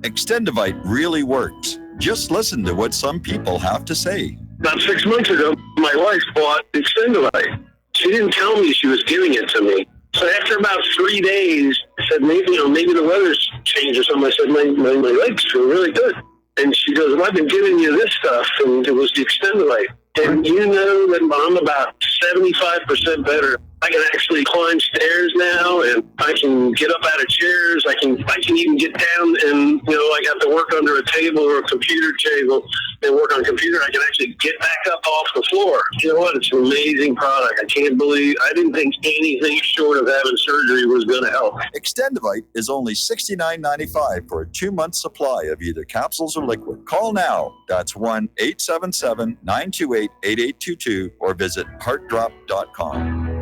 Extendivite really works. Just listen to what some people have to say. About 6 months ago, my wife bought Extendivite. She didn't tell me she was giving it to me. So after about 3 days, I said, maybe the weather's changed or something. I said, my legs feel really good. And she goes, well, I've been giving you this stuff, and it was the Extendivite. And you know that I'm about 75% better. I can actually climb stairs now, and I can get up out of chairs. I can even get down, and I got to work under a table or a computer table and work on a computer. I can actually get back up off the floor. You know what? It's an amazing product. I didn't think anything short of having surgery was going to help. Extendivite is only $69.95 for a 2-month supply of either capsules or liquid. Call now. That's 1-877-928-8822 or visit heartdrop.com.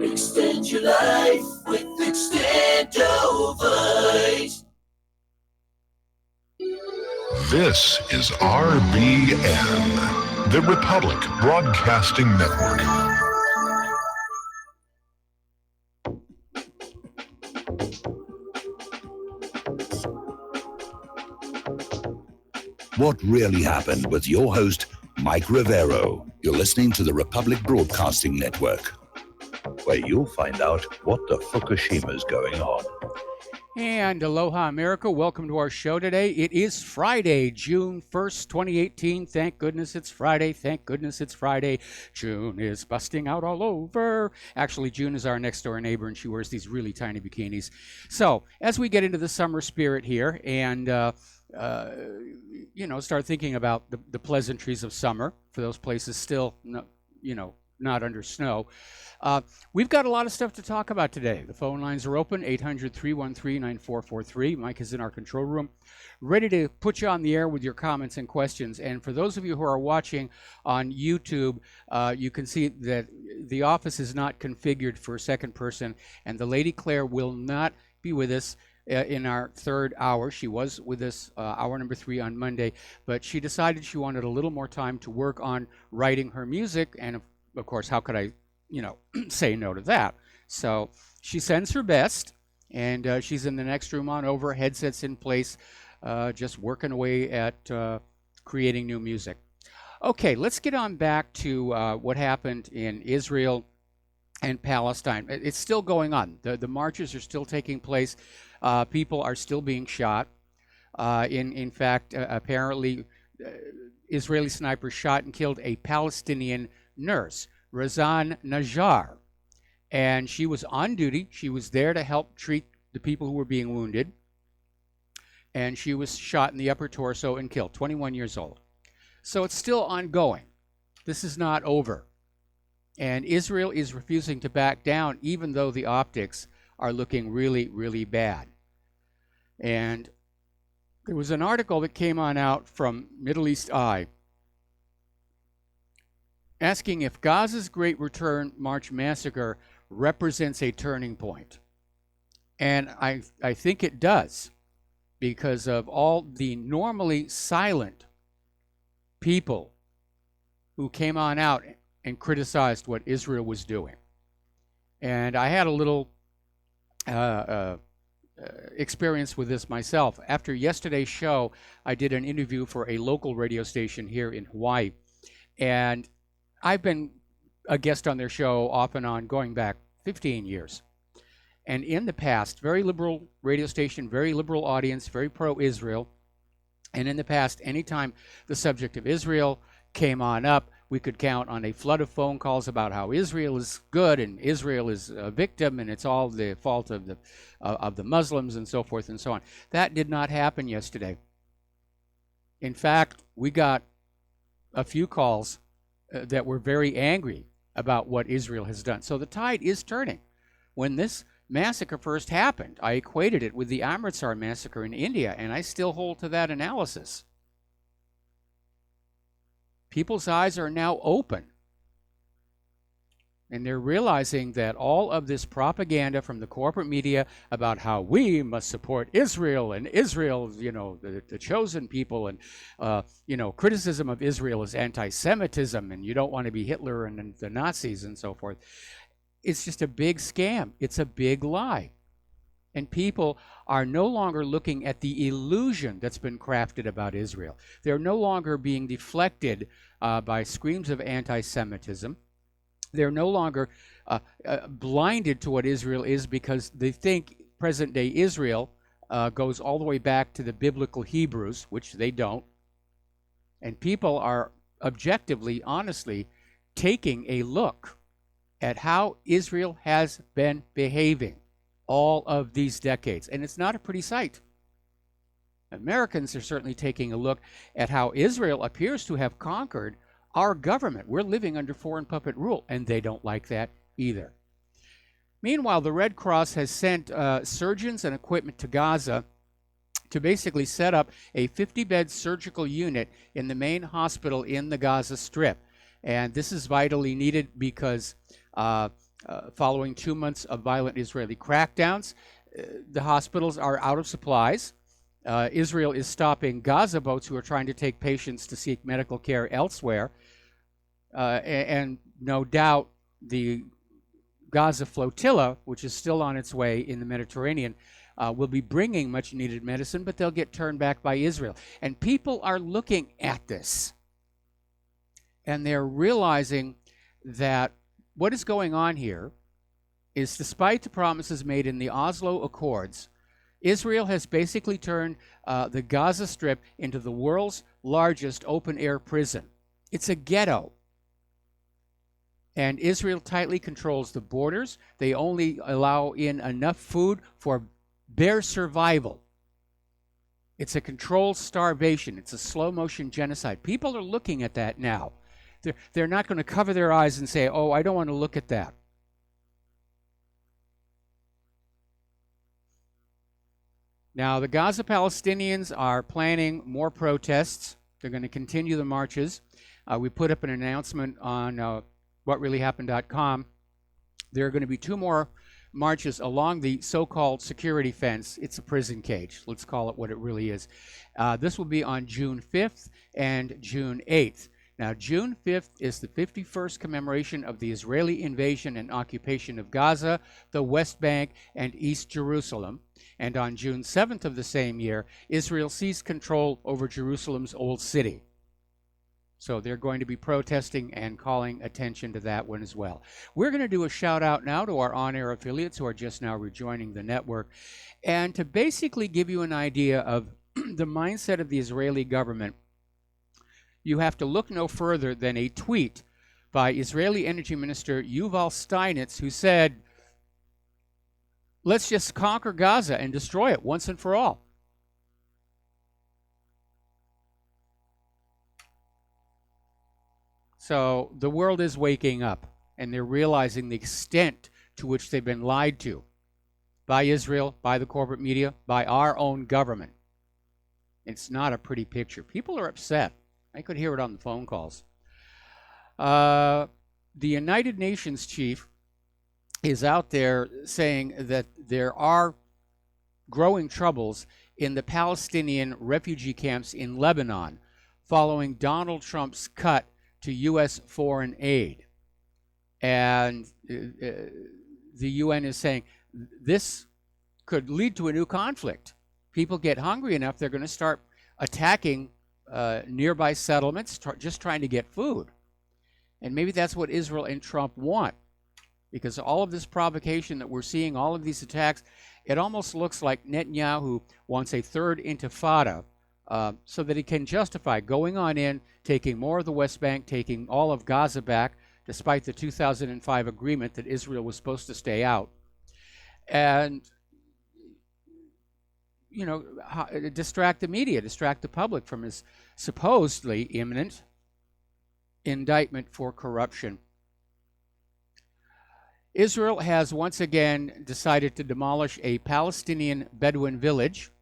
Extend your life with Extendovite. This is RBN, the Republic Broadcasting Network. What really happened with your host, Mike Rivero. You're listening to the Republic Broadcasting Network, where you'll find out what the Fukushima's going on. And aloha, America. Welcome to our show today. It is Friday, June 1st, 2018. Thank goodness it's Friday. Thank goodness it's Friday. June is busting out all over. Actually, June is our next door neighbor, and she wears these really tiny bikinis. So as we get into the summer spirit here and, start thinking about the pleasantries of summer for those places still, not under snow. We've got a lot of stuff to talk about today. The phone lines are open, 800-313-9443. Mike is in our control room, ready to put you on the air with your comments and questions. And for those of you who are watching on YouTube, you can see that the office is not configured for second person, and the Lady Claire will not be with us in our third hour. She was with us hour number 3 on Monday, but she decided she wanted a little more time to work on writing her music, and of course, how could I say no to that? So she sends her best, and she's in the next room on over, headsets in place, just working away at creating new music. Okay, let's get on back to what happened in Israel and Palestine. It's still going on. The marches are still taking place. People are still being shot. In fact, apparently, Israeli snipers shot and killed a Palestinian nurse, Razan Najjar, and she was on duty. She was there to help treat the people who were being wounded, and she was shot in the upper torso and killed, 21 years old. So it's still ongoing. This is not over. And Israel is refusing to back down, even though the optics are looking really, really bad. And there was an article that came on out from Middle East Eye asking if Gaza's Great Return March massacre represents a turning point. And I think it does, because of all the normally silent people who came on out and criticized what Israel was doing. And I had a little experience with this myself. After yesterday's show, I did an interview for a local radio station here in Hawaii, and I've been a guest on their show off and on going back 15 years. And in the past, very liberal radio station, very liberal audience, very pro-Israel. And in the past, anytime the subject of Israel came on up, we could count on a flood of phone calls about how Israel is good and Israel is a victim and it's all the fault of the Muslims and so forth and so on. That did not happen yesterday. In fact, we got a few calls that were very angry about what Israel has done. So the tide is turning. When this massacre first happened, I equated it with the Amritsar massacre in India, and I still hold to that analysis. People's eyes are now open, and they're realizing that all of this propaganda from the corporate media about how we must support Israel and Israel, the chosen people, and criticism of Israel is anti-Semitism, and you don't want to be Hitler and the Nazis and so forth. It's just a big scam. It's a big lie. And people are no longer looking at the illusion that's been crafted about Israel. They're no longer being deflected by screams of anti-Semitism. They're no longer blinded to what Israel is because they think present-day Israel goes all the way back to the biblical Hebrews, which they don't. And people are objectively, honestly, taking a look at how Israel has been behaving all of these decades. And it's not a pretty sight. Americans are certainly taking a look at how Israel appears to have conquered our government. We're living under foreign puppet rule, and they don't like that either. Meanwhile, the Red Cross has sent surgeons and equipment to Gaza to basically set up a 50-bed surgical unit in the main hospital in the Gaza Strip. And this is vitally needed because following 2 months of violent Israeli crackdowns, the hospitals are out of supplies. Israel is stopping Gaza boats who are trying to take patients to seek medical care elsewhere. And no doubt the Gaza flotilla, which is still on its way in the Mediterranean, will be bringing much needed medicine, but they'll get turned back by Israel. And people are looking at this, and they're realizing that what is going on here is, despite the promises made in the Oslo Accords, Israel has basically turned the Gaza Strip into the world's largest open-air prison. It's a ghetto. And Israel tightly controls the borders. They only allow in enough food for bare survival. It's a controlled starvation. It's a slow-motion genocide. People are looking at that now. They're not going to cover their eyes and say, oh, I don't want to look at that. Now, the Gaza Palestinians are planning more protests. They're going to continue the marches. We put up an announcement on whatreallyhappened.com. There are going to be 2 more marches along the so-called security fence. It's a prison cage. Let's call it what it really is. This will be on June 5th and June 8th. Now, June 5th is the 51st commemoration of the Israeli invasion and occupation of Gaza, the West Bank, and East Jerusalem. And on June 7th of the same year, Israel seized control over Jerusalem's Old City. So they're going to be protesting and calling attention to that one as well. We're going to do a shout out now to our on-air affiliates who are just now rejoining the network. And to basically give you an idea of the mindset of the Israeli government, you have to look no further than a tweet by Israeli Energy Minister Yuval Steinitz, who said, let's just conquer Gaza and destroy it once and for all. So the world is waking up, and they're realizing the extent to which they've been lied to by Israel, by the corporate media, by our own government. It's not a pretty picture. People are upset. I could hear it on the phone calls. The United Nations chief is out there saying that there are growing troubles in the Palestinian refugee camps in Lebanon following Donald Trump's cut to U.S. foreign aid. And the UN is saying this could lead to a new conflict. People get hungry enough, they're going to start attacking nearby settlements, just trying to get food. And maybe that's what Israel and Trump want, because all of this provocation that we're seeing, all of these attacks, it almost looks like Netanyahu wants a third intifada so that he can justify going on in, taking more of the West Bank, taking all of Gaza back, despite the 2005 agreement that Israel was supposed to stay out. And distract the media, distract the public from his supposedly imminent indictment for corruption. Israel has once again decided to demolish a Palestinian Bedouin village,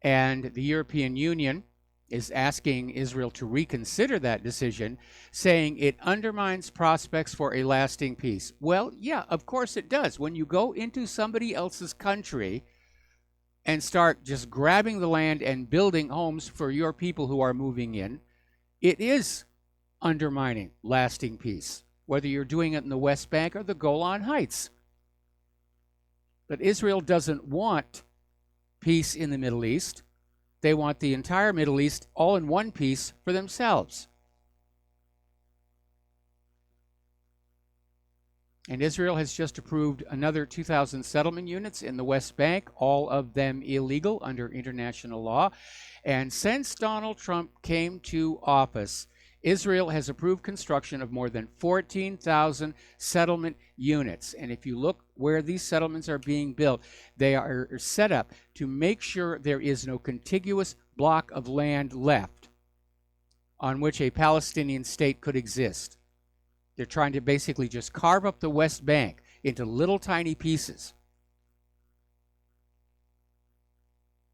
and the European Union is asking Israel to reconsider that decision, saying it undermines prospects for a lasting peace. Well, yeah, of course it does. When you go into somebody else's country and start just grabbing the land and building homes for your people who are moving in, it is undermining lasting peace, whether you're doing it in the West Bank or the Golan Heights. But Israel doesn't want peace in the Middle East. They want the entire Middle East all in one piece for themselves. And Israel has just approved another 2,000 settlement units in the West Bank, all of them illegal under international law. And since Donald Trump came to office, Israel has approved construction of more than 14,000 settlement units. And if you look where these settlements are being built, they are set up to make sure there is no contiguous block of land left on which a Palestinian state could exist. They're trying to basically just carve up the West Bank into little tiny pieces.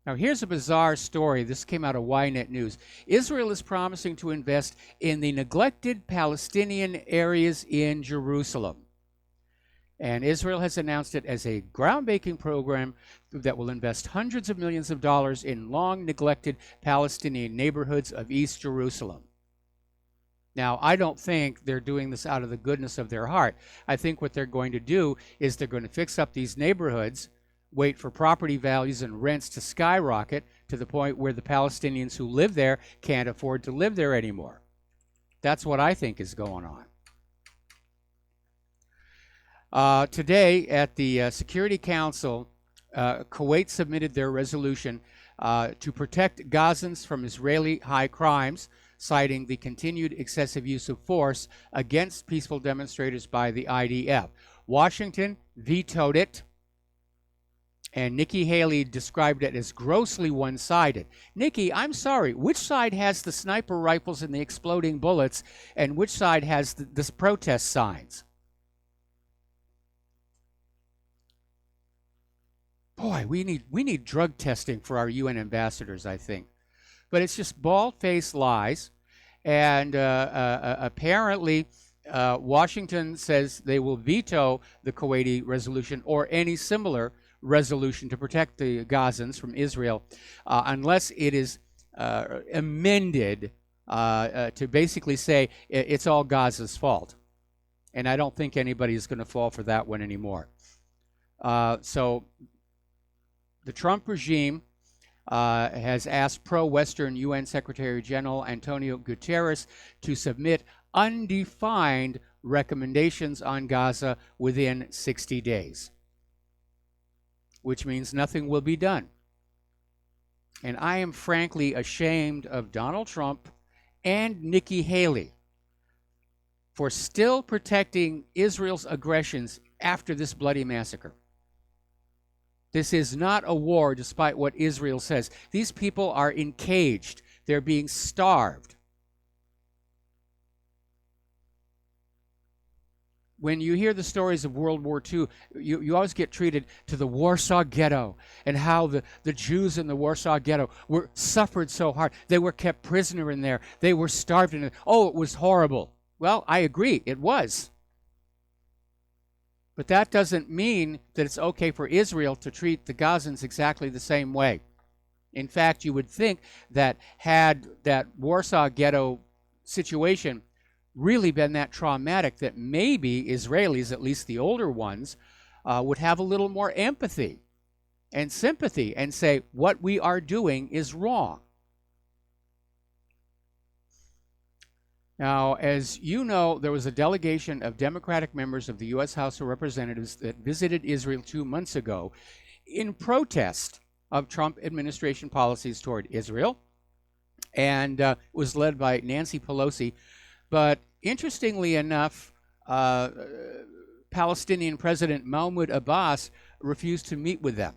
Now, here's a bizarre story. This came out of Ynet News. Israel is promising to invest in the neglected Palestinian areas in Jerusalem. And Israel has announced it as a groundbreaking program that will invest hundreds of millions of dollars in long neglected Palestinian neighborhoods of East Jerusalem. Now, I don't think they're doing this out of the goodness of their heart. I think what they're going to do is they're going to fix up these neighborhoods, wait for property values and rents to skyrocket to the point where the Palestinians who live there can't afford to live there anymore. That's what I think is going on. Today at the Security Council, Kuwait submitted their resolution to protect Gazans from Israeli high crimes, citing the continued excessive use of force against peaceful demonstrators by the IDF. Washington vetoed it, and Nikki Haley described it as grossly one-sided. Nikki, I'm sorry, which side has the sniper rifles and the exploding bullets, and which side has this protest signs? Boy, we need drug testing for our UN ambassadors, I think. But it's just bald-faced lies. And apparently, Washington says they will veto the Kuwaiti resolution or any similar resolution to protect the Gazans from Israel unless it is amended to basically say it's all Gaza's fault. And I don't think anybody is going to fall for that one anymore. So the Trump regime has asked pro-Western UN Secretary General Antonio Guterres to submit undefined recommendations on Gaza within 60 days, which means nothing will be done. And I am frankly ashamed of Donald Trump and Nikki Haley for still protecting Israel's aggressions after this bloody massacre. This is not a war, despite what Israel says. These people are encaged. They're being starved. When you hear the stories of World War II, you always get treated to the Warsaw Ghetto and how the Jews in the Warsaw Ghetto suffered so hard. They were kept prisoner in there. They were starved in it. Oh, it was horrible. Well, I agree, it was. But that doesn't mean that it's okay for Israel to treat the Gazans exactly the same way. In fact, you would think that had that Warsaw Ghetto situation really been that traumatic, that maybe Israelis, at least the older ones, would have a little more empathy and sympathy and say, what we are doing is wrong. Now, as you know, there was a delegation of Democratic members of the U.S. House of Representatives that visited Israel 2 months ago in protest of Trump administration policies toward Israel, and was led by Nancy Pelosi. But interestingly enough, Palestinian President Mahmoud Abbas refused to meet with them,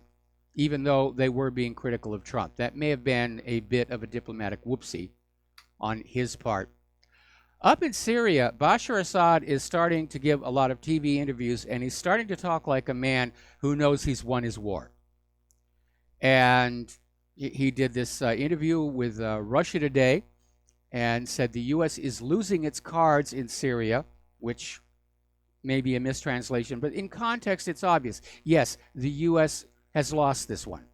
even though they were being critical of Trump. That may have been a bit of a diplomatic whoopsie on his part. Up in Syria, Bashar Assad is starting to give a lot of TV interviews, and he's starting to talk like a man who knows he's won his war. And he did this interview with Russia Today and said the U.S. is losing its cards in Syria, which may be a mistranslation, but in context it's obvious. Yes, the U.S. has lost this one.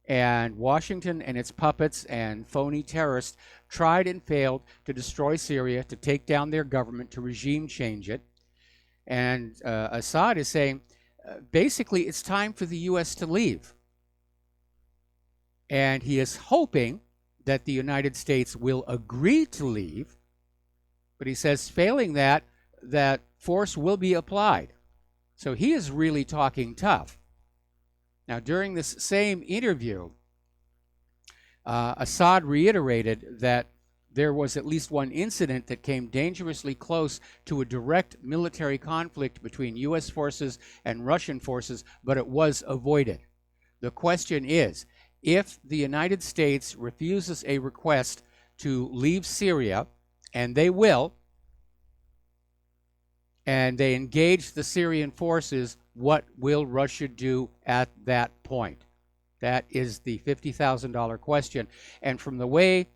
And Washington and its puppets and phony terrorists tried and failed to destroy Syria, to take down their government, to regime change it. And Assad is saying basically it's time for the U.S. to leave. And he is hoping that the United States will agree to leave, but he says failing that, that force will be applied. So he is really talking tough. Now, during this same interview, Assad reiterated that there was at least one incident that came dangerously close to a direct military conflict between U.S. forces and Russian forces, but it was avoided. The question is, if the United States refuses a request to leave Syria, and they will, and they engage the Syrian forces, what will Russia do at that point? That is the $50,000 question. And from the way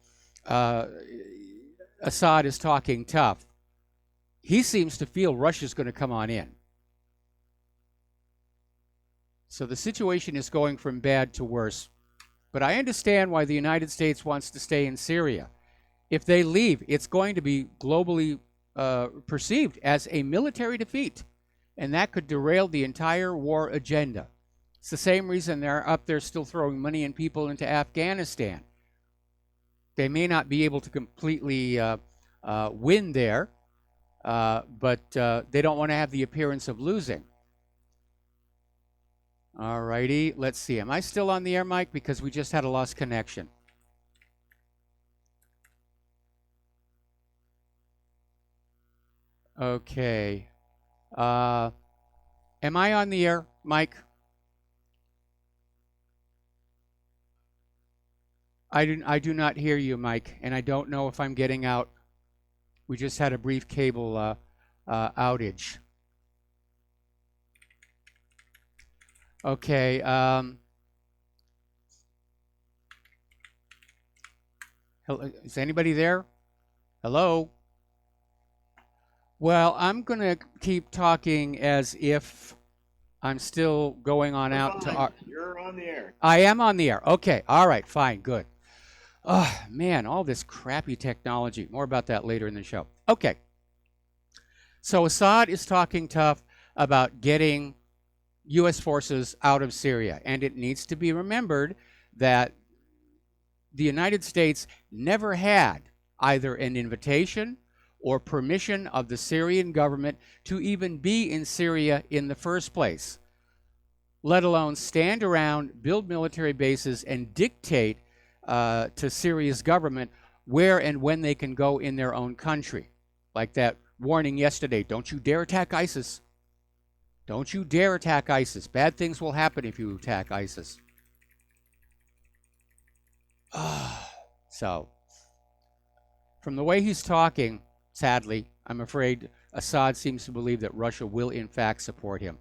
Assad is talking tough, he seems to feel Russia's going to come on in. So the situation is going from bad to worse. But I understand why the United States wants to stay in Syria. If they leave, it's going to be globally perceived as a military defeat, and that could derail the entire war agenda. It's the same reason they're up there still throwing money and people into Afghanistan. They may not be able to completely win there, but they don't want to have the appearance of losing. All righty, let's see. Am I still on the air, Mike? Because we just had a lost connection. Okay. Am I on the air, Mike? I do not hear you, Mike, and I don't know if I'm getting out. We just had a brief cable outage. Okay. Is anybody there? Hello? Well, I'm going to keep talking as if I'm still going on out to... You're on the air. I am on the air. Okay. All right. Fine. Good. Oh, man, all this crappy technology. More about that later in the show. Okay. So Assad is talking tough about getting U.S. forces out of Syria. And it needs to be remembered that the United States never had either an invitation or permission of the Syrian government to even be in Syria in the first place, let alone stand around, build military bases, and dictate to Syria's government where and when they can go in their own country. Like that warning yesterday, don't you dare attack ISIS. Don't you dare attack ISIS. Bad things will happen if you attack ISIS. So, from the way he's talking, sadly, I'm afraid Assad seems to believe that Russia will in fact support him.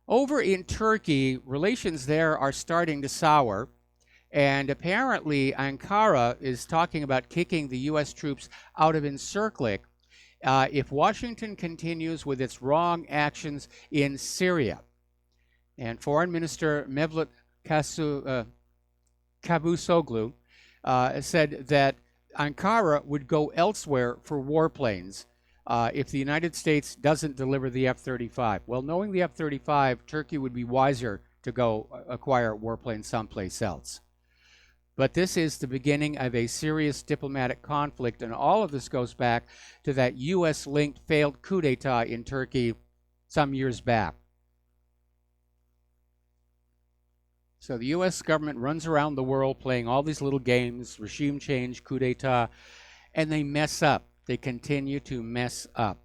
Over in Turkey, relations there are starting to sour, and apparently Ankara is talking about kicking the U.S. troops out of Incirlik if Washington continues with its wrong actions in Syria. And Foreign Minister Mevlut Cavusoglu said that Ankara would go elsewhere for warplanes if the United States doesn't deliver the F-35. Well, knowing the F-35, Turkey would be wiser to go acquire warplanes someplace else. But this is the beginning of a serious diplomatic conflict, and all of this goes back to that U.S.-linked failed coup d'etat in Turkey some years back. So the U.S. government runs around the world playing all these little games, regime change, coup d'etat, and they mess up. They continue to mess up.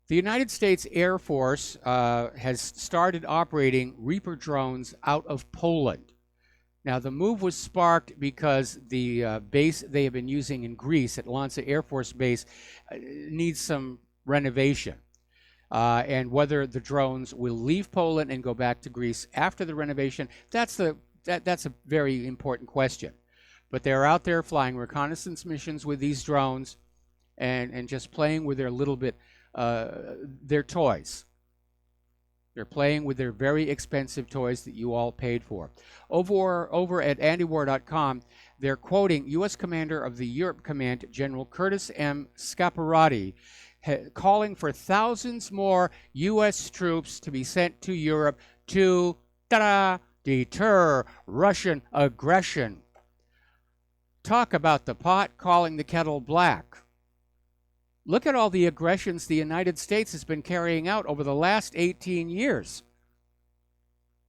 The United States Air Force has started operating Reaper drones out of Poland. Now, the move was sparked because the base they have been using in Greece at Lanza Air Force Base needs some renovation. And whether the drones will leave Poland and go back to Greece after the renovation, that's a very important question. But they're out there flying reconnaissance missions with these drones and just playing with their little bit, their toys. They're playing with their very expensive toys that you all paid for. Over at antiwar.com, they're quoting U.S. Commander of the Europe Command, General Curtis M. Scaparrotti, calling for thousands more U.S. troops to be sent to Europe to deter Russian aggression. Talk about the pot calling the kettle black. Look at all the aggressions the United States has been carrying out over the last 18 years.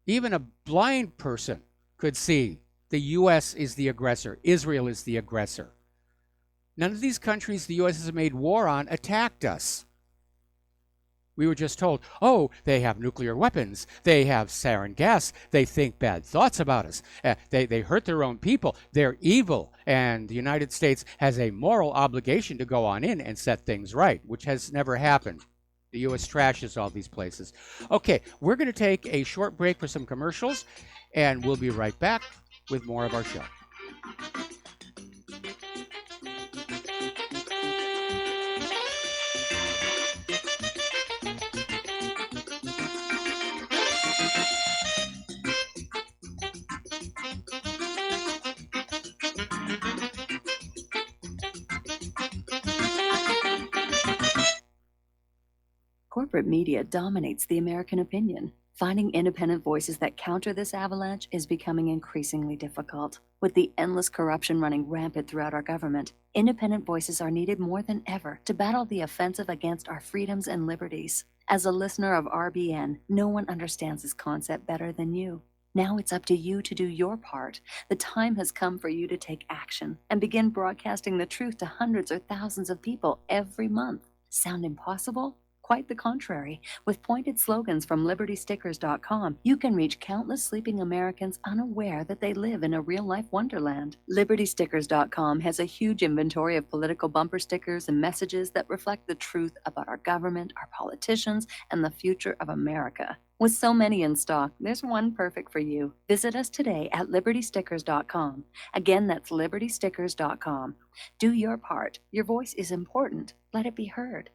Even a blind person could see the U.S. is the aggressor. Israel is the aggressor. None of these countries the U.S. has made war on attacked us. We were just told, oh, they have nuclear weapons. They have sarin gas. They think bad thoughts about us. They hurt their own people. They're evil. And the United States has a moral obligation to go on in and set things right, which has never happened. The U.S. trashes all these places. Okay, we're going to take a short break for some commercials, and we'll be right back with more of our show. Corporate media dominates the American opinion. Finding independent voices that counter this avalanche is becoming increasingly difficult. With the endless corruption running rampant throughout our government, independent voices are needed more than ever to battle the offensive against our freedoms and liberties. As a listener of RBN, no one understands this concept better than you. Now it's up to you to do your part. The time has come for you to take action and begin broadcasting the truth to hundreds or thousands of people every month. Sound impossible? Quite the contrary. With pointed slogans from LibertyStickers.com, you can reach countless sleeping Americans unaware that they live in a real-life wonderland. LibertyStickers.com has a huge inventory of political bumper stickers and messages that reflect the truth about our government, our politicians, and the future of America. With so many in stock, there's one perfect for you. Visit us today at LibertyStickers.com. Again, that's LibertyStickers.com. Do your part. Your voice is important. Let it be heard.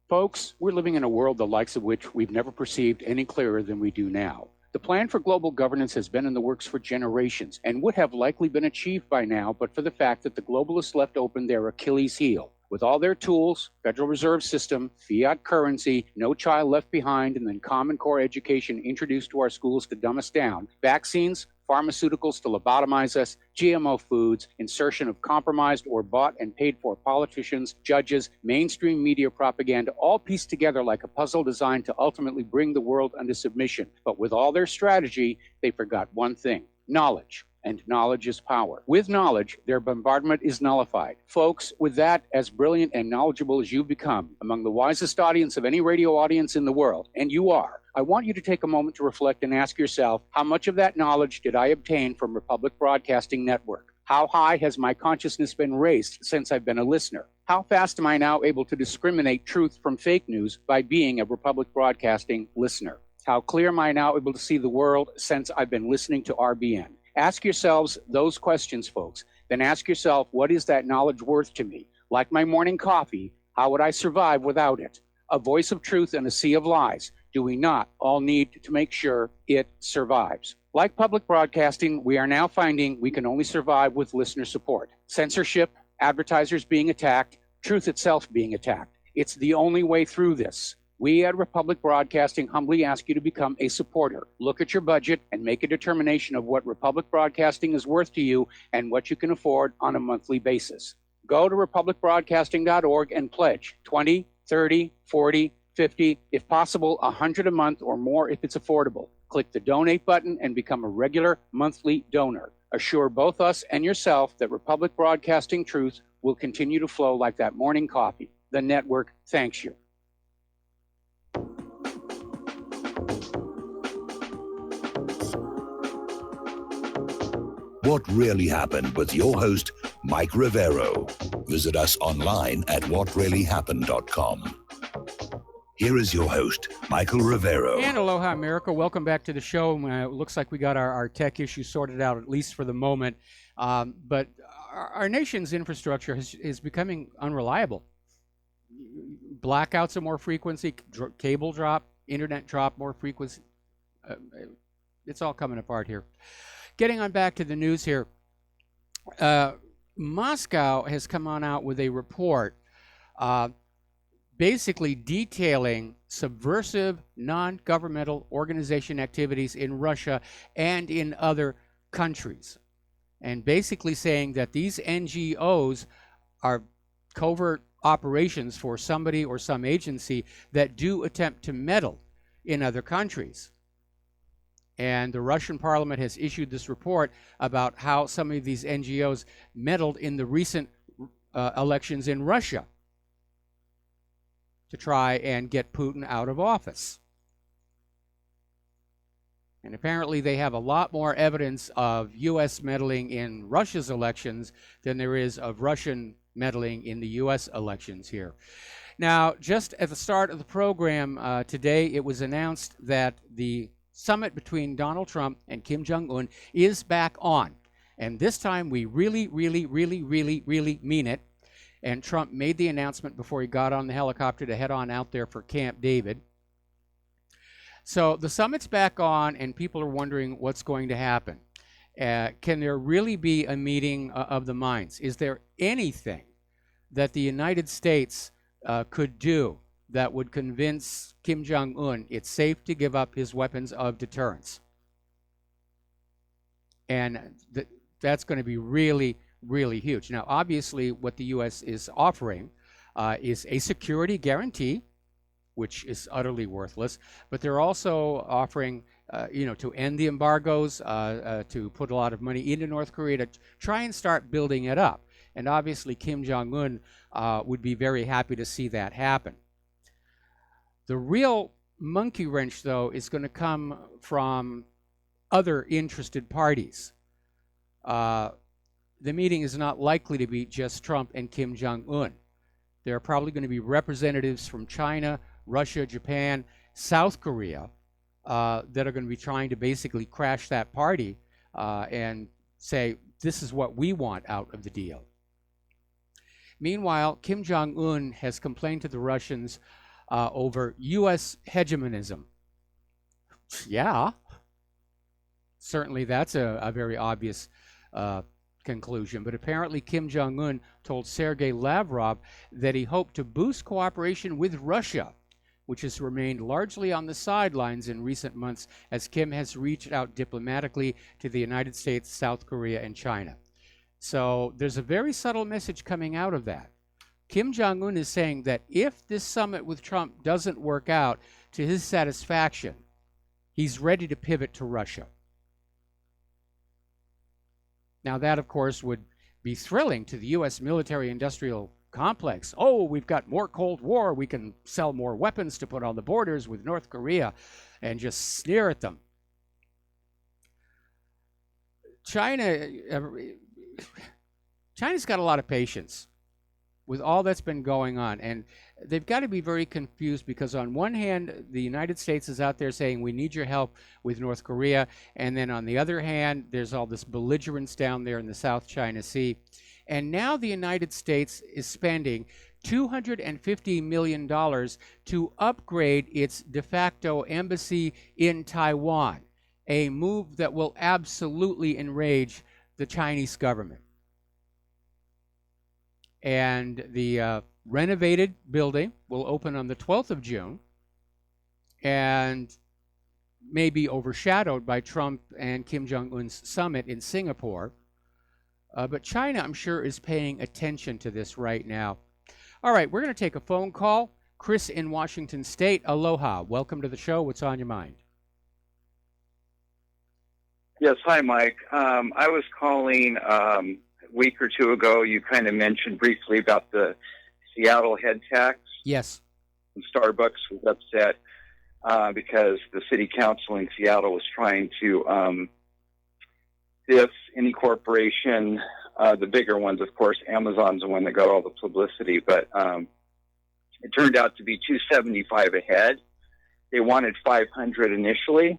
Folks, we're living in a world the likes of which we've never perceived any clearer than we do now. The plan for global governance has been in the works for generations and would have likely been achieved by now, but for the fact that the globalists left open their Achilles heel. With all their tools, Federal Reserve System, fiat currency, no child left behind, and then Common Core education introduced to our schools to dumb us down, vaccines, pharmaceuticals to lobotomize us, GMO foods, insertion of compromised or bought and paid for politicians, judges, mainstream media propaganda, all pieced together like a puzzle designed to ultimately bring the world under submission. But with all their strategy, they forgot one thing: knowledge. And knowledge is power. With knowledge, their bombardment is nullified. Folks, with that, as brilliant and knowledgeable as you've become, among the wisest audience of any radio audience in the world, and you are, I want you to take a moment to reflect and ask yourself, how much of that knowledge did I obtain from Republic Broadcasting Network? How high has my consciousness been raised since I've been a listener? How fast am I now able to discriminate truth from fake news by being a Republic Broadcasting listener? How clear am I now able to see the world since I've been listening to RBN? Ask yourselves those questions, folks. Then ask yourself, what is that knowledge worth to me? Like my morning coffee, how would I survive without it? A voice of truth in a sea of lies. Do we not all need to make sure it survives? Like public broadcasting, we are now finding we can only survive with listener support. Censorship, advertisers being attacked, truth itself being attacked. It's the only way through this. We at Republic Broadcasting humbly ask you to become a supporter. Look at your budget and make a determination of what Republic Broadcasting is worth to you and what you can afford on a monthly basis. Go to republicbroadcasting.org and pledge 20, 30, 40, 50, if possible, 100 a month or more if it's affordable. Click the donate button and become a regular monthly donor. Assure both us and yourself that Republic Broadcasting truth will continue to flow like that morning coffee. The network thanks you. What Really Happened with your host, Mike Rivero. Visit us online at whatreallyhappened.com. Here is your host, Michael Rivero. And aloha, America. Welcome back to the show. It looks like we got our tech issues sorted out, at least for the moment. But our nation's infrastructure is becoming unreliable. Blackouts are more frequency, cable drop, internet drop more frequency. It's all coming apart here. Getting on back to the news here. Moscow has come on out with a report basically detailing subversive non-governmental organization activities in Russia and in other countries, and basically saying that these NGOs are covert operations for somebody or some agency that do attempt to meddle in other countries. And the Russian parliament has issued this report about how some of these NGOs meddled in the recent elections in Russia to try and get Putin out of office. And apparently they have a lot more evidence of U.S. meddling in Russia's elections than there is of Russian meddling in the U.S. elections here. Now, just at the start of the program today, it was announced that the summit between Donald Trump and Kim Jong-un is back on. And this time we really mean it. And Trump made the announcement before he got on the helicopter to head on out there for Camp David. So the summit's back on, and people are wondering what's going to happen. Can there really be a meeting of the minds? Is there anything that the United States could do that would convince Kim Jong-un it's safe to give up his weapons of deterrence? And that's going to be really huge. Now, obviously, what the U.S. is offering is a security guarantee, which is utterly worthless. But they're also offering, to end the embargoes, to put a lot of money into North Korea to try and start building it up. And obviously, Kim Jong-un would be very happy to see that happen. The real monkey wrench, though, is going to come from other interested parties. The meeting is not likely to be just Trump and Kim Jong-un. There are probably going to be representatives from China, Russia, Japan, South Korea that are going to be trying to basically crash that party and say, this is what we want out of the deal. Meanwhile, Kim Jong-un has complained to the Russians over U.S. hegemonism. Yeah, certainly that's a very obvious conclusion. But apparently Kim Jong-un told Sergei Lavrov that he hoped to boost cooperation with Russia, which has remained largely on the sidelines in recent months as Kim has reached out diplomatically to the United States, South Korea, and China. So there's a very subtle message coming out of that. Kim Jong-un is saying that if this summit with Trump doesn't work out to his satisfaction, he's ready to pivot to Russia. Now that, of course, would be thrilling to the U.S. military-industrial complex. Oh, we've got more Cold War. We can sell more weapons to put on the borders with North Korea and just sneer at them. China's got a lot of patience with all that's been going on, and they've got to be very confused because on one hand, the United States is out there saying we need your help with North Korea, and then on the other hand, there's all this belligerence down there in the South China Sea. And now the United States is spending $250 million to upgrade its de facto embassy in Taiwan, a move that will absolutely enrage the Chinese government. And the renovated building will open on the 12th of June and may be overshadowed by Trump and Kim Jong-un's summit in Singapore. But China, I'm sure, is paying attention to this right now. All right, we're going to take a phone call. Chris in Washington State, aloha. Welcome to the show. What's on your mind? Yes, hi, Mike. I was calling a week or two ago. You kind of mentioned briefly about the Seattle head tax. Yes. And Starbucks was upset because the city council in Seattle was trying to diff any corporation, the bigger ones, of course. Amazon's the one that got all the publicity, but it turned out to be $275 a head. They wanted $500 initially,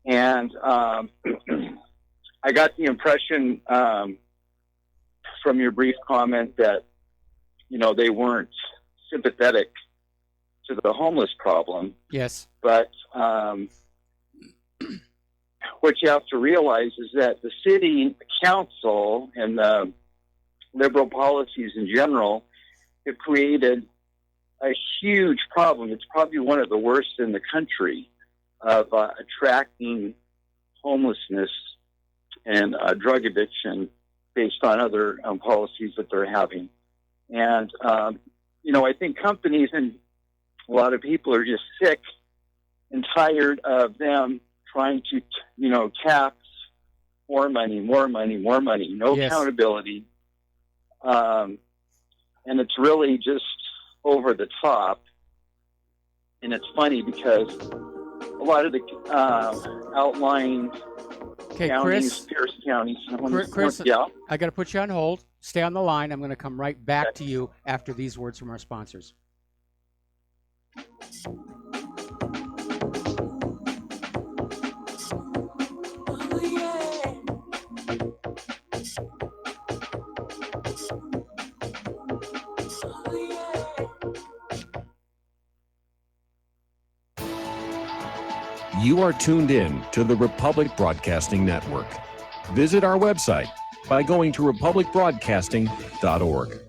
and I got the impression from your brief comment that, you know, they weren't sympathetic to the homeless problem. Yes. But what you have to realize is that the city council and the liberal policies in general have created a huge problem. It's probably one of the worst in the country of attracting homelessness and drug addiction based on other policies that they're having. And, I think companies and a lot of people are just sick and tired of them trying to, tax more money, no Yes. accountability. And it's really just over the top. And it's funny because a lot of the outlying Okay, counties, Chris. Pierce County, Chris, yeah. I got to put you on hold. Stay on the line. I'm going to come right back to you after these words from our sponsors. You are tuned in to the Republic Broadcasting Network. Visit our website by going to republicbroadcasting.org.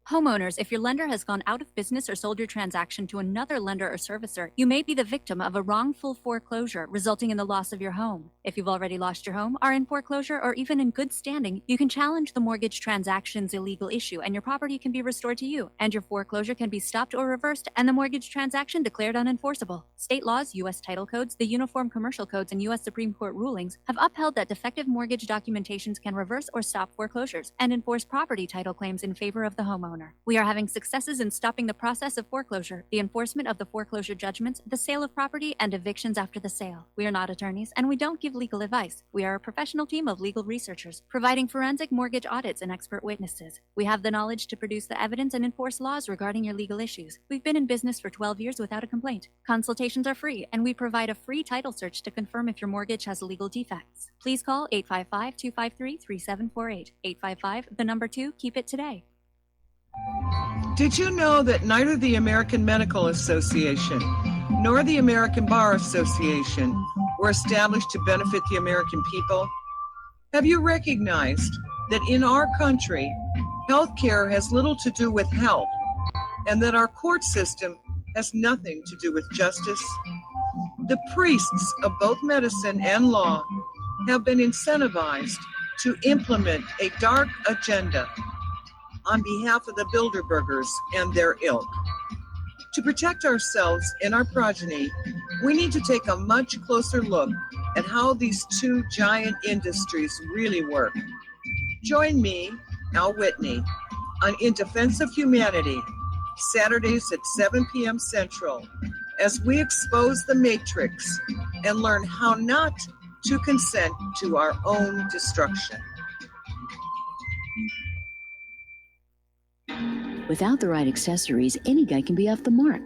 Homeowners, if your lender has gone out of business or sold your transaction to another lender or servicer, you may be the victim of a wrongful foreclosure resulting in the loss of your home. If you've already lost your home, are in foreclosure, or even in good standing, you can challenge the mortgage transaction's illegal issue and your property can be restored to you, and your foreclosure can be stopped or reversed and the mortgage transaction declared unenforceable. State laws, U.S. title codes, the Uniform Commercial Codes, and U.S. Supreme Court rulings have upheld that defective mortgage documentations can reverse or stop foreclosures and enforce property title claims in favor of the homeowner. We are having successes in stopping the process of foreclosure, the enforcement of the foreclosure judgments, the sale of property, and evictions after the sale. We are not attorneys, and we don't give legal advice. We are a professional team of legal researchers, providing forensic mortgage audits and expert witnesses. We have the knowledge to produce the evidence and enforce laws regarding your legal issues. We've been in business for 12 years without a complaint. Consultations are free, and we provide a free title search to confirm if your mortgage has legal defects. Please call 855-253-3748. 855, 2, keep it today. Did you know that neither the American Medical Association nor the American Bar Association were established to benefit the American people? Have you recognized that in our country, healthcare has little to do with health, and that our court system has nothing to do with justice? The priests of both medicine and law have been incentivized to implement a dark agenda on behalf of the Bilderbergers and their ilk. To protect ourselves and our progeny, we need to take a much closer look at how these two giant industries really work. Join me, Al Whitney, on In Defense of Humanity, Saturdays at 7 p.m. Central, as we expose the matrix and learn how not to consent to our own destruction. Without the right accessories, any guy can be off the mark.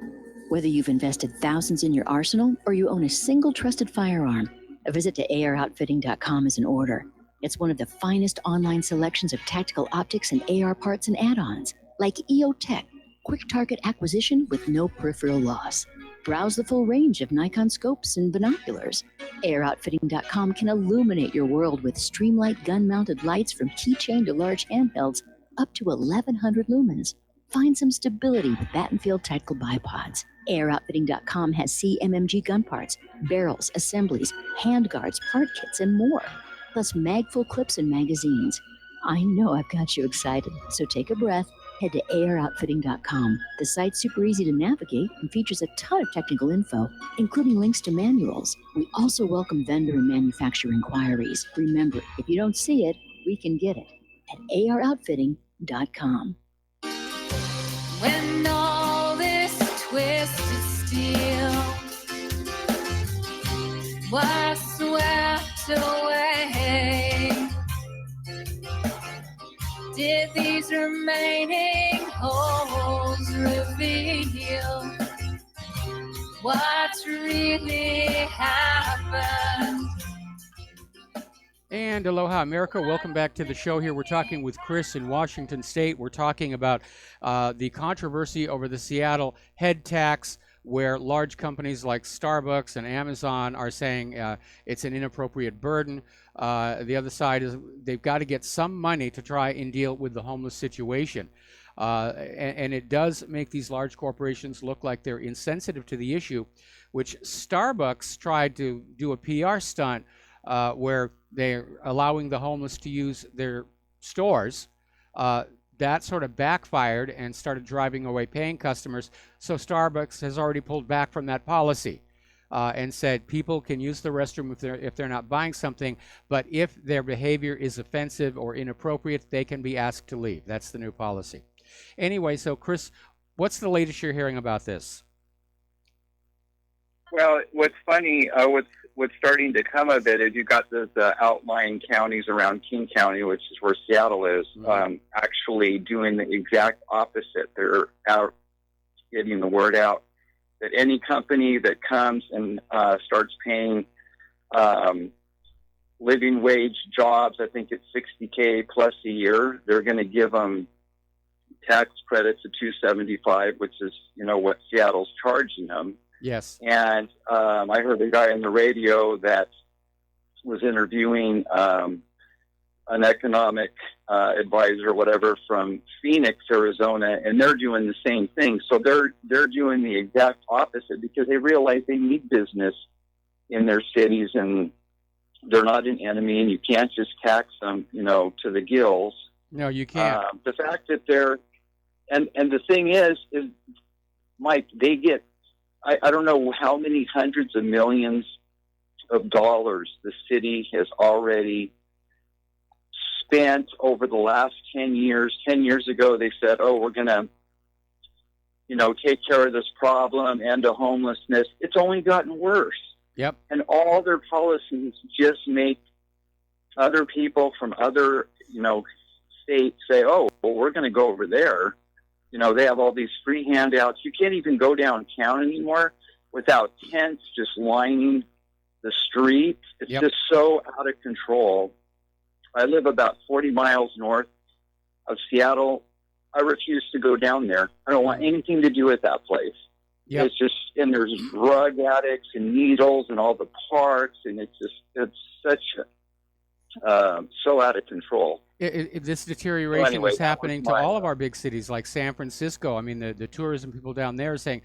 Whether you've invested thousands in your arsenal or you own a single trusted firearm, a visit to AROutfitting.com is in order. It's one of the finest online selections of tactical optics and AR parts and add-ons, like EOTech, quick target acquisition with no peripheral loss. Browse the full range of Nikon scopes and binoculars. AROutfitting.com can illuminate your world with Streamlight gun-mounted lights from keychain to large handhelds up to 1,100 lumens. Find some stability with Battenfield tactical bipods. AirOutfitting.com has CMMG gun parts, barrels, assemblies, handguards, part kits, and more. Plus magful clips and magazines. I know I've got you excited, so take a breath. Head to AirOutfitting.com. The site's super easy to navigate and features a ton of technical info, including links to manuals. We also welcome vendor and manufacturer inquiries. Remember, if you don't see it, we can get it at AirOutfitting.com. When all this twisted steel was swept away, did these remaining holes reveal what's really happened? And aloha, America. Welcome back to the show here. We're talking with Chris in Washington State. We're talking about the controversy over the Seattle head tax. where large companies like Starbucks and Amazon are saying it's an inappropriate burden. The other side is they've got to get some money to try and deal with the homeless situation. And it does make these large corporations look like they're insensitive to the issue, which Starbucks tried to do a PR stunt where they're allowing the homeless to use their stores. That sort of backfired and started driving away paying customers. So Starbucks has already pulled back from that policy and said people can use the restroom if they're not buying something, but if their behavior is offensive or inappropriate, they can be asked to leave. That's the new policy. Anyway, so Chris, what's the latest you're hearing about this? Well, what's funny, what's starting to come of it is you've got those outlying counties around King County, which is where Seattle is, actually doing the exact opposite. They're out getting the word out that any company that comes and starts paying living wage jobs, I think it's $60K plus a year, they're going to give them tax credits of $275, which is, what Seattle's charging them. Yes. And I heard a guy on the radio that was interviewing an economic advisor or whatever from Phoenix, Arizona, and they're doing the same thing. So they're doing the exact opposite because they realize they need business in their cities and they're not an enemy and you can't just tax them, to the gills. No, you can't. The fact that they're, and the thing is Mike, they get, I don't know how many hundreds of millions of dollars the city has already spent over the last 10 years. 10 years ago, they said, we're going to, take care of this problem, end of homelessness. It's only gotten worse. Yep. And all their policies just make other people from other, states say, we're going to go over there. They have all these free handouts. You can't even go downtown anymore without tents just lining the street. It's just so out of control. I live about 40 miles north of Seattle. I refuse to go down there. I don't want anything to do with that place. Yep. It's just, and there's drug addicts and needles and all the parks, and it's such so out of control. This deterioration anyway, is happening to all of our big cities like San Francisco. I mean, the tourism people down there are saying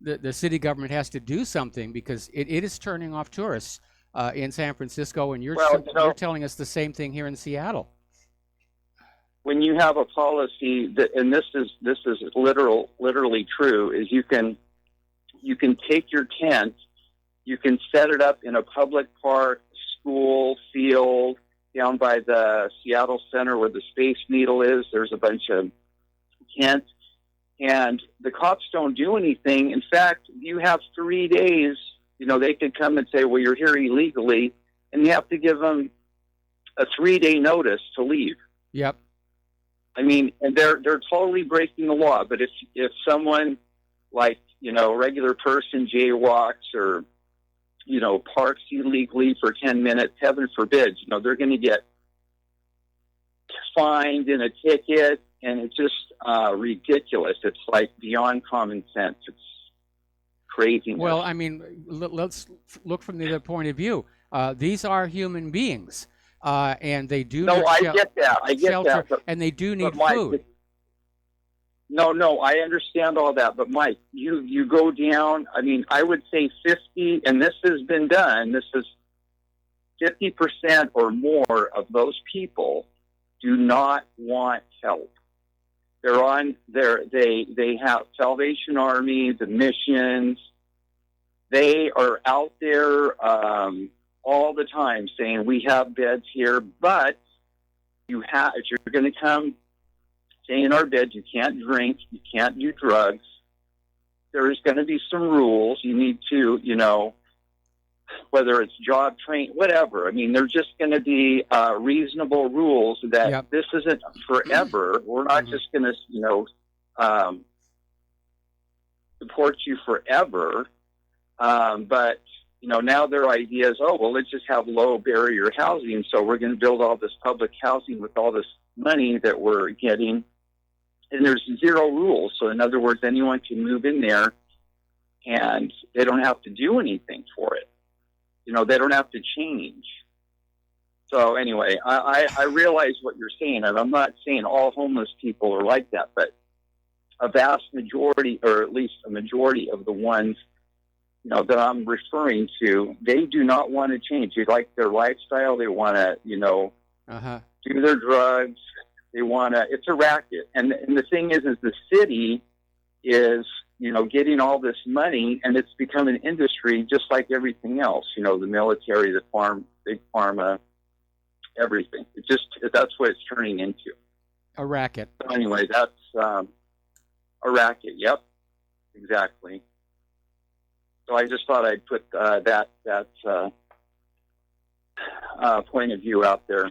the city government has to do something because it is turning off tourists in San Francisco, and you're telling us the same thing here in Seattle. When you have a policy that, and this is literally true, is you can take your tent, you can set it up in a public park, school, field, down by the Seattle Center where the Space Needle is. There's a bunch of tents, and the cops don't do anything. In fact, you have 3 days. They could come and say, well, you're here illegally, and you have to give them a 3-day notice to leave. Yep. I mean, and they're totally breaking the law. But if someone like, a regular person jaywalks or, parks illegally for 10 minutes, heaven forbid, they're going to get fined in a ticket, and it's just ridiculous. It's like beyond common sense. It's crazy. Well, I mean, let's look from the other point of view. These are human beings, and they do need I get that. But, and they do need food. No, I understand all that. But, Mike, you go down, I mean, I would say 50, and this has been done, this is 50% or more of those people do not want help. They're on there. They have Salvation Army, the missions. They are out there all the time saying, we have beds here, but if you're going to come stay in our beds, you can't drink, you can't do drugs. There is going to be some rules. You need to, whether it's job train, whatever. I mean, there's just going to be reasonable rules that this isn't forever. We're not just going to, support you forever. But, now their idea is, let's just have low barrier housing. So we're going to build all this public housing with all this money that we're getting. And there's zero rules. So in other words, anyone can move in there and they don't have to do anything for it. You know, they don't have to change. So anyway, I realize what you're saying, and I'm not saying all homeless people are like that, but a vast majority, or at least a majority of the ones, you know, that I'm referring to, they do not want to change. They like their lifestyle. They want to, you know, do their drugs. They want to, it's a racket. And the thing is the city is, you know, getting all this money, and it's become an industry just like everything else. You know, the military, the farm, big pharma, everything. That's what it's turning into. A racket. So anyway, that's a racket. Yep, exactly. So I just thought I'd put that point of view out there.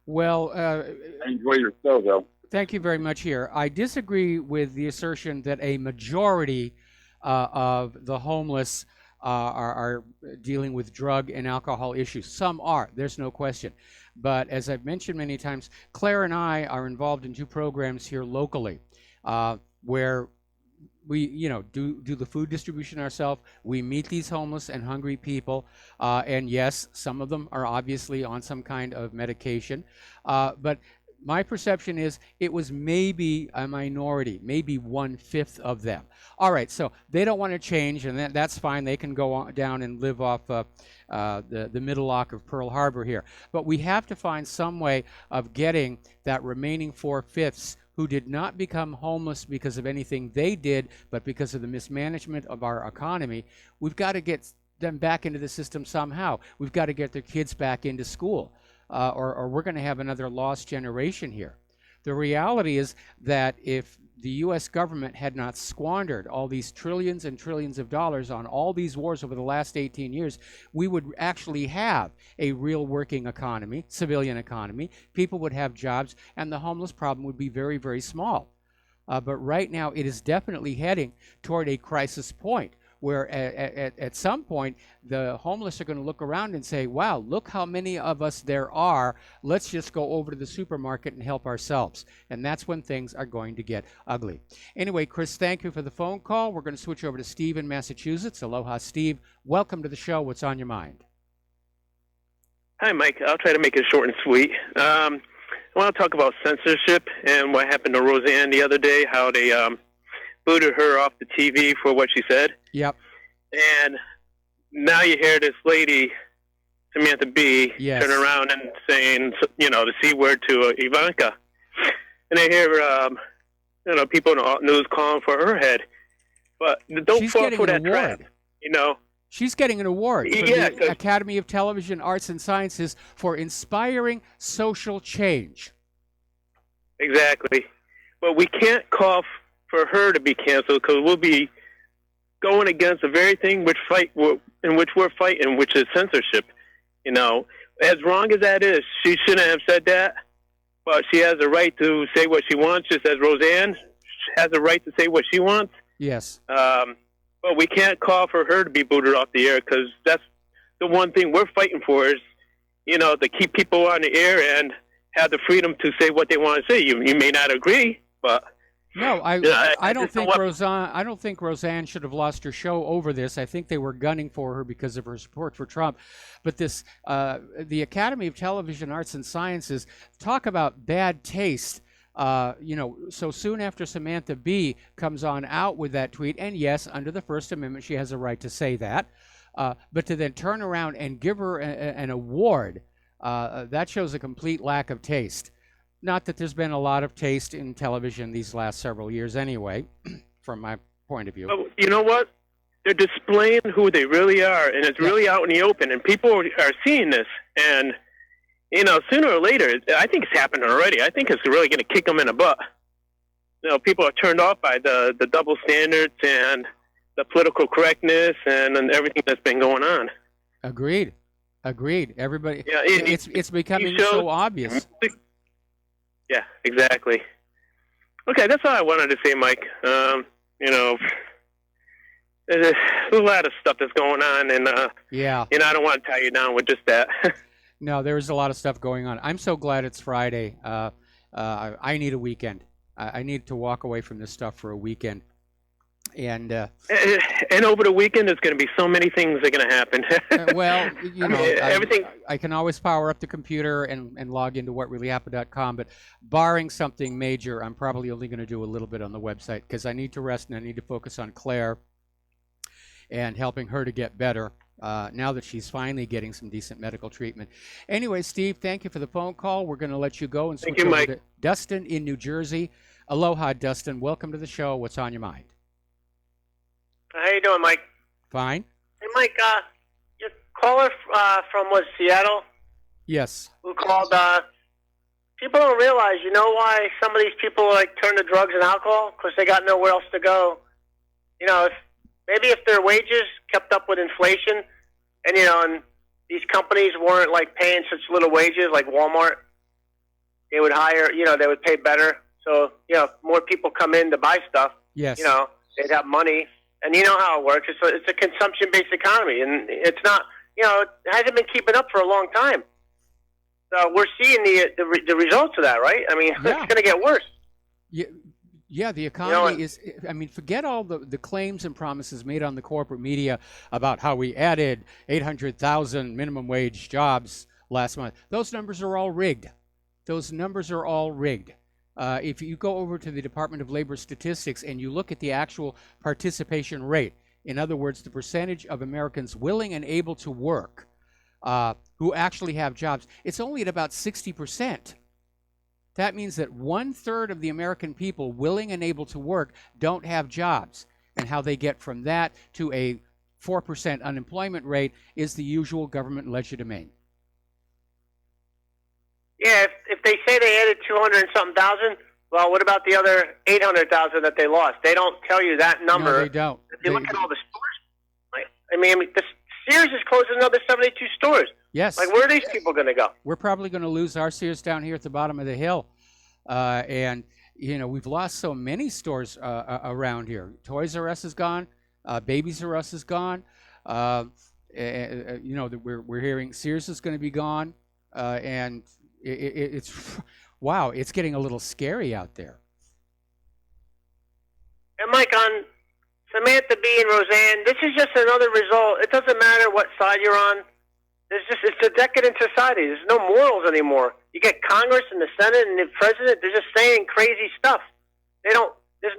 Well, I enjoy your show, though. Thank you very much here. I disagree with the assertion that a majority of the homeless are dealing with drug and alcohol issues. Some are, there's no question. But as I've mentioned many times, Claire and I are involved in 2 programs here locally where we, you know, do the food distribution ourselves. We meet these homeless and hungry people. And yes, some of them are obviously on some kind of medication. But my perception is it was maybe a minority, maybe 1/5 of them. All right, so they don't want to change, and that's fine. They can go on down and live off the middle lock of Pearl Harbor here. But we have to find some way of getting that remaining 4/5 who did not become homeless because of anything they did, but because of the mismanagement of our economy. We've got to get them back into the system somehow. We've got to get their kids back into school. Or we're going to have another lost generation here. The reality is that if the U.S. government had not squandered all these trillions and trillions of dollars on all these wars over the last 18 years, we would actually have a real working economy, civilian economy. People would have jobs, and the homeless problem would be very, very small. But right now, it is definitely heading toward a crisis point, where at some point the homeless are going to look around and say, wow, look how many of us there are. Let's just go over to the supermarket and help ourselves. And that's when things are going to get ugly. Anyway, Chris, thank you for the phone call. We're going to switch over to Steve in Massachusetts. Aloha, Steve. Welcome to the show. What's on your mind? Hi, Mike. I'll try to make it short and sweet. I want to talk about censorship and what happened to Roseanne the other day, how they booted her off the TV for what she said. Yep. And now you hear this lady, Samantha Bee, yes, turn around and saying, you know, the C word to Ivanka. And I hear, you know, people in the news calling for her head. But don't She's fall getting for an that award. trap, you know. She's getting an award from Yeah, the Academy of Television Arts and Sciences for inspiring social change. Exactly. But we can't call for her to be canceled, because we'll be going against the very thing in which we're fighting, which is censorship. You know, as wrong as that is, she shouldn't have said that, but she has the right to say what she wants, just as Roseanne has the right to say what she wants. Yes. But we can't call for her to be booted off the air, because that's the one thing we're fighting for is, you know, to keep people on the air and have the freedom to say what they want to say. You may not agree, but no, I don't think I don't think Roseanne should have lost her show over this. I think they were gunning for her because of her support for Trump. But this, the Academy of Television Arts and Sciences, talk about bad taste. You know, so soon after Samantha Bee comes on out with that tweet, and yes, under the First Amendment, she has a right to say that, but to then turn around and give her an award, that shows a complete lack of taste. Not that there's been a lot of taste in television these last several years anyway, from my point of view. But you know what? They're displaying who they really are, and it's really out in the open, and people are seeing this. And, you know, sooner or later, I think it's happened already. I think it's really going to kick them in the butt. You know, people are turned off by the double standards and the political correctness and everything that's been going on. Agreed. Everybody, yeah, it's becoming so obvious. Yeah, exactly. Okay, that's all I wanted to say, Mike. You know, there's a lot of stuff that's going on, and yeah, you know, I don't want to tie you down with just that. No, there is a lot of stuff going on. I'm so glad it's Friday. I need a weekend. I need to walk away from this stuff for a weekend. And over the weekend, there's going to be so many things that are going to happen. well, you know, everything. I can always power up the computer and log into whatreallyhappened.com, but barring something major, I'm probably only going to do a little bit on the website because I need to rest and I need to focus on Claire and helping her to get better now that she's finally getting some decent medical treatment. Anyway, Steve, thank you for the phone call. We're going to let you go and switch over to Dustin in New Jersey. Aloha, Dustin. Welcome to the show. What's on your mind? How you doing, Mike? Fine. Hey, Mike, your caller from Seattle? Yes. Who called, people don't realize, you know why some of these people turn to drugs and alcohol? Because they got nowhere else to go. You know, if their wages kept up with inflation and, you know, and these companies weren't, paying such little wages like Walmart, they would hire, you know, they would pay better. So, you know, more people come in to buy stuff. Yes. You know, they'd have money. And you know how it works. It's a consumption-based economy, and it's not. You know, it hasn't been keeping up for a long time. So we're seeing the results of that, right? I mean, it's going to get worse. Yeah, the economy is. I mean, forget all the claims and promises made on the corporate media about how we added 800,000 minimum wage jobs last month. Those numbers are all rigged. Those numbers are all rigged. If you go over to the Department of Labor statistics and you look at the actual participation rate, in other words, the percentage of Americans willing and able to work who actually have jobs, it's only at about 60%. That means that 1/3 of the American people willing and able to work don't have jobs. And how they get from that to a 4% unemployment rate is the usual government legerdemain. Yeah, if they say they added 200 and something thousand, well, what about the other 800,000 that they lost? They don't tell you that number. No, they don't. If you look at all the stores, I mean, the Sears is closing another 72 stores. Yes. Where are these people going to go? We're probably going to lose our Sears down here at the bottom of the hill. And, you know, we've lost so many stores around here. Toys R Us is gone. Babies R Us is gone. You know, we're hearing Sears is going to be gone. And it's wow, it's getting a little scary out there. And Mike, on Samantha Bee and Roseanne, this is just another result. It doesn't matter what side you're on. It's a decadent society. There's no morals anymore. You get Congress and the Senate and the president, they're just saying crazy stuff. There's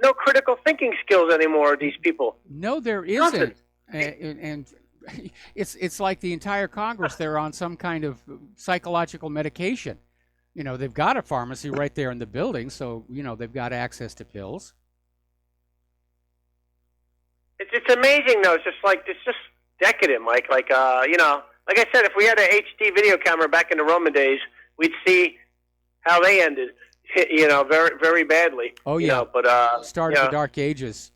no critical thinking skills anymore, these people. No, there isn't. And it's like the entire Congress, they're on some kind of psychological medication. You know, they've got a pharmacy right there in the building, so, you know, they've got access to pills. It's amazing, though. It's just decadent, Mike. You know, like I said, if we had an HD video camera back in the Roman days, we'd see how they ended, you know, very, very badly. Oh, yeah. You know, but, started the Dark Ages.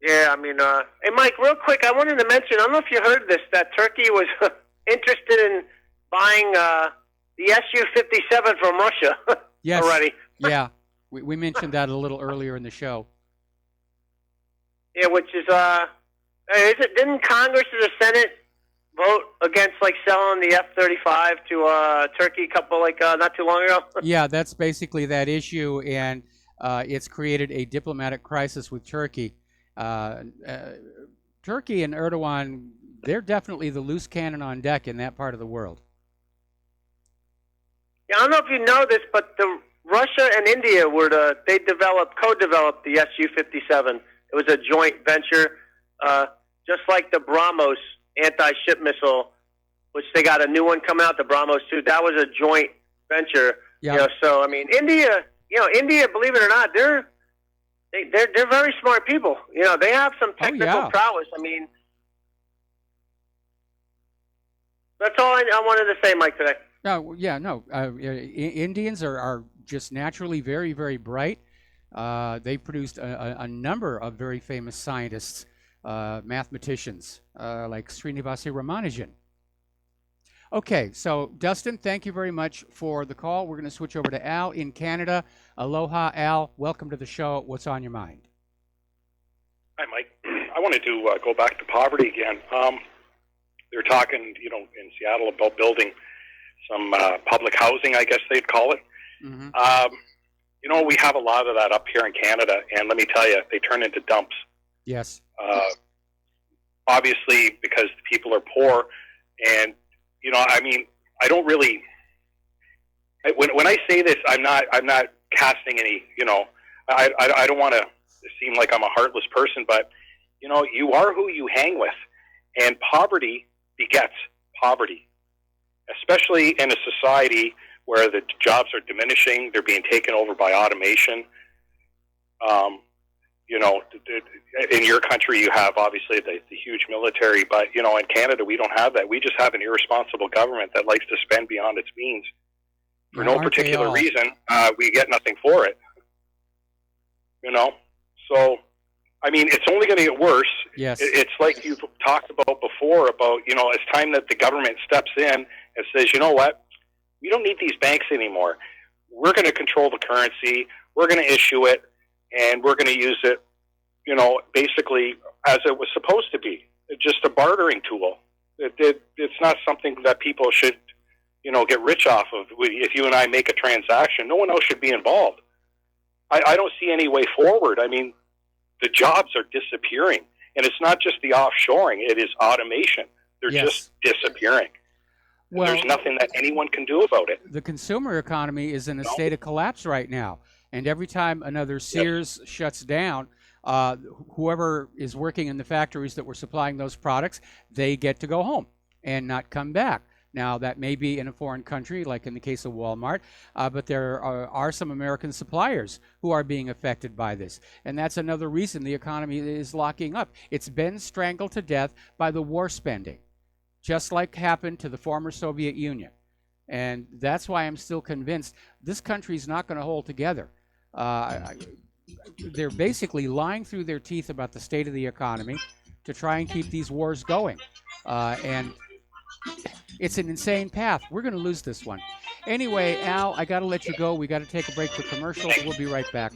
Yeah, I mean, hey, Mike, real quick, I wanted to mention, I don't know if you heard this, that Turkey was interested in buying the Su-57 from Russia yes. already. Yeah, we mentioned that a little earlier in the show. Yeah, which is didn't Congress or the Senate vote against selling the F-35 to Turkey a couple not too long ago? Yeah, that's basically that issue, and it's created a diplomatic crisis with Turkey. Turkey and Erdogan, they're definitely the loose cannon on deck in that part of the world. Yeah, I don't know if you know this, but Russia and India co-developed the Su-57. It was a joint venture, just like the BrahMos anti-ship missile, which they got a new one coming out, the BrahMos 2. That was a joint venture. Yeah. You know, so I mean, India, believe it or not, they're very smart people. You know, they have some technical prowess. I mean, that's all I wanted to say, Mike, today. Indians are just naturally very, very bright. They produced a number of very famous scientists, mathematicians, like Srinivasa Ramanujan. Okay, so Dustin, thank you very much for the call. We're going to switch over to Al in Canada. Aloha, Al. Welcome to the show. What's on your mind? Hi, Mike. I wanted to go back to poverty again. They're talking, you know, in Seattle about building some public housing, I guess they'd call it. Mm-hmm. You know, we have a lot of that up here in Canada, and let me tell you, they turn into dumps. Yes. Obviously, because the people are poor, and you know, I mean, I don't really. When I say this, I'm not casting any. You know, I don't want to seem like I'm a heartless person, but you know, you are who you hang with, and poverty begets poverty, especially in a society where the jobs are diminishing, they're being taken over by automation. You know, in your country you have obviously the huge military, but you know, in Canada we don't have that. We just have an irresponsible government that likes to spend beyond its means for no particular reason. We get nothing for it. You know, so I mean, it's only going to get worse. Yes. It's like you've talked about before about, you know, it's time that the government steps in and says, you know what, we don't need these banks anymore. We're going to control the currency. We're going to issue it, and we're going to use it, you know, basically as it was supposed to be, just a bartering tool. It's not something that people should, you know, get rich off of. If you and I make a transaction, no one else should be involved. I don't see any way forward. I mean, the jobs are disappearing, and it's not just the offshoring, it is automation. They're just disappearing. Well, there's nothing that anyone can do about it. The consumer economy is in a state of collapse right now, and every time another Sears shuts down, whoever is working in the factories that were supplying those products, they get to go home and not come back. Now, that may be in a foreign country, like in the case of Walmart, but there are some American suppliers who are being affected by this. And that's another reason the economy is locking up. It's been strangled to death by the war spending, just like happened to the former Soviet Union. And that's why I'm still convinced this country is not going to hold together. They're basically lying through their teeth about the state of the economy to try and keep these wars going. And it's an insane path. We're going to lose this one. Anyway, Al, I got to let you go. We got to take a break for commercials. We'll be right back.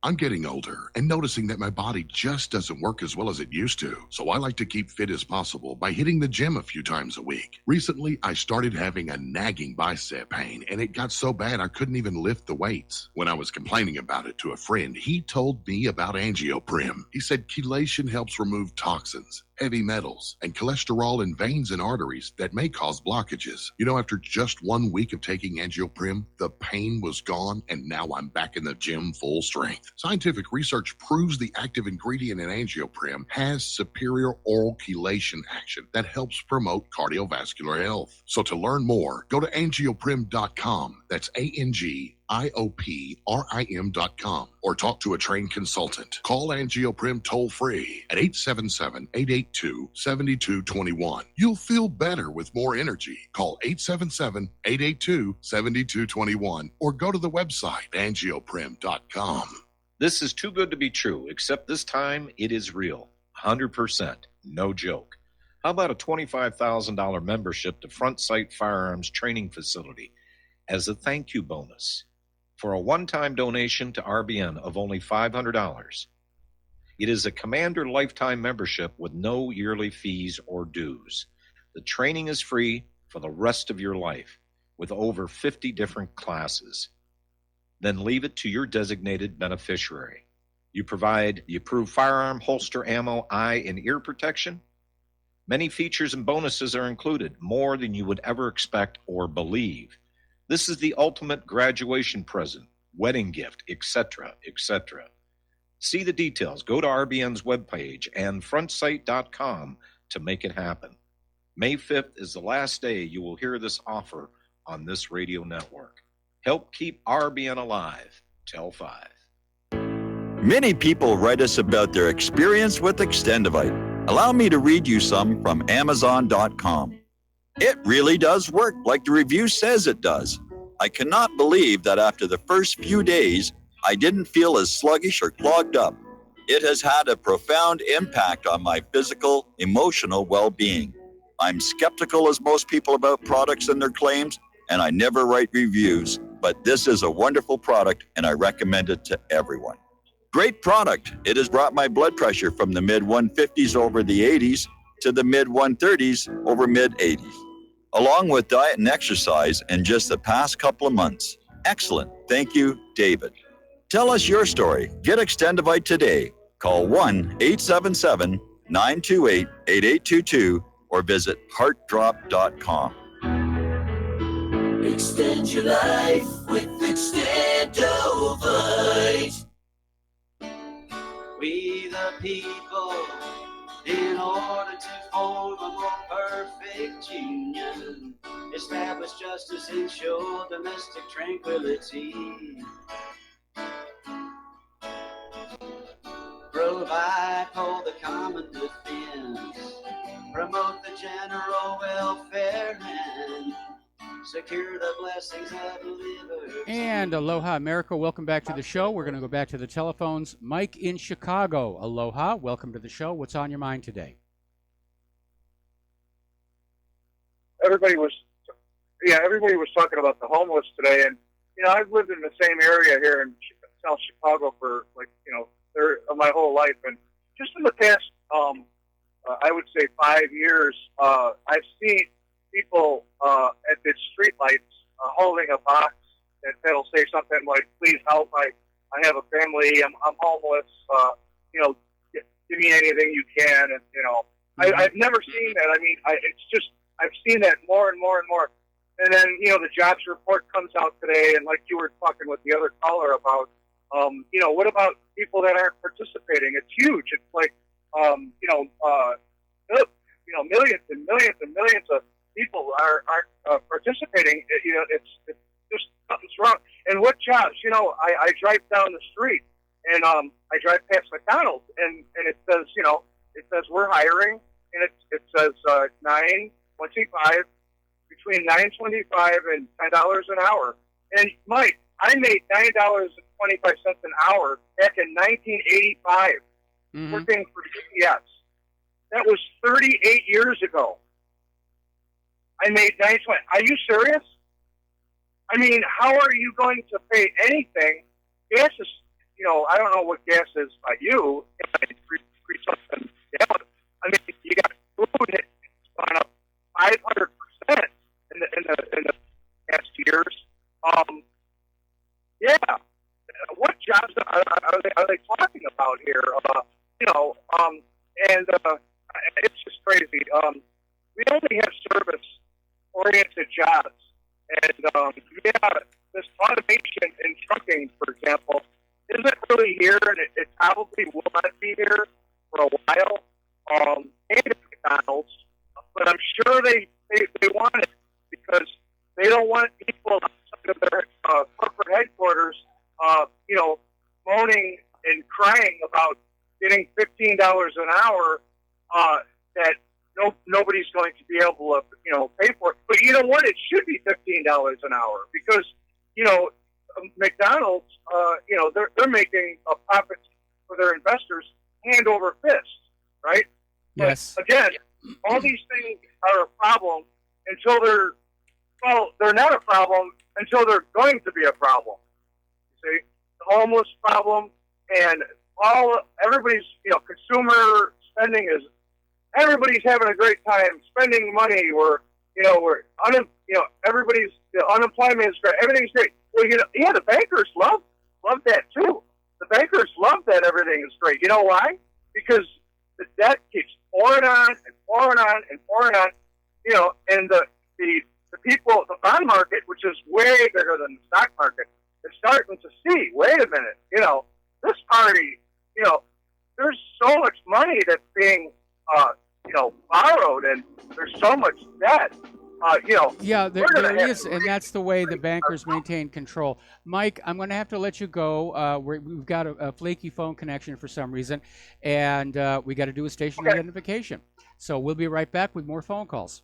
I'm getting older and noticing that my body just doesn't work as well as it used to. So I like to keep fit as possible by hitting the gym a few times a week. Recently, I started having a nagging bicep pain, and it got so bad I couldn't even lift the weights. When I was complaining about it to a friend, he told me about Angioprim. He said chelation helps remove toxins, heavy metals, and cholesterol in veins and arteries that may cause blockages. You know, after just 1 week of taking Angioprim, the pain was gone, and now I'm back in the gym full strength. Scientific research proves the active ingredient in Angioprim has superior oral chelation action that helps promote cardiovascular health. So to learn more, go to angioprim.com. That's ANGIOPRIM.com, or talk to a trained consultant. Call Angioprim toll-free at 877-882-7221. You'll feel better with more energy. Call 877-882-7221 or go to the website angioprim.com. This is too good to be true, except this time it is real. 100%. No joke. How about a $25,000 membership to Front Sight Firearms Training Facility as a thank you bonus for a one-time donation to RBN of only $500? It is a Commander lifetime membership with no yearly fees or dues. The training is free for the rest of your life with over 50 different classes. Then leave it to your designated beneficiary. You provide the approved firearm, holster, ammo, eye, and ear protection. Many features and bonuses are included, more than you would ever expect or believe. This is the ultimate graduation present, wedding gift, etc., etc. See the details. Go to RBN's webpage and frontsight.com to make it happen. May 5th is the last day you will hear this offer on this radio network. Help keep RBN alive. Tell 5. Many people write us about their experience with Extendivite. Allow me to read you some from Amazon.com. It really does work like the review says it does. I cannot believe that after the first few days, I didn't feel as sluggish or clogged up. It has had a profound impact on my physical, emotional well-being. I'm skeptical as most people about products and their claims, and I never write reviews. but this is a wonderful product and I recommend it to everyone. Great product. It has brought my blood pressure from the mid 150s over the 80s to the mid 130s over mid 80s. Along with diet and exercise in just the past couple of months. Excellent. Thank you, David. Tell us your story. Get Extendivite today. Call 1-877-928-8822 or visit heartdrop.com. Extend your life with Extendovite. We the people, in order to form a more perfect union, establish justice, ensure domestic tranquility, provide for the common defense, promote the general welfare, and secure the blessings of liberty. And aloha, America. Welcome back to the show. We're going to go back to the telephones. Mike in Chicago. Aloha. Welcome to the show. What's on your mind today? Everybody was talking about the homeless today, and I've lived in the same area here in South Chicago for my whole life, and just in the past, I would say 5 years, I've seen people at the street lights holding a box that'll say something like, "Please help! I have a family. I'm homeless. Give me anything you can." And I've never seen that. I mean, I've seen that more and more and more. And then the jobs report comes out today, and like you were talking with the other caller about, what about people that aren't participating? It's huge. It's like millions and millions and millions of people aren't participating. It's just something's wrong. And what jobs? I drive down the street and I drive past McDonald's and it says we're hiring, and it says $9.25 between $9.25 and $10 an hour. And Mike, I made $9.25 an hour back in 1985 working for UPS. That was 38 years ago. I made $9.20. Are you serious? I mean, how are you going to pay anything? Gas is, I don't know what gas is by you. It's free something gallon. I mean, you got food that's gone up 500% in the past years. Yeah. What jobs are they talking about here? It's just crazy. We only have service-oriented jobs, and this automation in trucking, for example, isn't really here, and it probably will not be here for a while. And at McDonald's, but I'm sure they want it because they don't want people outside of their corporate headquarters, moaning and crying about getting $15 an hour that nobody's going to be able to pay for it. But you know what? It should be $15 an hour because McDonald's they're making a profit for their investors hand over fist, right? Yes. But again, all these things are a problem until they're not a problem until they're going to be a problem. You see, the homeless problem and everybody's consumer spending is everybody's having a great time spending money. Everybody's unemployment is great. Everything's great. Well, the bankers love that too. The bankers love that everything is great. You know why? Because the debt keeps pouring on and pouring on and pouring on. And the people, the bond market, which is way bigger than the stock market, is starting to see. Wait a minute. This party. There's so much money that's being borrowed, and there's so much debt. Yeah, there is, and that's the way the bankers maintain control. Mike, I'm going to have to let you go. We've got a flaky phone connection for some reason, and we got to do a station identification. So we'll be right back with more phone calls.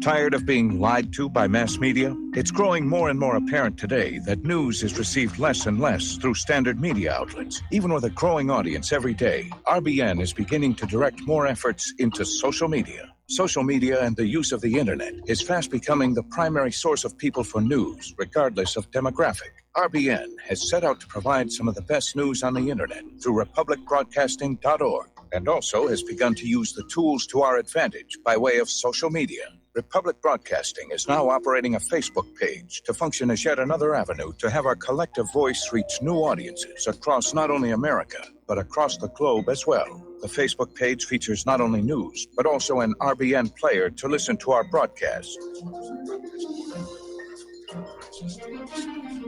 Tired of being lied to by mass media? It's growing more and more apparent today that news is received less and less through standard media outlets. Even with a growing audience every day, RBN is beginning to direct more efforts into social media. Social media and the use of the internet is fast becoming the primary source of people for news, regardless of demographic. RBN has set out to provide some of the best news on the internet through republicbroadcasting.org, and also has begun to use the tools to our advantage by way of social media. Republic Broadcasting is now operating a Facebook page to function as yet another avenue to have our collective voice reach new audiences across not only America, but across the globe as well. The Facebook page features not only news, but also an RBN player to listen to our broadcasts.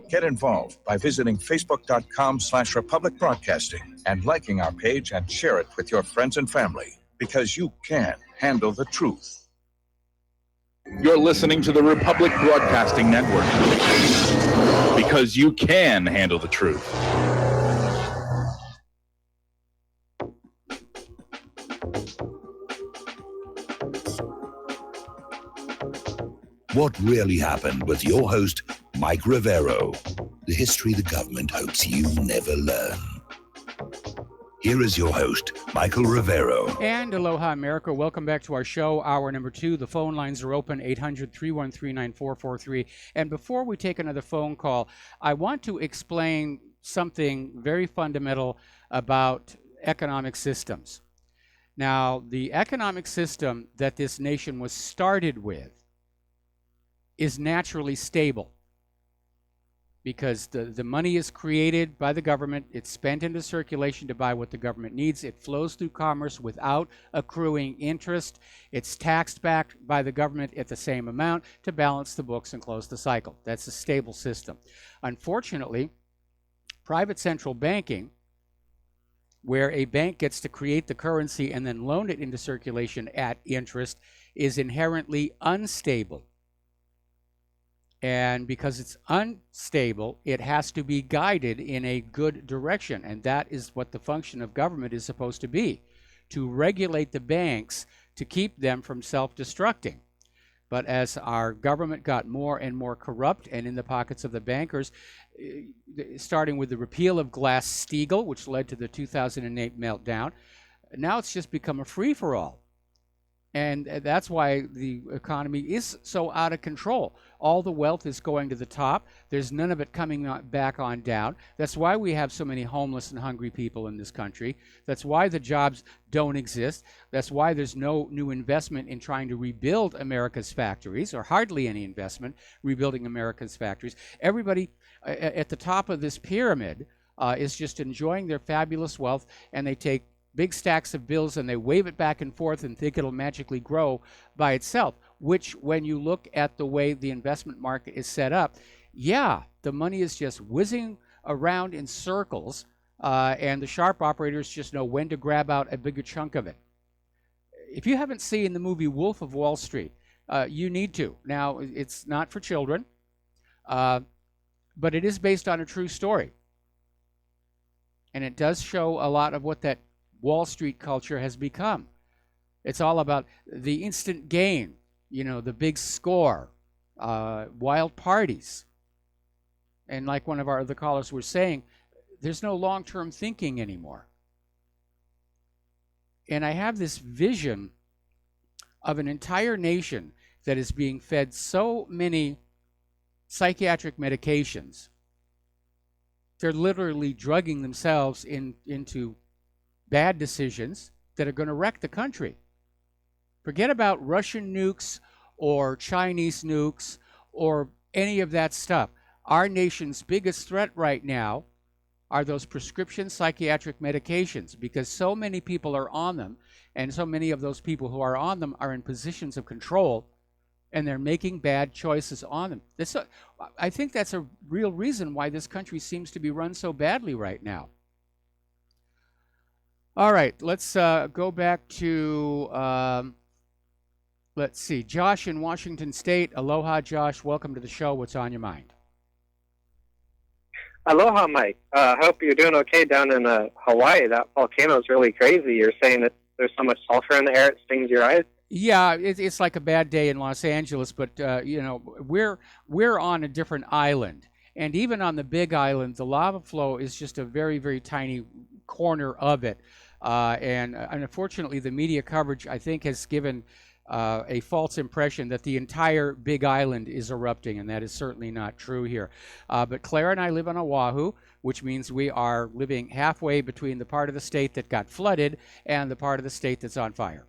Get involved by visiting facebook.com/Republic Broadcasting and liking our page and share it with your friends and family, because you can handle the truth. You're listening to the Republic Broadcasting Network, because you can handle the truth. What really happened with your host, Mike Rivero. The history the government hopes you never learn. Here is your host, Michael Rivero. And aloha, America. Welcome back to our show, hour number 2. The phone lines are open, 800-313-9443. And before we take another phone call, I want to explain something very fundamental about economic systems. Now, the economic system that this nation was started with is naturally stable, because the money is created by the government, it's spent into circulation to buy what the government needs, it flows through commerce without accruing interest, it's taxed back by the government at the same amount to balance the books and close the cycle. That's a stable system. Unfortunately, private central banking, where a bank gets to create the currency and then loan it into circulation at interest, is inherently unstable. And because it's unstable, it has to be guided in a good direction. And that is what the function of government is supposed to be, to regulate the banks to keep them from self-destructing. But as our government got more and more corrupt and in the pockets of the bankers, starting with the repeal of Glass-Steagall, which led to the 2008 meltdown, now it's just become a free-for-all. And that's why the economy is so out of control. All the wealth is going to the top. There's none of it coming back on down. That's why we have so many homeless and hungry people in this country. That's why the jobs don't exist. That's why there's no new investment in trying to rebuild America's factories, or hardly any investment rebuilding America's factories. Everybody at the top of this pyramid is just enjoying their fabulous wealth, and they take big stacks of bills and they wave it back and forth and think it'll magically grow by itself, which when you look at the way the investment market is set up, yeah, the money is just whizzing around in circles, and the sharp operators just know when to grab out a bigger chunk of it. If you haven't seen the movie Wolf of Wall Street, you need to. Now, it's not for children, but it is based on a true story. And it does show a lot of what that Wall Street culture has become. It's all about the instant gain, the big score, wild parties. And like one of our other callers were saying, there's no long-term thinking anymore. And I have this vision of an entire nation that is being fed so many psychiatric medications. They're literally drugging themselves into bad decisions that are going to wreck the country. Forget about Russian nukes or Chinese nukes or any of that stuff. Our nation's biggest threat right now are those prescription psychiatric medications, because so many people are on them, and so many of those people who are on them are in positions of control, and they're making bad choices on them. I think that's a real reason why this country seems to be run so badly right now. All right, let's go back to, let's see, Josh in Washington State. Aloha, Josh. Welcome to the show. What's on your mind? Aloha, Mike. Hope you're doing okay down in Hawaii. That volcano is really crazy. You're saying that there's so much sulfur in the air it stings your eyes. Yeah, it's like a bad day in Los Angeles, but we're on a different island, and even on the Big Island, the lava flow is just a very, very tiny corner of it, and unfortunately, the media coverage, I think, has given a false impression that the entire Big Island is erupting, and that is certainly not true here. But Clara and I live on Oahu, which means we are living halfway between the part of the state that got flooded and the part of the state that's on fire.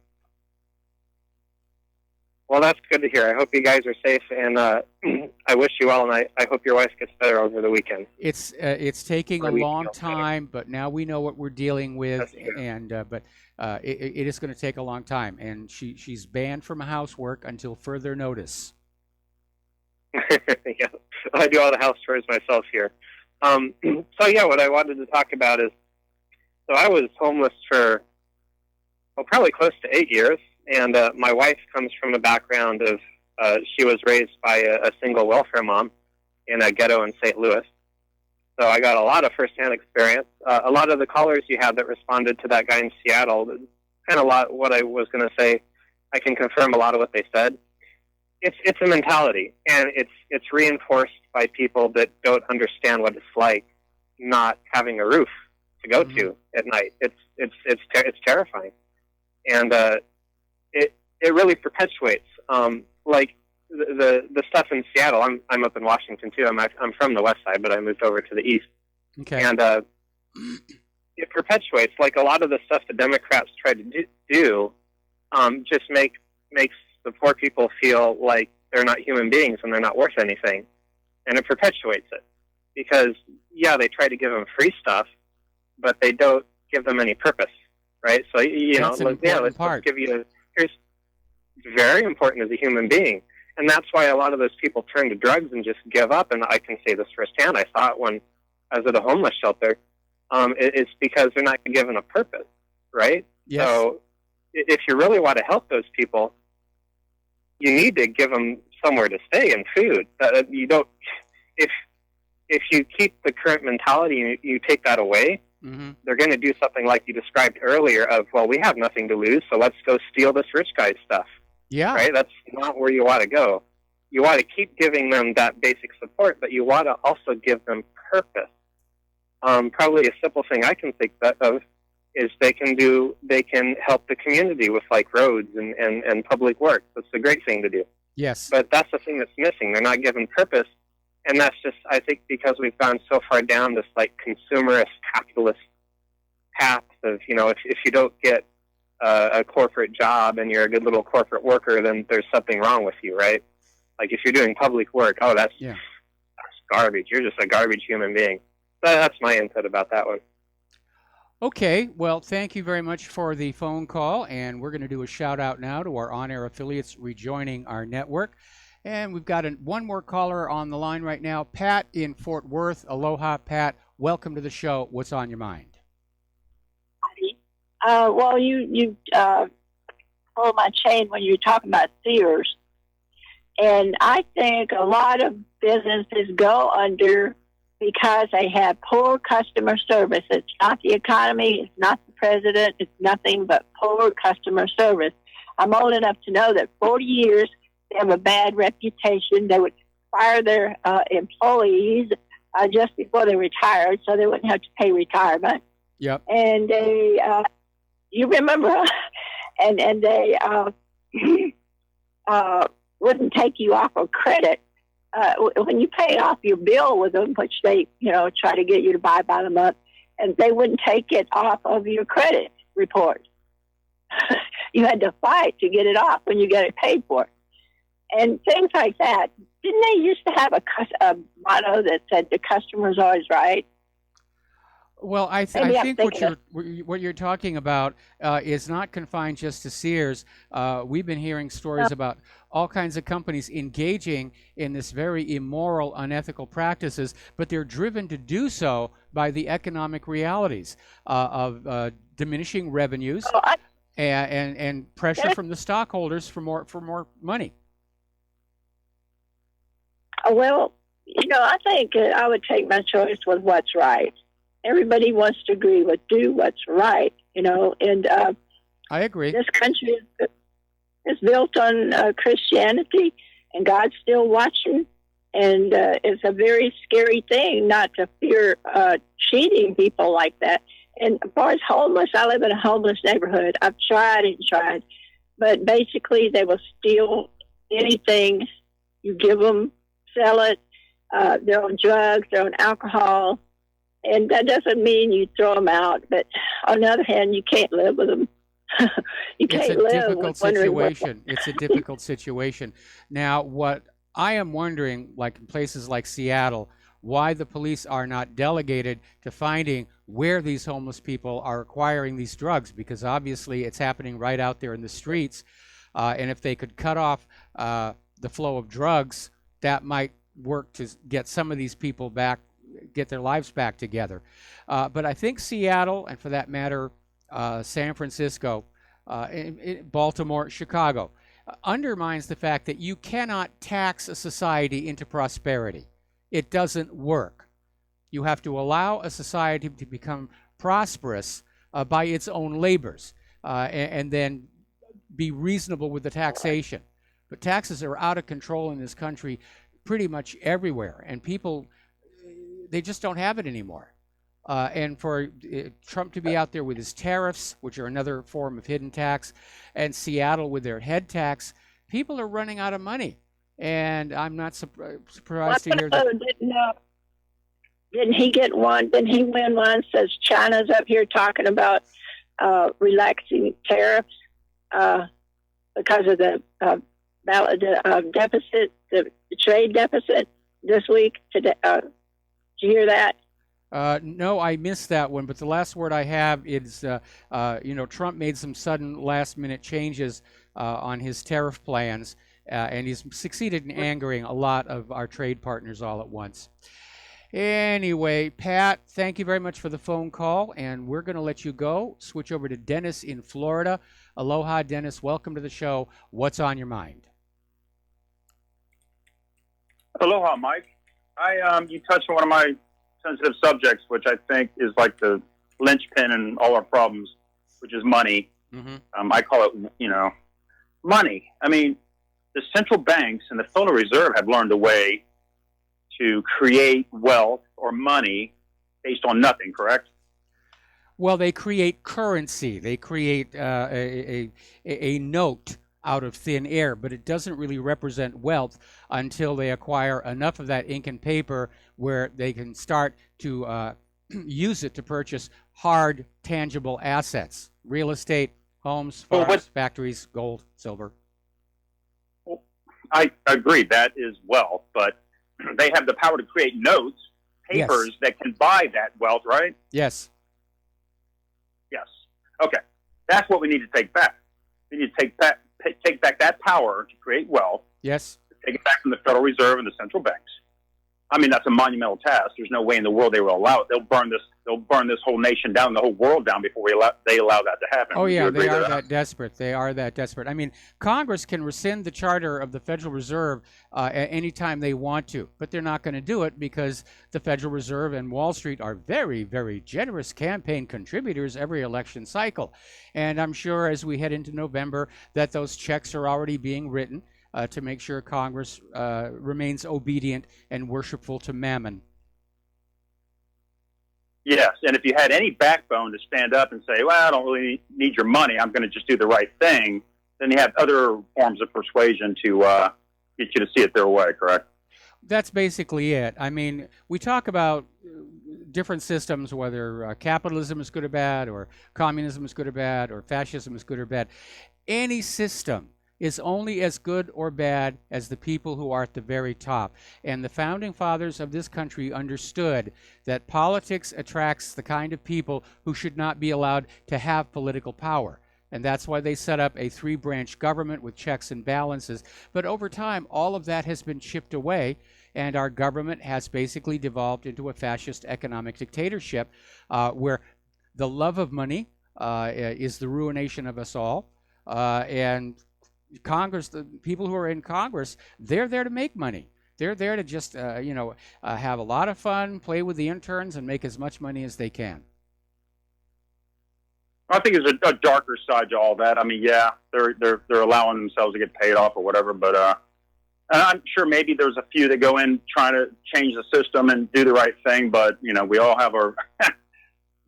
Well, that's good to hear. I hope you guys are safe, and I wish you well, and I hope your wife gets better over the weekend. It's taking a long time, but now we know what we're dealing with, and it is going to take a long time, and she's banned from housework until further notice. Yeah, I do all the house chores myself here. So yeah, what I wanted to talk about is, so I was homeless for probably close to 8 years. And my wife comes from a background of, she was raised by a single welfare mom in a ghetto in St. Louis. So I got a lot of firsthand experience. A lot of the callers you had that responded to that guy in Seattle, kind of what I was going to say, I can confirm a lot of what they said. It's a mentality, and it's reinforced by people that don't understand what it's like not having a roof to go to at night. It's terrifying. And it really perpetuates, like the stuff in Seattle. I'm up in Washington too. I'm from the west side, but I moved over to the east. Okay. And it perpetuates, like a lot of the stuff the Democrats try to do, just makes the poor people feel like they're not human beings and they're not worth anything, and it perpetuates it. Because yeah, they try to give them free stuff, but they don't give them any purpose, right? So That's let's give you here's very important as a human being. And that's why a lot of those people turn to drugs and just give up. And I can say this firsthand. I saw it when I was at a homeless shelter. It's because they're not given a purpose, right? Yes. So if you really want to help those people, you need to give them somewhere to stay and food. You don't, if you keep the current mentality and you take that away, they're going to do something like you described earlier of, well, we have nothing to lose, so let's go steal this rich guy's stuff. Yeah. Right? That's not where you want to go. You want to keep giving them that basic support, but you want to also give them purpose. Probably a simple thing I can think of is they can help the community with like roads and public works. That's a great thing to do. Yes. But that's the thing that's missing. They're not given purpose. And that's just, I think, because we've gone so far down this like consumerist, capitalist path of, if you don't get a corporate job and you're a good little corporate worker, then there's something wrong with you, right? Like if you're doing public work, that's garbage. You're just a garbage human being. That's my input about that one. Okay, well, thank you very much for the phone call, and we're going to do a shout out now to our on-air affiliates rejoining our network. And we've got one more caller on the line right now, Pat in Fort Worth. Aloha, Pat. Welcome to the show. What's on your mind? Well, you pulled my chain when you were talking about Sears. And I think a lot of businesses go under because they have poor customer service. It's not the economy. It's not the president. It's nothing but poor customer service. I'm old enough to know that 40 years they have a bad reputation. They would fire their employees just before they retired, so they wouldn't have to pay retirement. Yep. And they, you remember, and they wouldn't take you off of credit when you pay off your bill with them, which they, try to get you to buy by the month, and they wouldn't take it off of your credit report. You had to fight to get it off when you get it paid for. And things like that. Didn't they used to have a motto that said the customer's always right? Well, I think what you're talking about is not confined just to Sears. We've been hearing stories about all kinds of companies engaging in this very immoral, unethical practices, but they're driven to do so by the economic realities of diminishing revenues and pressure from the stockholders for more money. Well, I think I would take my choice with what's right. Everybody wants to agree with do what's right, and I agree. This country built on Christianity, and God's still watching. And it's a very scary thing not to fear cheating people like that. And as far as homeless, I live in a homeless neighborhood. I've tried and tried, but basically they will steal anything you give them, sell it. They're on drugs, they're on alcohol, and that doesn't mean you throw them out. But on the other hand, you can't live with them. You can't live with situation. It's a difficult situation. Now, what I am wondering, like in places like Seattle, why the police are not delegated to finding where these homeless people are acquiring these drugs, because obviously it's happening right out there in the streets. And if they could cut off the flow of drugs, that might work to get some of these people back, get their lives back together. But I think Seattle, and for that matter, San Francisco, Baltimore, Chicago, undermines the fact that you cannot tax a society into prosperity. It doesn't work. You have to allow a society to become prosperous by its own labors, and then be reasonable with the taxation. But taxes are out of control in this country pretty much everywhere, and people, they just don't have it anymore. And for Trump to be out there with his tariffs, which are another form of hidden tax, and Seattle with their head tax, people are running out of money. And I'm not surprised to hear that. Didn't he get one? Didn't he win one? Says China's up here talking about relaxing tariffs because of the deficit, the trade deficit this week. Today, did you hear that? No, I missed that one. But the last word I have is, Trump made some sudden last-minute changes on his tariff plans, and he's succeeded in angering a lot of our trade partners all at once. Anyway, Pat, thank you very much for the phone call, and we're going to let you go. Switch over to Dennis in Florida. Aloha, Dennis. Welcome to the show. What's on your mind? Aloha, Mike. You touched on one of my sensitive subjects, which I think is like the linchpin in all our problems, which is money. Mm-hmm. I call it, money. I mean, the central banks and the Federal Reserve have learned a way to create wealth or money based on nothing, correct? Well, they create currency. They create a note out of thin air, but it doesn't really represent wealth until they acquire enough of that ink and paper where they can start to use it to purchase hard, tangible assets, real estate, homes, farms, factories, gold, silver. Well, I agree that is wealth, but they have the power to create notes, papers that can buy that wealth, right? Yes. Yes. Okay. That's what we need to take back. We need to take back that power to create wealth. Yes. Take it back from the Federal Reserve and the central banks. I mean, that's a monumental task. There's no way in the world they will allow it. They'll burn this whole nation down, the whole world down before they allow that to happen. Oh, yeah, they are that desperate. They are that desperate. I mean, Congress can rescind the charter of the Federal Reserve at any time they want to, but they're not going to do it because the Federal Reserve and Wall Street are very, very generous campaign contributors every election cycle. And I'm sure as we head into November that those checks are already being written to make sure Congress remains obedient and worshipful to Mammon. Yes, and if you had any backbone to stand up and say, well, I don't really need your money, I'm going to just do the right thing, then you have other forms of persuasion to get you to see it their way, correct? That's basically it. I mean, we talk about different systems, whether capitalism is good or bad, or communism is good or bad, or fascism is good or bad. Any system is only as good or bad as the people who are at the very top. And the founding fathers of this country understood that politics attracts the kind of people who should not be allowed to have political power. And that's why they set up a three-branch government with checks and balances. But over time, all of that has been chipped away, and our government has basically devolved into a fascist economic dictatorship where the love of money is the ruination of us all. And Congress, the people who are in Congress, they're there to make money. They're there to just, have a lot of fun, play with the interns, and make as much money as they can. I think there's a darker side to all that. I mean, yeah, they're allowing themselves to get paid off or whatever, but and I'm sure maybe there's a few that go in trying to change the system and do the right thing, but you know, we all have our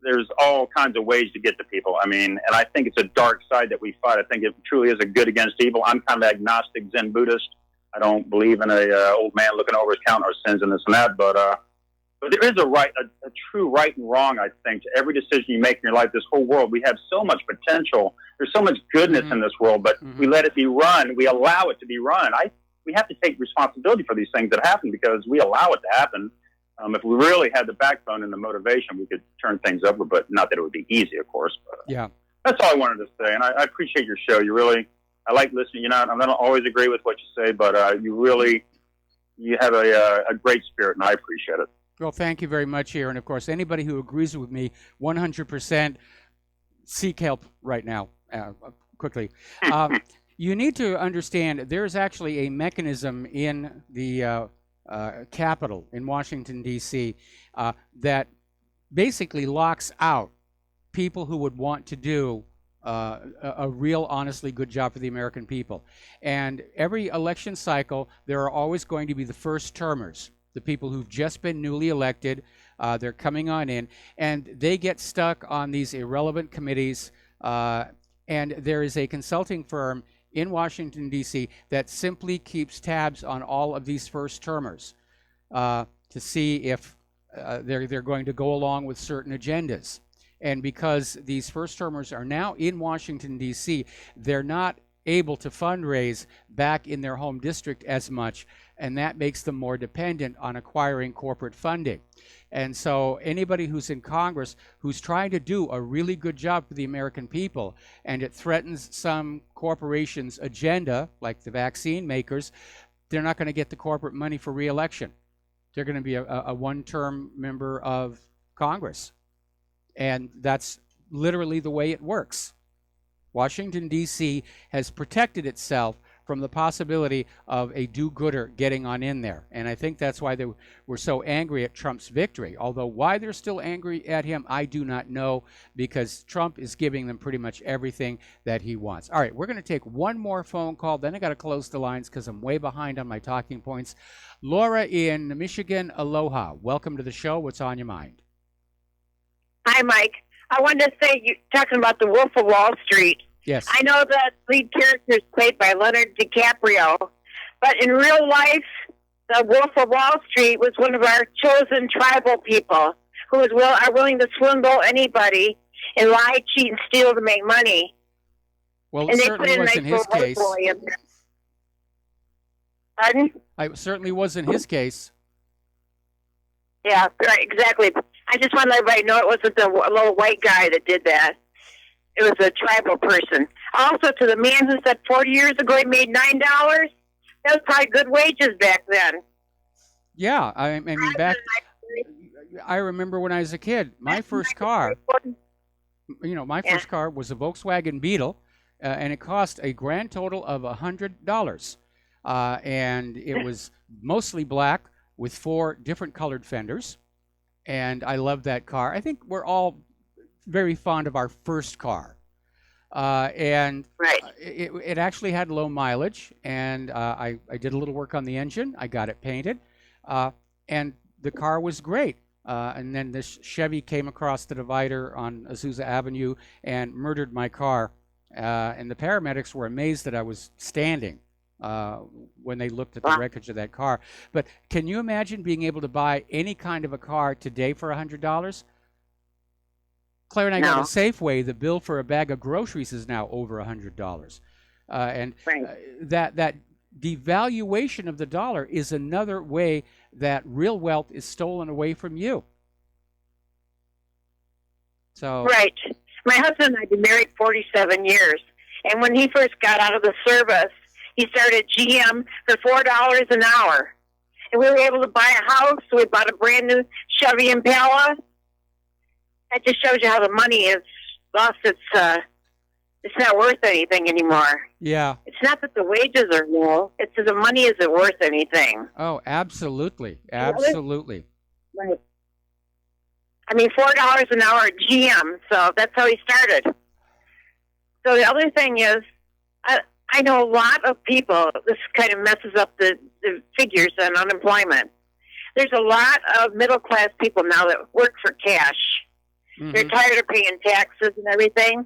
there's all kinds of ways to get to people. I mean, and I think it's a dark side that we fight. I think it truly is a good against evil. I'm kind of agnostic Zen Buddhist. I don't believe in a old man looking over his counting our sins and this and that, but there is a true right and wrong, I think, to every decision you make in your life. This whole world, we have so much potential. There's so much goodness in this world, but we let it be run. We allow it to be run. We have to take responsibility for these things that happen because we allow it to happen. If we really had the backbone and the motivation, we could turn things over, but not that it would be easy, of course. But yeah, that's all I wanted to say, and I appreciate your show. I like listening. I don't always agree with what you say, but you have a great spirit, and I appreciate it. Well, thank you very much, here. And of course, anybody who agrees with me 100%, seek help right now, quickly. You need to understand there's actually a mechanism in the Capitol in Washington, D.C., that basically locks out people who would want to do a real, honestly good job for the American people. And every election cycle, there are always going to be the first termers, the people who've just been newly elected. They're coming on in, and they get stuck on these irrelevant committees. And there is a consulting firm in Washington, D.C. that simply keeps tabs on all of these first termers to see if they're going to go along with certain agendas. And because these first termers are now in Washington, D.C., they're not able to fundraise back in their home district as much, and that makes them more dependent on acquiring corporate funding. And so anybody who's in Congress who's trying to do a really good job for the American people, and it threatens some corporation's agenda, like the vaccine makers, they're not going to get the corporate money for re-election. They're going to be a one-term member of Congress. And that's literally the way it works. Washington, D.C. has protected itself from the possibility of a do-gooder getting on in there. And I think that's why they were so angry at Trump's victory. Although why they're still angry at him, I do not know, because Trump is giving them pretty much everything that he wants. All right, we're going to take one more phone call, then I got to close the lines because I'm way behind on my talking points. Laura in Michigan, aloha. Welcome to the show. What's on your mind? Hi, Mike. I wanted to say, you talking about the Wolf of Wall Street. Yes. I know that lead character is played by Leonardo DiCaprio, but in real life, the Wolf of Wall Street was one of our chosen tribal people who are willing to swindle anybody and lie, cheat, and steal to make money. Well, it certainly was in his case. Pardon? It certainly was in his case. Yeah, right, exactly. I just want to let everybody know it wasn't the little white guy that did that. It was a tribal person. Also, to the man who said 40 years ago he made $9, that was probably good wages back then. Yeah, I mean, I remember when I was a kid, my first car, my first car was a Volkswagen Beetle, and it cost a grand total of $100. And it was mostly black with 4 different colored fenders. And I loved that car. I think we're all very fond of our first car. And it actually had low mileage, and I did a little work on the engine. I got it painted, and the car was great. And then this Chevy came across the divider on Azusa Avenue and murdered my car. And the paramedics were amazed that I was standing when they looked at the wreckage of that car. But can you imagine being able to buy any kind of a car today for $100? Claire and I got a Safeway. The bill for a bag of groceries is now over $100. And that devaluation of the dollar is another way that real wealth is stolen away from you. So right. My husband and I have been married 47 years. And when he first got out of the service, he started GM for $4 an hour. And we were able to buy a house. So we bought a brand new Chevy Impala. That just shows you how the money is lost its not worth anything anymore. Yeah. It's not that the wages are low, it's that the money isn't worth anything. Oh, absolutely. Absolutely. Right. I mean, $4 an hour at GM, so that's how he started. So the other thing is, I know a lot of people, this kind of messes up the figures on unemployment. There's a lot of middle-class people now that work for cash. Mm-hmm. They're tired of paying taxes and everything.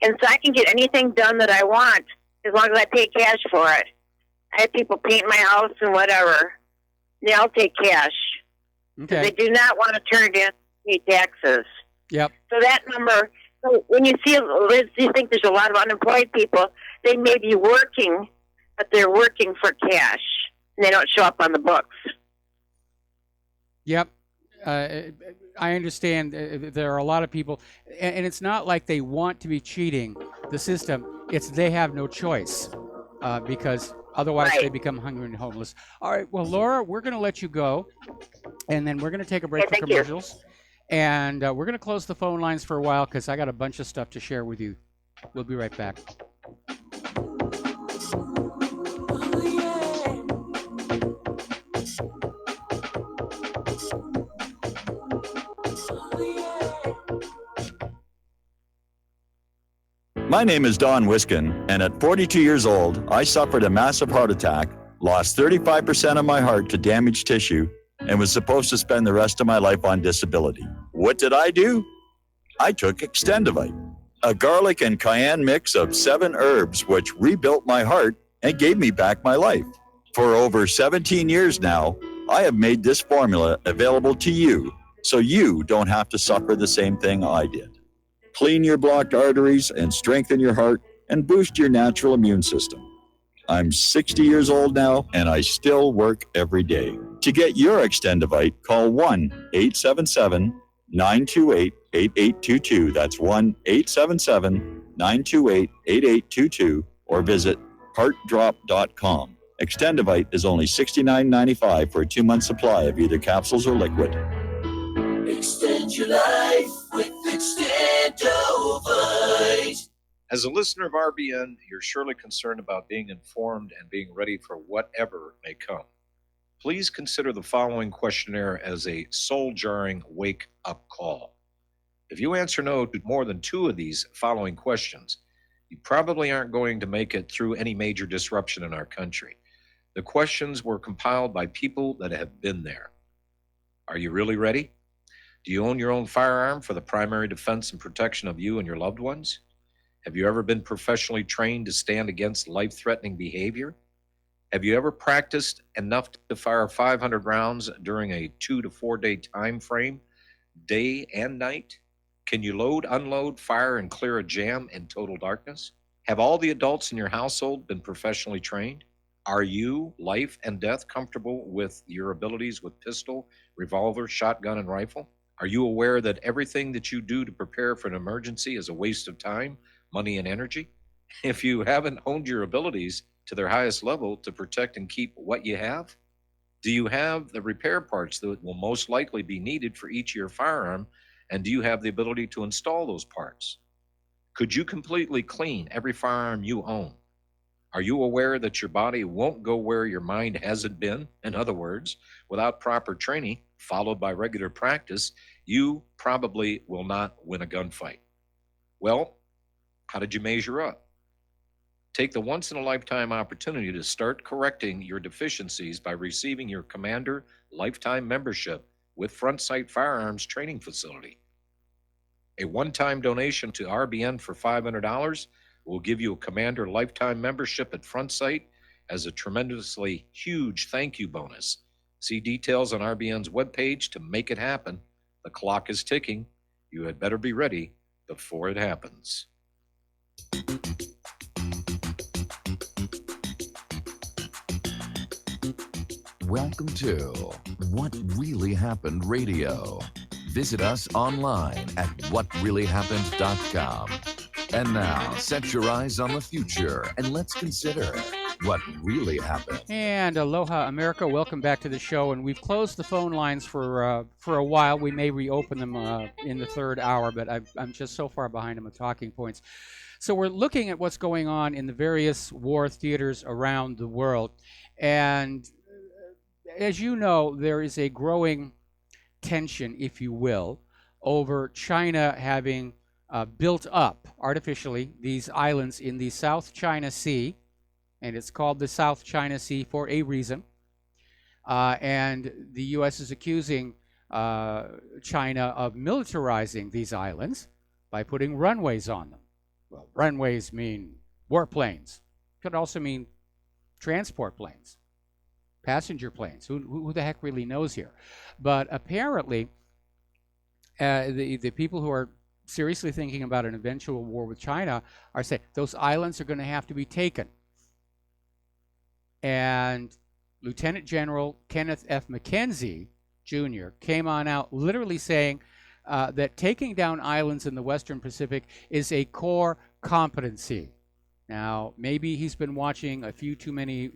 And so I can get anything done that I want as long as I pay cash for it. I have people paint my house and whatever. They all take cash. Okay. They do not want to turn it in to pay taxes. Yep. So that number, so when you think there's a lot of unemployed people, they may be working, but they're working for cash, and they don't show up on the books. Yep. I understand there are a lot of people, and it's not like they want to be cheating the system. It's they have no choice because otherwise they become hungry and homeless. All right. Well, Laura, we're going to let you go, and then we're going to take a break for commercials. And we're going to close the phone lines for a while because I got a bunch of stuff to share with you. We'll be right back. My name is Don Wiskin, and at 42 years old, I suffered a massive heart attack, lost 35% of my heart to damaged tissue, and was supposed to spend the rest of my life on disability. What did I do? I took Extendivite, a garlic and cayenne mix of 7 herbs which rebuilt my heart and gave me back my life. For over 17 years now, I have made this formula available to you so you don't have to suffer the same thing I did. Clean your blocked arteries and strengthen your heart and boost your natural immune system. I'm 60 years old now, and I still work every day. To get your Extendivite, call 1-877-928-8822. That's 1-877-928-8822, or visit heartdrop.com. Extendivite is only $69.95 for a 2-month supply of either capsules or liquid. Extend your life with Extendovite. As a listener of RBN, you're surely concerned about being informed and being ready for whatever may come. Please consider the following questionnaire as a soul-jarring wake-up call. If you answer no to more than 2 of these following questions, you probably aren't going to make it through any major disruption in our country. The questions were compiled by people that have been there. Are you really ready? Do you own your own firearm for the primary defense and protection of you and your loved ones? Have you ever been professionally trained to stand against life-threatening behavior? Have you ever practiced enough to fire 500 rounds during a 2 to 4 day time frame, day and night? Can you load, unload, fire, and clear a jam in total darkness? Have all the adults in your household been professionally trained? Are you, life and death, comfortable with your abilities with pistol, revolver, shotgun, and rifle? Are you aware that everything that you do to prepare for an emergency is a waste of time, money, and energy? If you haven't honed your abilities to their highest level to protect and keep what you have, do you have the repair parts that will most likely be needed for each of your firearm, and do you have the ability to install those parts? Could you completely clean every firearm you own? Are you aware that your body won't go where your mind hasn't been? In other words, without proper training, followed by regular practice, you probably will not win a gunfight. Well, how did you measure up? Take the once-in-a-lifetime opportunity to start correcting your deficiencies by receiving your Commander Lifetime Membership with Front Sight Firearms Training Facility. A one-time donation to RBN for $500 will give you a Commander Lifetime Membership at Front Sight as a tremendously huge thank you bonus. See details on RBN's webpage to make it happen. The clock is ticking. You had better be ready before it happens. Welcome to What Really Happened Radio. Visit us online at whatreallyhappened.com. And now, set your eyes on the future and let's consider what really happened. And aloha, America. Welcome back to the show. And we've closed the phone lines for a while. We may reopen them in the 3rd hour, but I'm just so far behind them with talking points. So we're looking at what's going on in the various war theaters around the world. And as you know, there is a growing tension, if you will, over China having built up artificially these islands in the South China Sea, and it's called the South China Sea for a reason. And the U.S. is accusing China of militarizing these islands by putting runways on them. Well, runways mean warplanes. Could also mean transport planes, passenger planes. Who the heck really knows here? But apparently, the people who are seriously thinking about an eventual war with China are saying those islands are going to have to be taken. And Lieutenant General Kenneth F. McKenzie, Jr., came on out literally saying that taking down islands in the Western Pacific is a core competency. Now, maybe he's been watching a few too many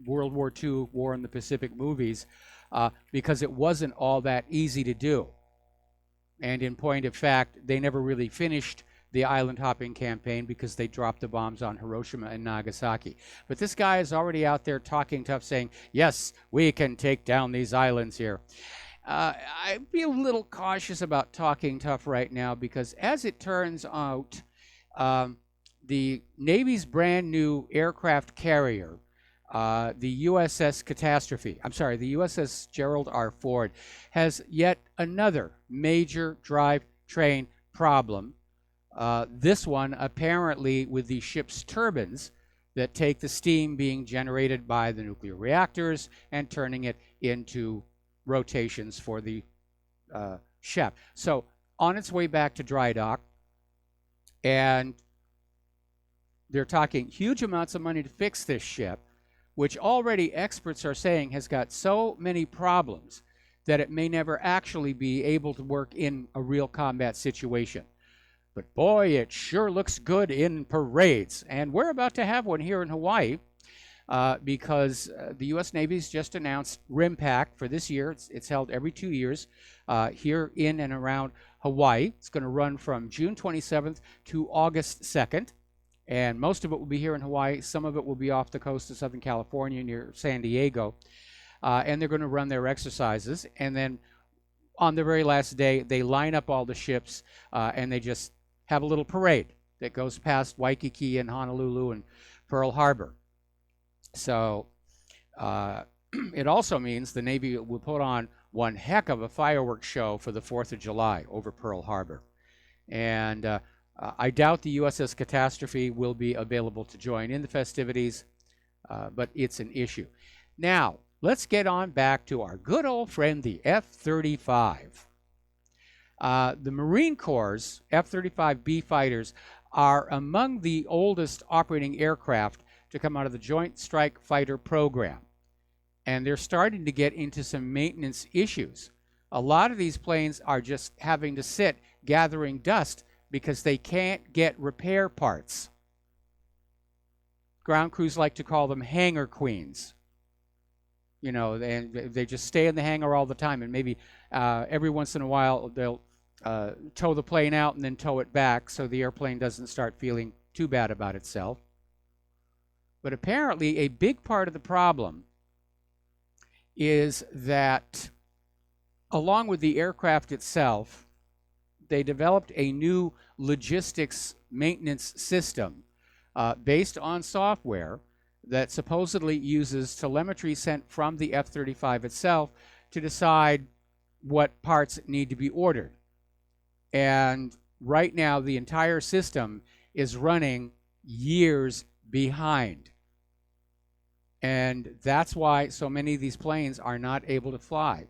World War II, War in the Pacific movies because it wasn't all that easy to do. And in point of fact, they never really finished the island hopping campaign because they dropped the bombs on Hiroshima and Nagasaki. But this guy is already out there talking tough, saying, yes, we can take down these islands here. I'd be a little cautious about talking tough right now because as it turns out, the Navy's brand new aircraft carrier, the USS the USS Gerald R. Ford, has yet another major drivetrain problem. This one apparently with the ship's turbines that take the steam being generated by the nuclear reactors and turning it into rotations for the shaft. So on its way back to dry dock, and they're talking huge amounts of money to fix this ship, which already experts are saying has got so many problems that it may never actually be able to work in a real combat situation. But boy, it sure looks good in parades. And we're about to have one here in Hawaii because the U.S. Navy's just announced RIMPAC for this year. It's held every 2 years here in and around Hawaii. It's going to run from June 27th to August 2nd. And most of it will be here in Hawaii. Some of it will be off the coast of Southern California near San Diego. And they're going to run their exercises. And then on the very last day, they line up all the ships and they just have a little parade that goes past Waikiki and Honolulu and Pearl Harbor. So it also means the Navy will put on one heck of a fireworks show for the 4th of July over Pearl Harbor. And I doubt the USS Catastrophe will be available to join in the festivities, but it's an issue. Now, let's get on back to our good old friend, the F-35. The Marine Corps' F-35B fighters are among the oldest operating aircraft to come out of the Joint Strike Fighter program. And they're starting to get into some maintenance issues. A lot of these planes are just having to sit gathering dust because they can't get repair parts. Ground crews like to call them hangar queens. You know, they just stay in the hangar all the time, and maybe every once in a while they'll tow the plane out and then tow it back so the airplane doesn't start feeling too bad about itself. But apparently a big part of the problem is that along with the aircraft itself, they developed a new logistics maintenance system based on software that supposedly uses telemetry sent from the F-35 itself to decide what parts need to be ordered. And right now, the entire system is running years behind. And that's why so many of these planes are not able to fly.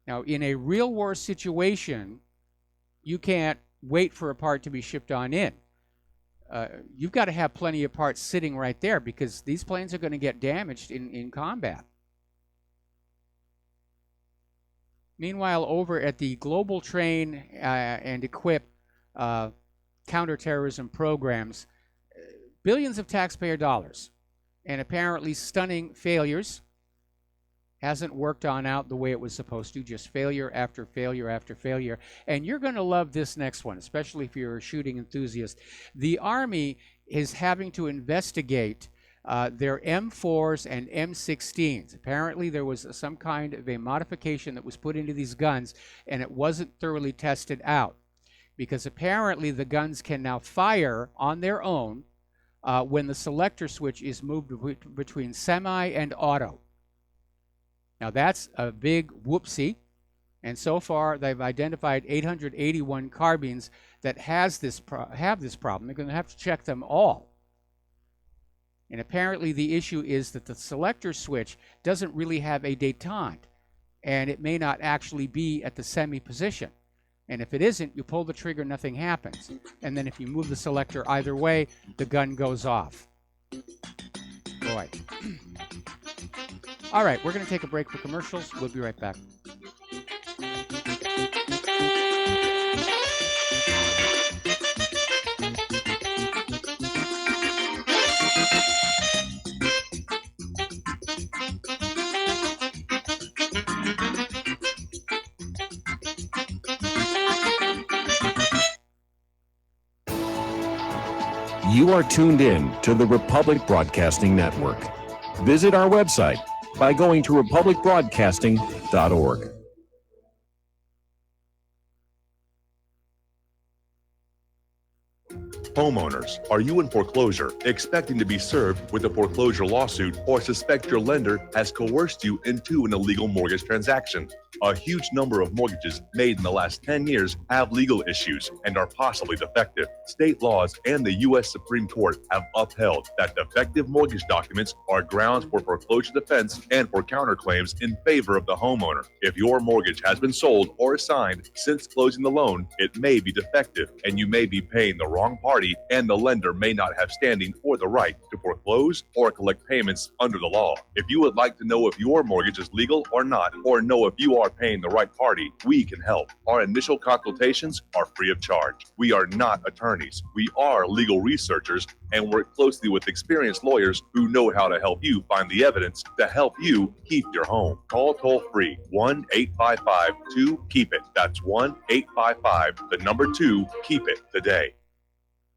Now, in a real war situation, you can't wait for a part to be shipped on in. You've got to have plenty of parts sitting right there because these planes are going to get damaged in combat. Meanwhile, over at the Global Train and Equip counterterrorism programs, billions of taxpayer dollars and apparently stunning failures. Hasn't worked on out the way it was supposed to, just failure after failure after failure. And you're going to love this next one, especially if you're a shooting enthusiast. The Army is having to investigate their M4s and M16s. Apparently there was some kind of a modification that was put into these guns and it wasn't thoroughly tested out. because apparently the guns can now fire on their own when the selector switch is moved between semi and auto. Now that's a big whoopsie, and so far they've identified 881 carbines that have this problem. They're going to have to check them all. And apparently the issue is that the selector switch doesn't really have a détente, and it may not actually be at the semi position. And if it isn't, you pull the trigger, nothing happens. And then if you move the selector either way, the gun goes off. Boy. All right, we're going to take a break for commercials. We'll be right back. You are tuned in to the Republic Broadcasting Network. Visit our website by going to republicbroadcasting.org. Homeowners, are you in foreclosure, expecting to be served with a foreclosure lawsuit, or suspect your lender has coerced you into an illegal mortgage transaction? A huge number of mortgages made in the last 10 years have legal issues and are possibly defective. State laws and the U.S. Supreme Court have upheld that defective mortgage documents are grounds for foreclosure defense and for counterclaims in favor of the homeowner. If your mortgage has been sold or assigned since closing the loan, it may be defective and you may be paying the wrong party, and the lender may not have standing or the right to foreclose or collect payments under the law. If you would like to know if your mortgage is legal or not, or know if you are paying the right party, we can help. Our initial consultations are free of charge. We are not attorneys. We are legal researchers and work closely with experienced lawyers who know how to help you find the evidence to help you keep your home. Call toll free 1-855-2-KEEP-IT. That's 1-855-2-KEEP-IT today.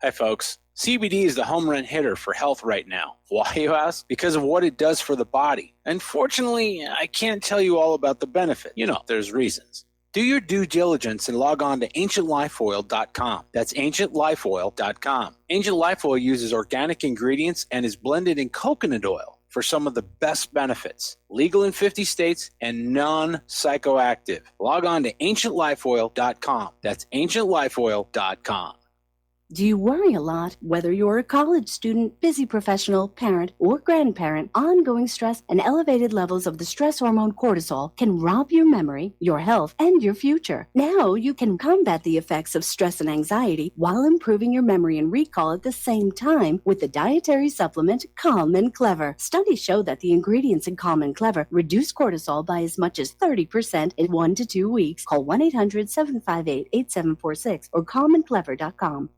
Hi, folks. CBD is the home run hitter for health right now. Why, you ask? Because of what it does for the body. Unfortunately, I can't tell you all about the benefit. You know, there's reasons. Do your due diligence and log on to ancientlifeoil.com. That's ancientlifeoil.com. Ancient Life Oil uses organic ingredients and is blended in coconut oil for some of the best benefits. Legal in 50 states and non-psychoactive. Log on to ancientlifeoil.com. That's ancientlifeoil.com. Do you worry a lot? Whether you're a college student, busy professional, parent, or grandparent, ongoing stress and elevated levels of the stress hormone cortisol can rob your memory, your health, and your future. Now you can combat the effects of stress and anxiety while improving your memory and recall at the same time with the dietary supplement Calm and Clever. Studies show that the ingredients in Calm and Clever reduce cortisol by as much as 30% in 1 to 2 weeks. Call 1-800-758-8746 or calmandclever.com.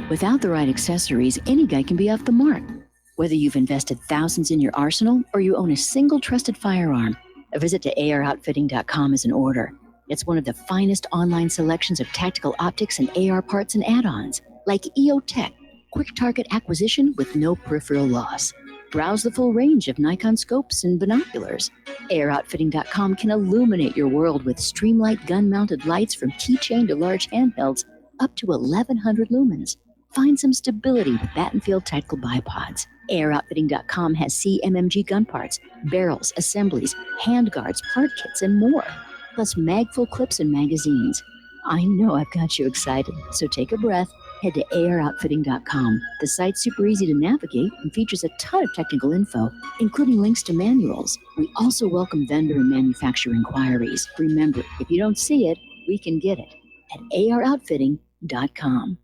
Without the right accessories, any guy can be off the mark. Whether you've invested thousands in your arsenal or you own a single trusted firearm, a visit to AROutfitting.com is in order. It's one of the finest online selections of tactical optics and AR parts and add-ons, like EOTech, quick target acquisition with no peripheral loss. Browse the full range of Nikon scopes and binoculars. AROutfitting.com can illuminate your world with Streamlight gun-mounted lights from keychain to large handhelds up to 1,100 lumens. Find some stability with Battenfield tactical bipods. AirOutfitting.com has CMMG gun parts, barrels, assemblies, handguards, part kits, and more. Plus mag-full clips and magazines. I know I've got you excited, so take a breath. Head to AirOutfitting.com. The site's super easy to navigate and features a ton of technical info, including links to manuals. We also welcome vendor and manufacturer inquiries. Remember, if you don't see it, we can get it at AROutfitting.com.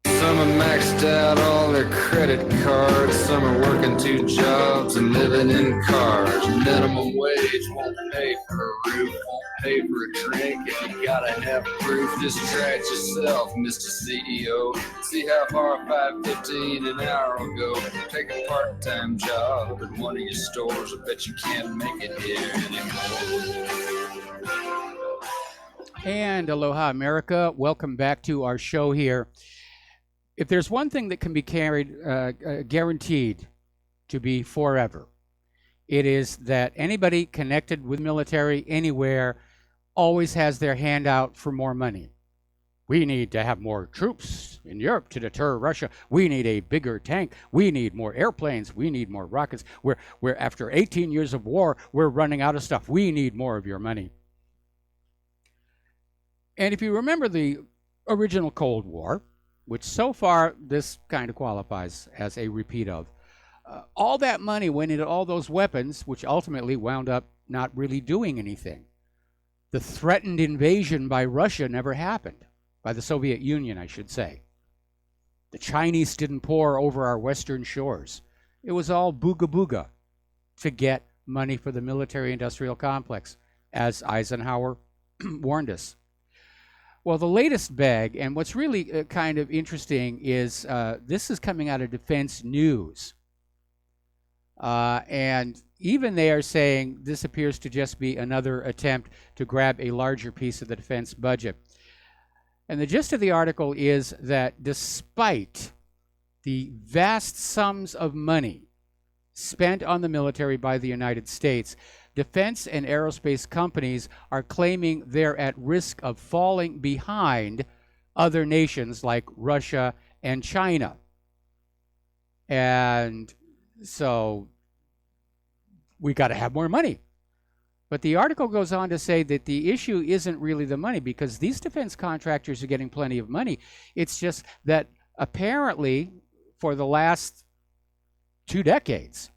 Some are maxed out all their credit cards. Some are working 2 jobs and living in cars. Minimum wage won't pay for a roof, won't pay for a drink. If you gotta have proof, just try it yourself, Mr. CEO. See how far $5.15 an hour will go. Take a part-time job at one of your stores. I bet you can't make it here anymore. And aloha, America. Welcome back to our show here. If there's one thing that can be guaranteed to be forever, it is that anybody connected with military anywhere always has their hand out for more money. We need to have more troops in Europe to deter Russia. We need a bigger tank. We need more airplanes. We need more rockets. We're after 18 years of war, we're running out of stuff. We need more of your money. And if you remember the original Cold War, which so far this kind of qualifies as a repeat of, all that money went into all those weapons, which ultimately wound up not really doing anything. The threatened invasion by Russia never happened. By the Soviet Union, I should say. The Chinese didn't pour over our western shores. It was all booga booga to get money for the military-industrial complex, as Eisenhower warned us. Well, the latest bag, and what's really kind of interesting is this is coming out of Defense News. And even they are saying this appears to just be another attempt to grab a larger piece of the defense budget. And the gist of the article is that despite the vast sums of money spent on the military by the United States, defense and aerospace companies are claiming they're at risk of falling behind other nations like Russia and China. And so we got to have more money. But the article goes on to say that the issue isn't really the money, because these defense contractors are getting plenty of money. It's just that apparently for the last 2 decades,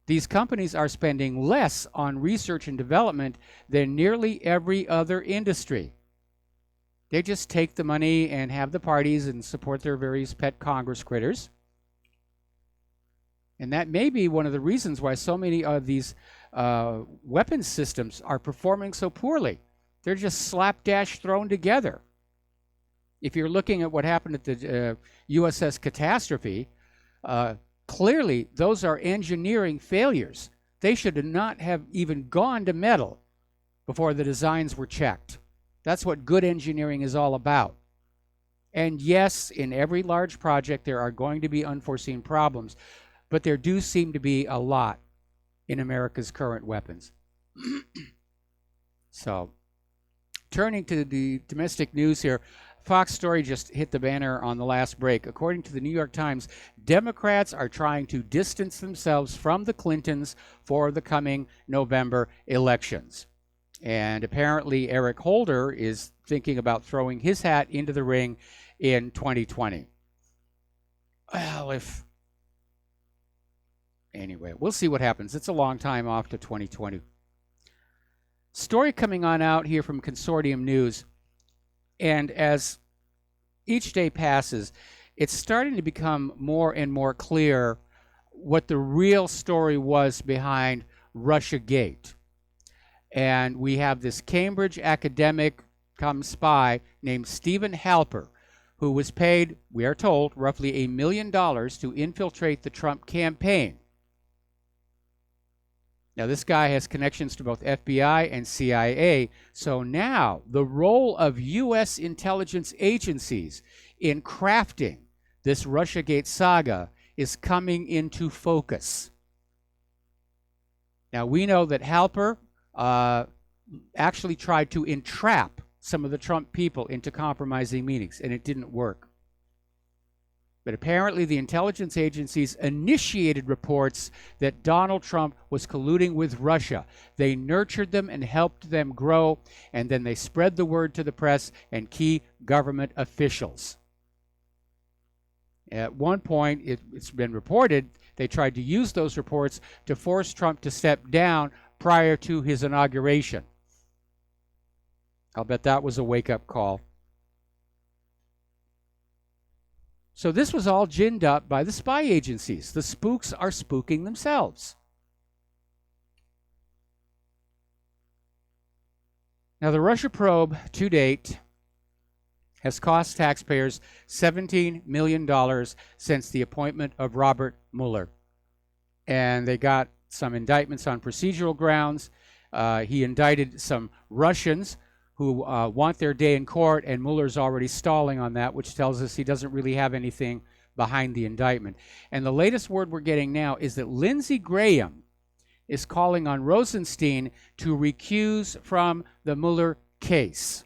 these companies are spending less on research and development than nearly every other industry. They just take the money and have the parties and support their various pet Congress critters. And that may be one of the reasons why so many of these weapons systems are performing so poorly. They're just slapdash thrown together. If you're looking at what happened at the USS Catastrophe, clearly those are engineering failures. They should not have even gone to metal before the designs were checked. That's what good engineering is all about. And yes, in every large project there are going to be unforeseen problems, but there do seem to be a lot in America's current weapons. So, turning to the domestic news here, Fox story just hit the banner on the last break. According to the New York Times, Democrats are trying to distance themselves from the Clintons for the coming November elections. And apparently Eric Holder is thinking about throwing his hat into the ring in 2020. Well, anyway, we'll see what happens. It's a long time off to 2020. Story coming on out here from Consortium News. And as each day passes, it's starting to become more and more clear what the real story was behind Russiagate. And we have this Cambridge academic come spy named Stephen Halper, who was paid, we are told, roughly $1 million to infiltrate the Trump campaign. Now, this guy has connections to both FBI and CIA, so now the role of U.S. intelligence agencies in crafting this Russiagate saga is coming into focus. Now, we know that Halper actually tried to entrap some of the Trump people into compromising meetings, and it didn't work. But apparently the intelligence agencies initiated reports that Donald Trump was colluding with Russia. They nurtured them and helped them grow, and then they spread the word to the press and key government officials. At one point, it's been reported, they tried to use those reports to force Trump to step down prior to his inauguration. I'll bet that was a wake-up call. So this was all ginned up by the spy agencies. The spooks are spooking themselves. Now, the Russia probe to date has cost taxpayers $17 million since the appointment of Robert Mueller. And they got some indictments on procedural grounds. He indicted some Russians who want their day in court, and Mueller's already stalling on that, which tells us he doesn't really have anything behind the indictment. And the latest word we're getting now is that Lindsey Graham is calling on Rosenstein to recuse from the Mueller case.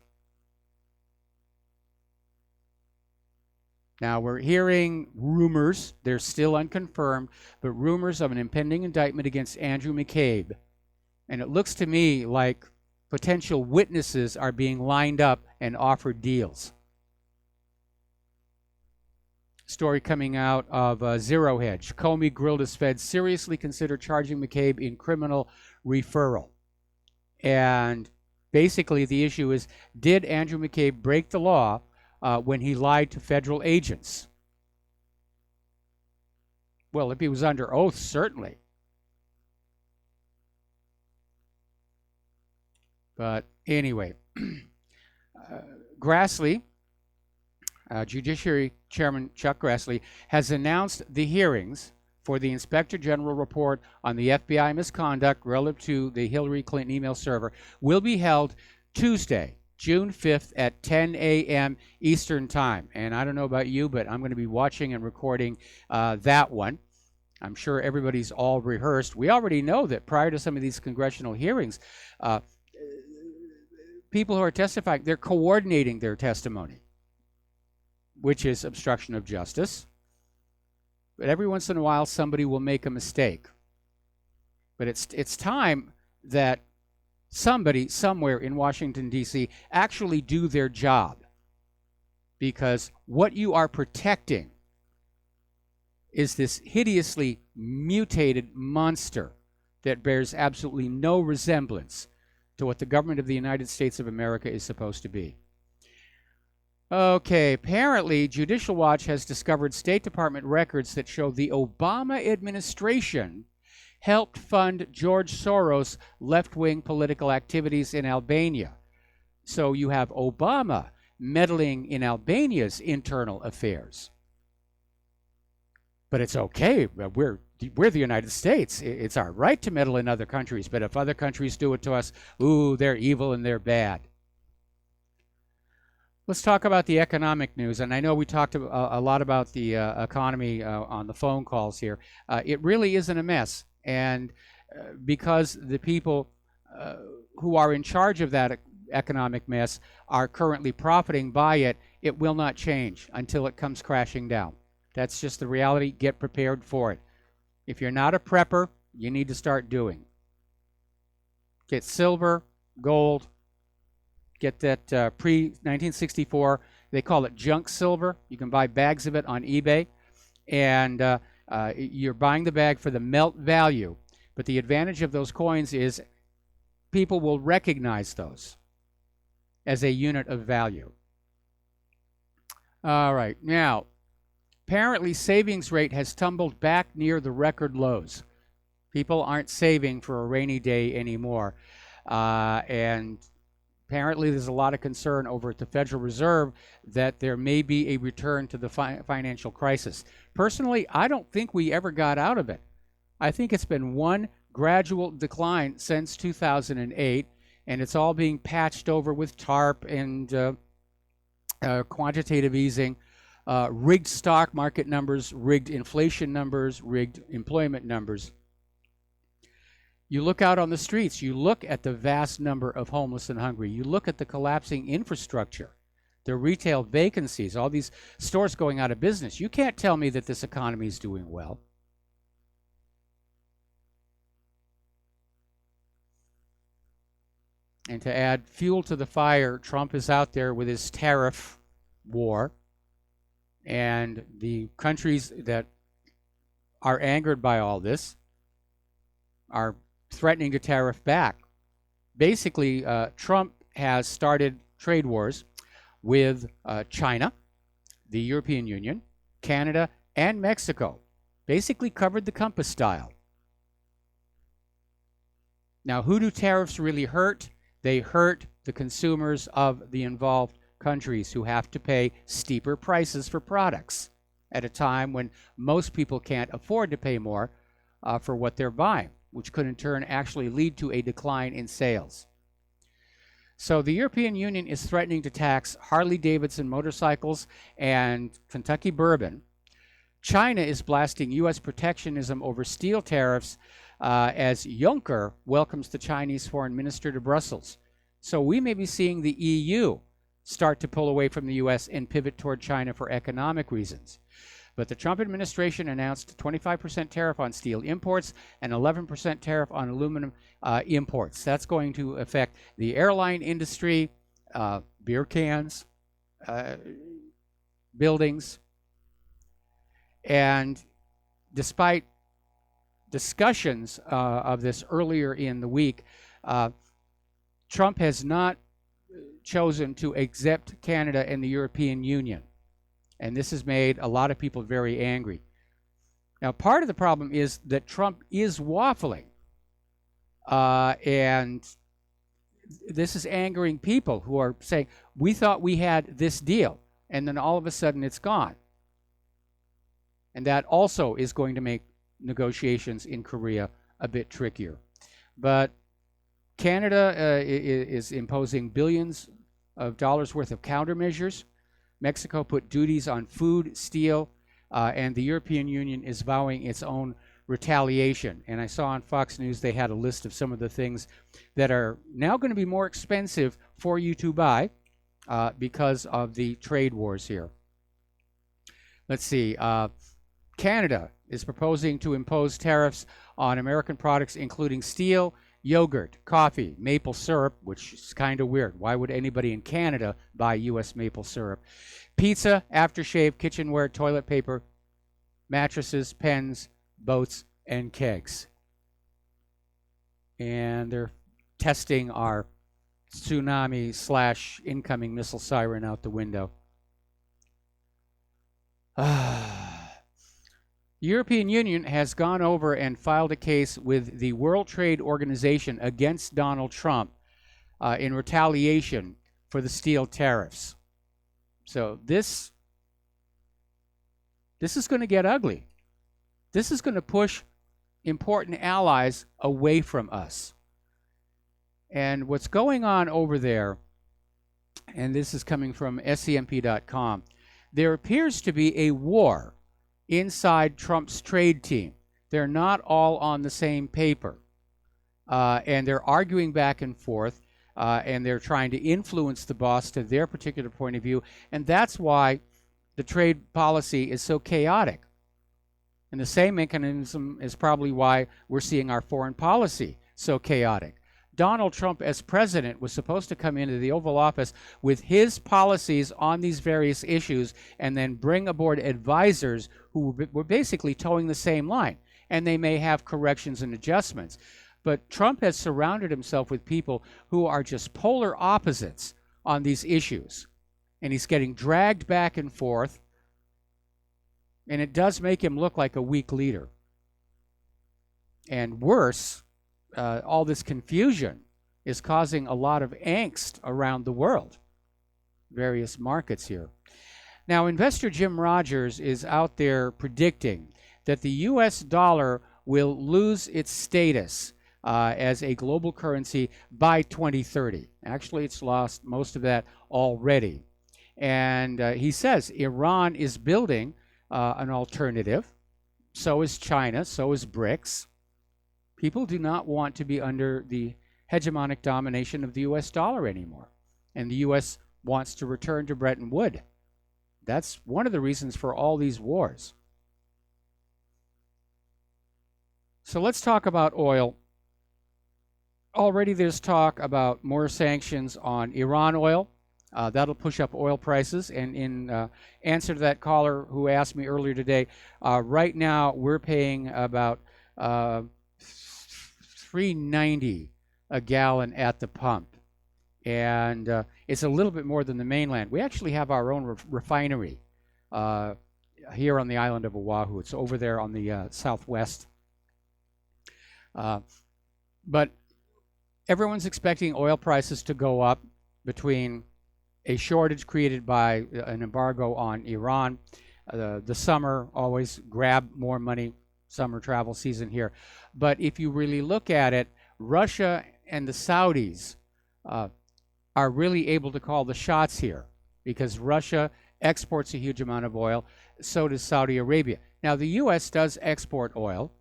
Now, we're hearing rumors, they're still unconfirmed, but rumors of an impending indictment against Andrew McCabe. And it looks to me like potential witnesses are being lined up and offered deals. Story coming out of Zero Hedge. Comey grilled as Feds seriously consider charging McCabe in criminal referral. And basically the issue is, did Andrew McCabe break the law when he lied to federal agents? Well, if he was under oath, certainly. But anyway, Grassley, Judiciary Chairman Chuck Grassley, has announced the hearings for the Inspector General report on the FBI misconduct relative to the Hillary Clinton email server will be held Tuesday, June 5th at 10 a.m. Eastern Time. And I don't know about you, but I'm going to be watching and recording that one. I'm sure everybody's all rehearsed. We already know that prior to some of these congressional hearings, people who are testifying, they're coordinating their testimony, which is obstruction of justice. But every once in a while, somebody will make a mistake. But it's time that somebody somewhere in Washington, D.C. actually do their job. Because what you are protecting is this hideously mutated monster that bears absolutely no resemblance to what the government of the United States of America is supposed to be. Okay, apparently Judicial Watch has discovered State Department records that show the Obama administration helped fund George Soros' left-wing political activities in Albania. So you have Obama meddling in Albania's internal affairs. But it's okay, we're the United States. It's our right to meddle in other countries, but if other countries do it to us, ooh, they're evil and they're bad. Let's talk about the economic news, and I know we talked a lot about the economy on the phone calls here. It really isn't a mess, and because the people who are in charge of that economic mess are currently profiting by it, it will not change until it comes crashing down. That's just the reality. Get prepared for it. If you're not a prepper, you need to start doing. Get silver, gold, get that pre-1964, they call it junk silver. You can buy bags of it on eBay, and you're buying the bag for the melt value. But the advantage of those coins is people will recognize those as a unit of value. All right, now, apparently savings rate has tumbled back near the record lows. People aren't saving for a rainy day anymore. And apparently there's a lot of concern over at the Federal Reserve that there may be a return to the financial crisis. Personally, I don't think we ever got out of it. I think it's been one gradual decline since 2008, and it's all being patched over with TARP and quantitative easing, rigged stock market numbers, rigged inflation numbers, rigged employment numbers. You look out on the streets, you look at the vast number of homeless and hungry, you look at the collapsing infrastructure, the retail vacancies, all these stores going out of business. You can't tell me that this economy is doing well. And to add fuel to the fire, Trump is out there with his tariff war, and the countries that are angered by all this are threatening to tariff back. Basically, Trump has started trade wars with China, the European Union, Canada, and Mexico. Basically covered the compass style. Now, who do tariffs really hurt? They hurt the consumers of the involved countries who have to pay steeper prices for products at a time when most people can't afford to pay more for what they're buying, which could in turn actually lead to a decline in sales. So the European Union is threatening to tax Harley-Davidson motorcycles and Kentucky bourbon. China is blasting U.S. protectionism over steel tariffs as Juncker welcomes the Chinese foreign minister to Brussels. So we may be seeing the EU start to pull away from the U.S. and pivot toward China for economic reasons. But the Trump administration announced a 25% tariff on steel imports and 11% tariff on aluminum imports. That's going to affect the airline industry, beer cans, buildings. And despite discussions of this earlier in the week, Trump has not chosen to accept Canada and the European Union. And this has made a lot of people very angry. Now, part of the problem is that Trump is waffling. And this is angering people who are saying, we thought we had this deal, and then all of a sudden it's gone. And that also is going to make negotiations in Korea a bit trickier. But Canada is imposing billions of dollars worth of countermeasures. Mexico put duties on food, steel, and the European Union is vowing its own retaliation. And I saw on Fox News they had a list of some of the things that are now going to be more expensive for you to buy because of the trade wars here. Let's see. Canada is proposing to impose tariffs on American products including steel, yogurt, coffee, maple syrup, which is kind of weird. Why would anybody in Canada buy U.S. maple syrup? Pizza, aftershave, kitchenware, toilet paper, mattresses, pens, boats, and kegs. And they're testing our tsunami/incoming missile siren out the window. The European Union has gone over and filed a case with the World Trade Organization against Donald Trump in retaliation for the steel tariffs. So this is going to get ugly. This is going to push important allies away from us. And what's going on over there, and this is coming from SCMP.com, there appears to be a war inside Trump's trade team. They're not all on the same paper. And they're arguing back and forth, and they're trying to influence the boss to their particular point of view. And that's why the trade policy is so chaotic. And the same mechanism is probably why we're seeing our foreign policy so chaotic. Donald Trump, as president, was supposed to come into the Oval Office with his policies on these various issues and then bring aboard advisors who were basically towing the same line. And they may have corrections and adjustments. But Trump has surrounded himself with people who are just polar opposites on these issues. And he's getting dragged back and forth. And it does make him look like a weak leader. And worse, all this confusion is causing a lot of angst around the world, various markets here. Now, investor Jim Rogers is out there predicting that the U.S. dollar will lose its status as a global currency by 2030. Actually, it's lost most of that already. And he says Iran is building an alternative. So is China. So is BRICS. People do not want to be under the hegemonic domination of the U.S. dollar anymore. And the U.S. wants to return to Bretton Woods. That's one of the reasons for all these wars. So let's talk about oil. Already there's talk about more sanctions on Iran oil. That'll push up oil prices. And in answer to that caller who asked me earlier today, right now we're paying about $3.90 a gallon at the pump. And it's a little bit more than the mainland. We actually have our own refinery here on the island of Oahu. It's over there on the southwest. But everyone's expecting oil prices to go up between a shortage created by an embargo on Iran. The summer always grab more money, summer travel season here. But if you really look at it, Russia and the Saudis are really able to call the shots here because Russia exports a huge amount of oil, so does Saudi Arabia. Now, the U.S. does export oil,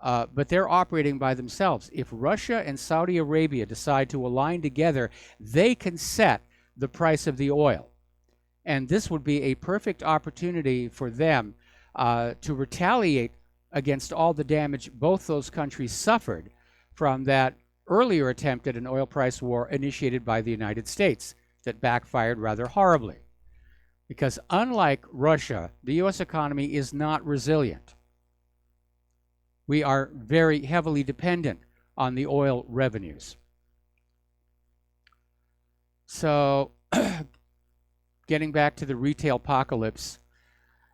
but they're operating by themselves. If Russia and Saudi Arabia decide to align together, they can set the price of the oil. And this would be a perfect opportunity for them to retaliate against all the damage both those countries suffered from that earlier attempt at an oil price war initiated by the United States that backfired rather horribly. Because unlike Russia, the U.S. economy is not resilient. We are very heavily dependent on the oil revenues. So, getting back to the retail apocalypse,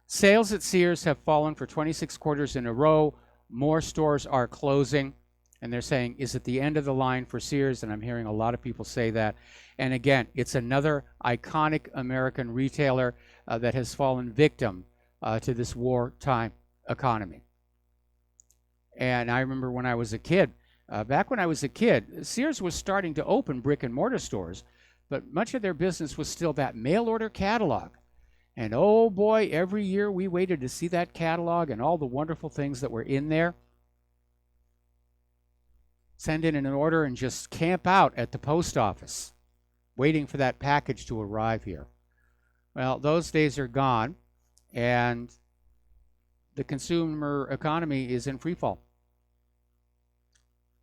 sales at Sears have fallen for 26 quarters in a row. More stores are closing, and they're saying, is it the end of the line for Sears? And I'm hearing a lot of people say that. And again, it's another iconic American retailer that has fallen victim to this wartime economy. And I remember when I was a kid, back when I was a kid, Sears was starting to open brick and mortar stores, but much of their business was still that mail order catalog. And oh boy, every year we waited to see that catalog and all the wonderful things that were in there. Send in an order and just camp out at the post office, waiting for that package to arrive here. Well, those days are gone, and the consumer economy is in free fall.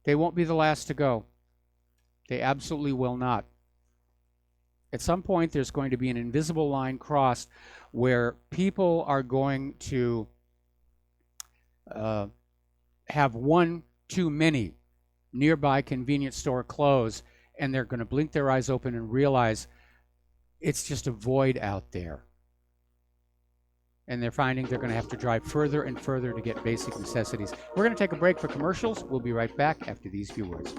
They won't be the last to go. They absolutely will not. At some point, there's going to be an invisible line crossed where people are going to have one too many nearby convenience store close, and they're going to blink their eyes open and realize it's just a void out there. And they're finding they're going to have to drive further and further to get basic necessities. We're going to take a break for commercials. We'll be right back after these few words.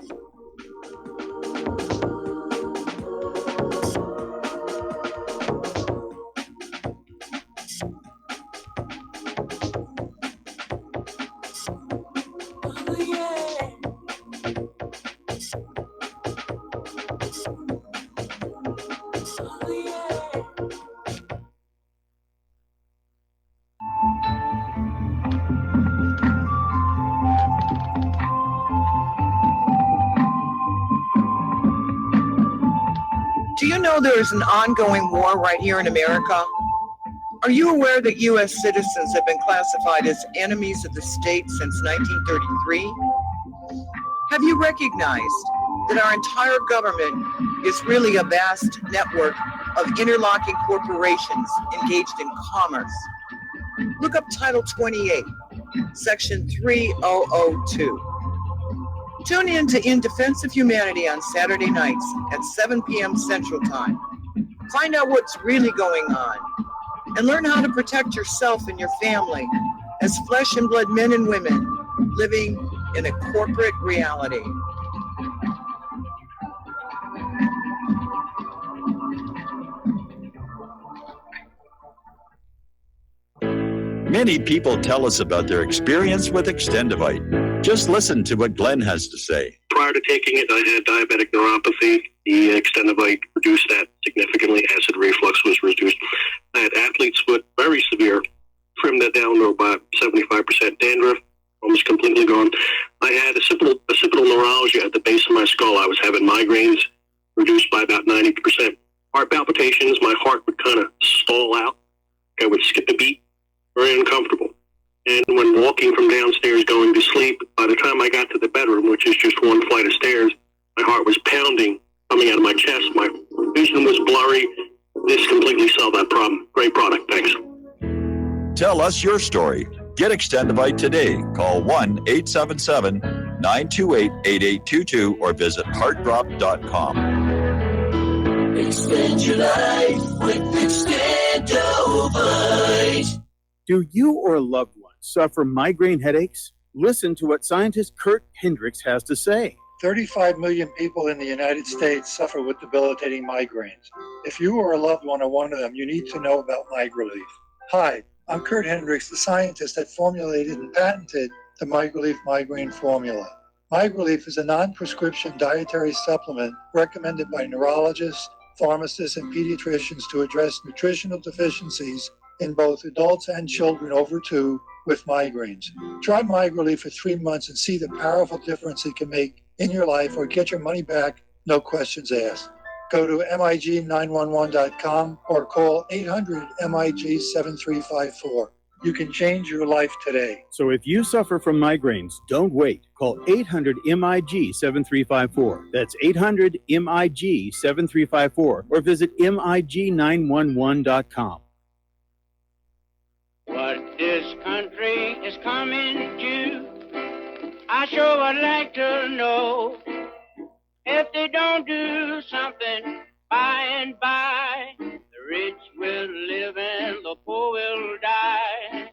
Do you know there is an ongoing war right here in America? Are you aware that U.S. citizens have been classified as enemies of the state since 1933? Have you recognized that our entire government is really a vast network of interlocking corporations engaged in commerce? Look up Title 28, Section 3002. Tune in to In Defense of Humanity on Saturday nights at 7 p.m. Central Time. Find out what's really going on and learn how to protect yourself and your family as flesh and blood men and women living in a corporate reality. Many people tell us about their experience with Extendivite. Just listen to what Glenn has to say. Prior to taking it, I had diabetic neuropathy. The Extendivite reduced that significantly. Acid reflux was reduced. I had athlete's foot, very severe. Trimmed that down to about 75% dandruff, almost completely gone. I had occipital neuralgia at the base of my skull. I was having migraines, reduced by about 90%. Heart palpitations, my heart would kind of stall out. I would skip a beat. Very uncomfortable. And when walking from downstairs going to sleep, by the time I got to the bedroom, which is just one flight of stairs, my heart was pounding coming out of my chest. My vision was blurry. This completely solved that problem. Great product. Thanks. Tell us your story. Get Extendivite today. Call 1-877-928-8822 or visit heartdrop.com. Extend your life with Extendivite. Do you or a loved one suffer migraine headaches? Listen to what scientist Kurt Hendricks has to say. 35 million people in the United States suffer with debilitating migraines. If you or a loved one are one of them, you need to know about MigraLief. Hi, I'm Kurt Hendricks, the scientist that formulated and patented the MigraLief migraine formula. MigraLief is a non-prescription dietary supplement recommended by neurologists, pharmacists, and pediatricians to address nutritional deficiencies in both adults and children over 2 with migraines. Try MigraLief for 3 months and see the powerful difference it can make in your life, or get your money back, no questions asked. Go to MIG911.com or call 800-MIG-7354. You can change your life today. So if you suffer from migraines, don't wait. Call 800-MIG-7354. That's 800-MIG-7354 or visit MIG911.com. What this country is coming to, I sure would like to know. If they don't do something by and by, the rich will live and the poor will die.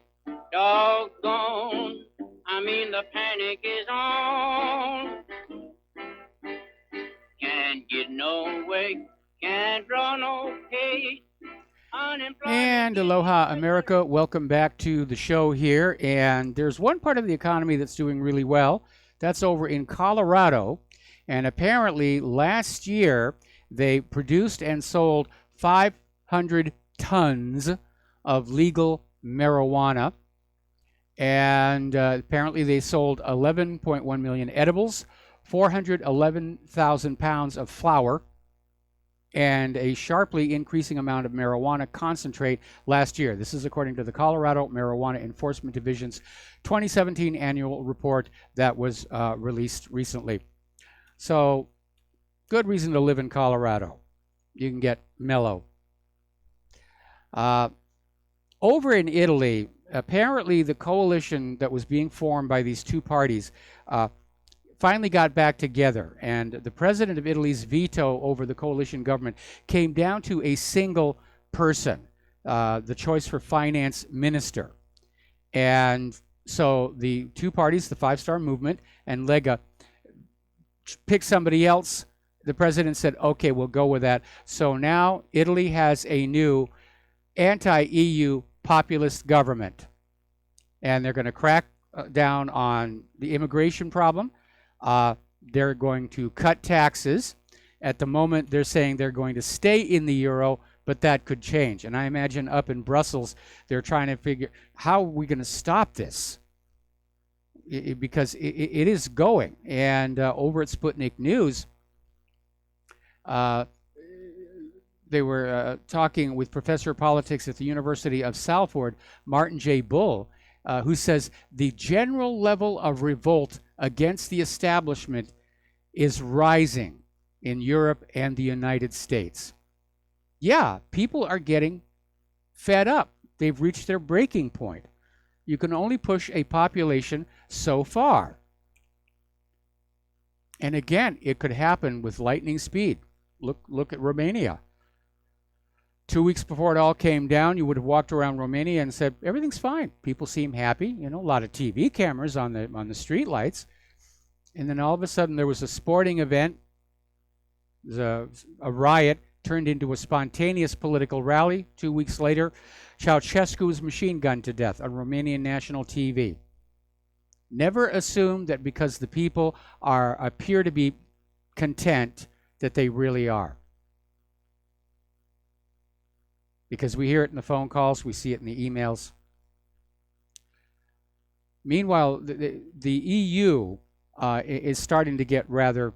Doggone, I mean the panic is on. Can't get no work, can't draw no pay. And aloha, America. Welcome back to the show here. And there's one part of the economy that's doing really well. That's over in Colorado. And apparently last year they produced and sold 500 tons of legal marijuana. And apparently they sold 11.1 million edibles, 411,000 pounds of flour, and a sharply increasing amount of marijuana concentrate last year. This is according to the Colorado Marijuana Enforcement Division's 2017 annual report that was released recently. So, good reason to live in Colorado. You can get mellow. Over in Italy, apparently the coalition that was being formed by these two parties finally got back together, and the president of Italy's veto over the coalition government came down to a single person, the choice for finance minister. And so the two parties, the Five Star Movement and Lega, picked somebody else. The president said, okay, we'll go with that. So now Italy has a new anti-EU populist government, and they're going to crack down on the immigration problem. They're going to cut taxes. At the moment, they're saying they're going to stay in the euro, but that could change. And I imagine up in Brussels, they're trying to figure, how are we going to stop this? Because it is going. And over at Sputnik News, they were talking with professor of politics at the University of Salford, Martin J. Bull, who says the general level of revolt against the establishment is rising in Europe and the United States. Yeah, people are getting fed up. They've reached their breaking point. You can only push a population so far. And again, it could happen with lightning speed. Look at Romania. 2 weeks before it all came down, you would have walked around Romania and said, everything's fine. People seem happy. You know, a lot of TV cameras on the street lights. And then all of a sudden there was a sporting event. A riot turned into a spontaneous political rally. 2 weeks later, Ceausescu was machine gunned to death on Romanian national TV. Never assume that because the people appear to be content that they really are. Because we hear it in the phone calls, we see it in the emails. Meanwhile, the EU is starting to get rather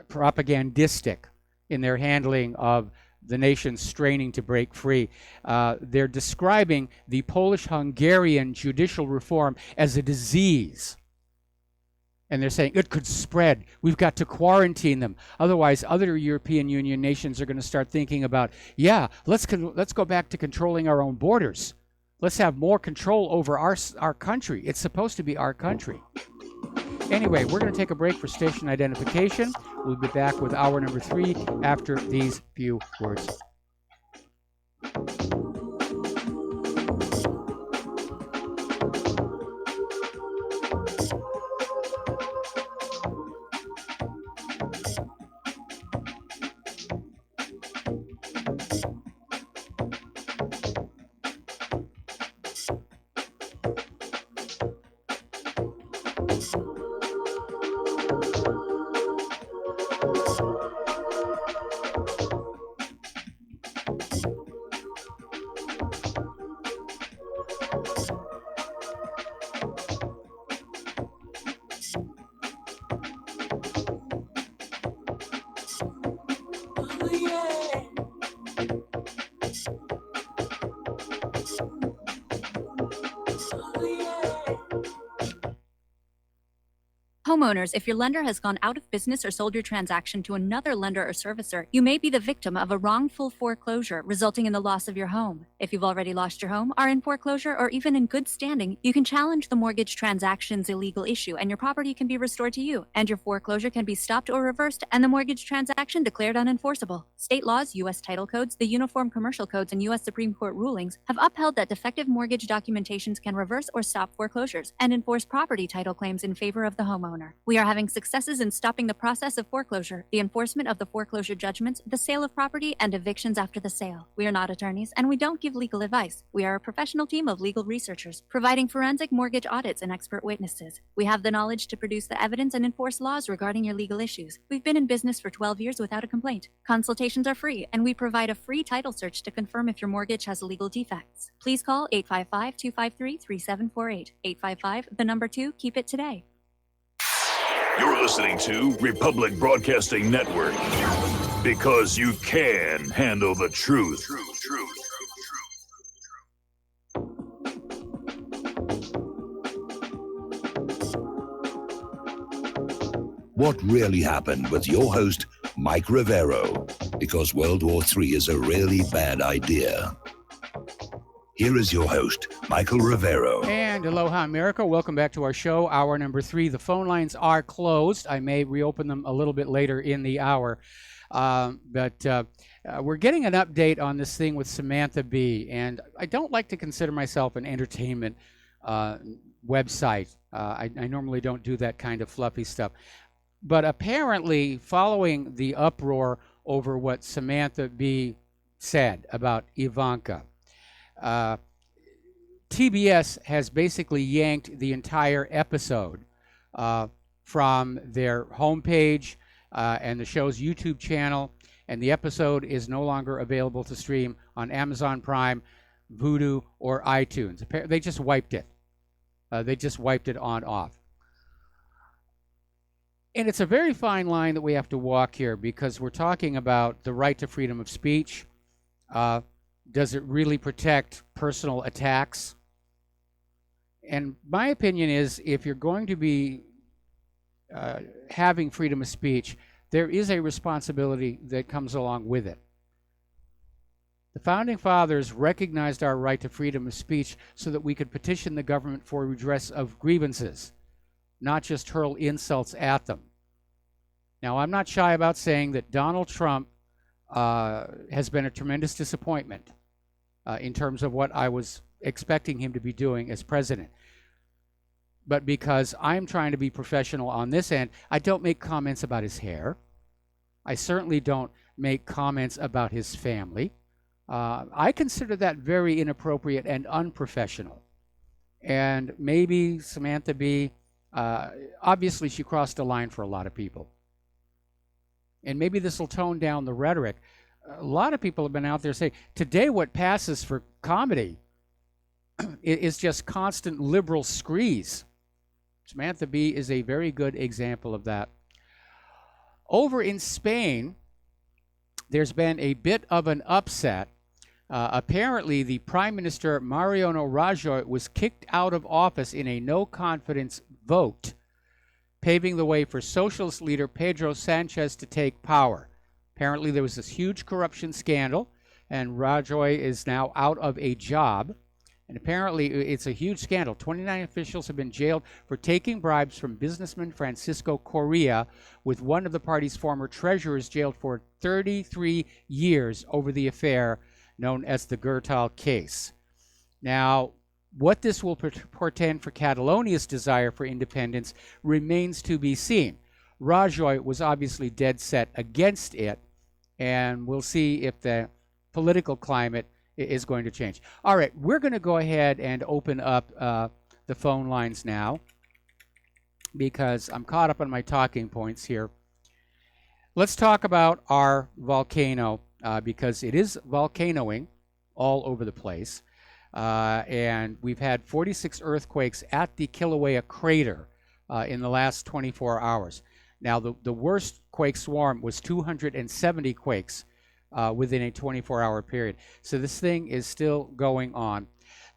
propagandistic in their handling of the nation straining to break free. They're describing the Polish-Hungarian judicial reform as a disease. And they're saying it could spread. We've got to quarantine them. Otherwise, other European Union nations are going to start thinking about, yeah, let's go back to controlling our own borders. Let's have more control over our country. It's supposed to be our country. Anyway, we're going to take a break for station identification. We'll be back with hour number 3 after these few words. Homeowners, if your lender has gone out of business or sold your transaction to another lender or servicer, you may be the victim of a wrongful foreclosure, resulting in the loss of your home. If you've already lost your home, are in foreclosure, or even in good standing, you can challenge the mortgage transaction's illegal issue, and your property can be restored to you, and your foreclosure can be stopped or reversed, and the mortgage transaction declared unenforceable. State laws, U.S. title codes, the Uniform Commercial Codes, and U.S. Supreme Court rulings have upheld that defective mortgage documentations can reverse or stop foreclosures and enforce property title claims in favor of the homeowner. We are having successes in stopping the process of foreclosure, the enforcement of the foreclosure judgments, the sale of property, and evictions after the sale. We are not attorneys, and we don't give legal advice. We are a professional team of legal researchers, providing forensic mortgage audits and expert witnesses. We have the knowledge to produce the evidence and enforce laws regarding your legal issues. We've been in business for 12 years without a complaint. Consultations are free, and we provide a free title search to confirm if your mortgage has legal defects. Please call 855-253-3748. 855, 2, keep it today. You're listening to Republic Broadcasting Network, because you can handle the truth. What really happened with your host, Mike Rivero, because World War III is a really bad idea. Here is your host, Michael Rivero. And aloha, America. Welcome back to our show, hour number 3. The phone lines are closed. I may reopen them a little bit later in the hour. But we're getting an update on this thing with Samantha Bee. And I don't like to consider myself an entertainment website. I normally don't do that kind of fluffy stuff. But apparently, following the uproar over what Samantha Bee said about Ivanka, TBS has basically yanked the entire episode from their homepage and the show's YouTube channel, and the episode is no longer available to stream on Amazon Prime, Vudu, or iTunes. They just wiped it. They just wiped it on off. And it's a very fine line that we have to walk here, because we're talking about the right to freedom of speech. Does it really protect personal attacks? And my opinion is, if you're going to be having freedom of speech, there is a responsibility that comes along with it. The Founding Fathers recognized our right to freedom of speech so that we could petition the government for redress of grievances, not just hurl insults at them. Now, I'm not shy about saying that Donald Trump has been a tremendous disappointment in terms of what I was expecting him to be doing as president. But because I'm trying to be professional on this end, I don't make comments about his hair. I certainly don't make comments about his family. I consider that very inappropriate and unprofessional. And maybe Samantha Bee, obviously she crossed a line for a lot of people. And maybe this will tone down the rhetoric. A lot of people have been out there saying, today what passes for comedy is just constant liberal screes. Samantha Bee is a very good example of that. Over in Spain, there's been a bit of an upset. Apparently, the Prime Minister Mariano Rajoy was kicked out of office in a no-confidence vote, paving the way for socialist leader Pedro Sanchez to take power. Apparently, there was this huge corruption scandal, and Rajoy is now out of a job. And apparently, it's a huge scandal. 29 officials have been jailed for taking bribes from businessman Francisco Correa, with one of the party's former treasurers jailed for 33 years over the affair known as the Gürtel case. Now, what this will portend for Catalonia's desire for independence remains to be seen. Rajoy was obviously dead set against it, and we'll see if the political climate is going to change. All right, we're going to go ahead and open up the phone lines now, because I'm caught up on my talking points here. Let's talk about our volcano, because it is volcanoing all over the place. And we've had 46 earthquakes at the Kilauea crater in the last 24 hours. Now, the worst quake swarm was 270 quakes within a 24-hour period. So this thing is still going on.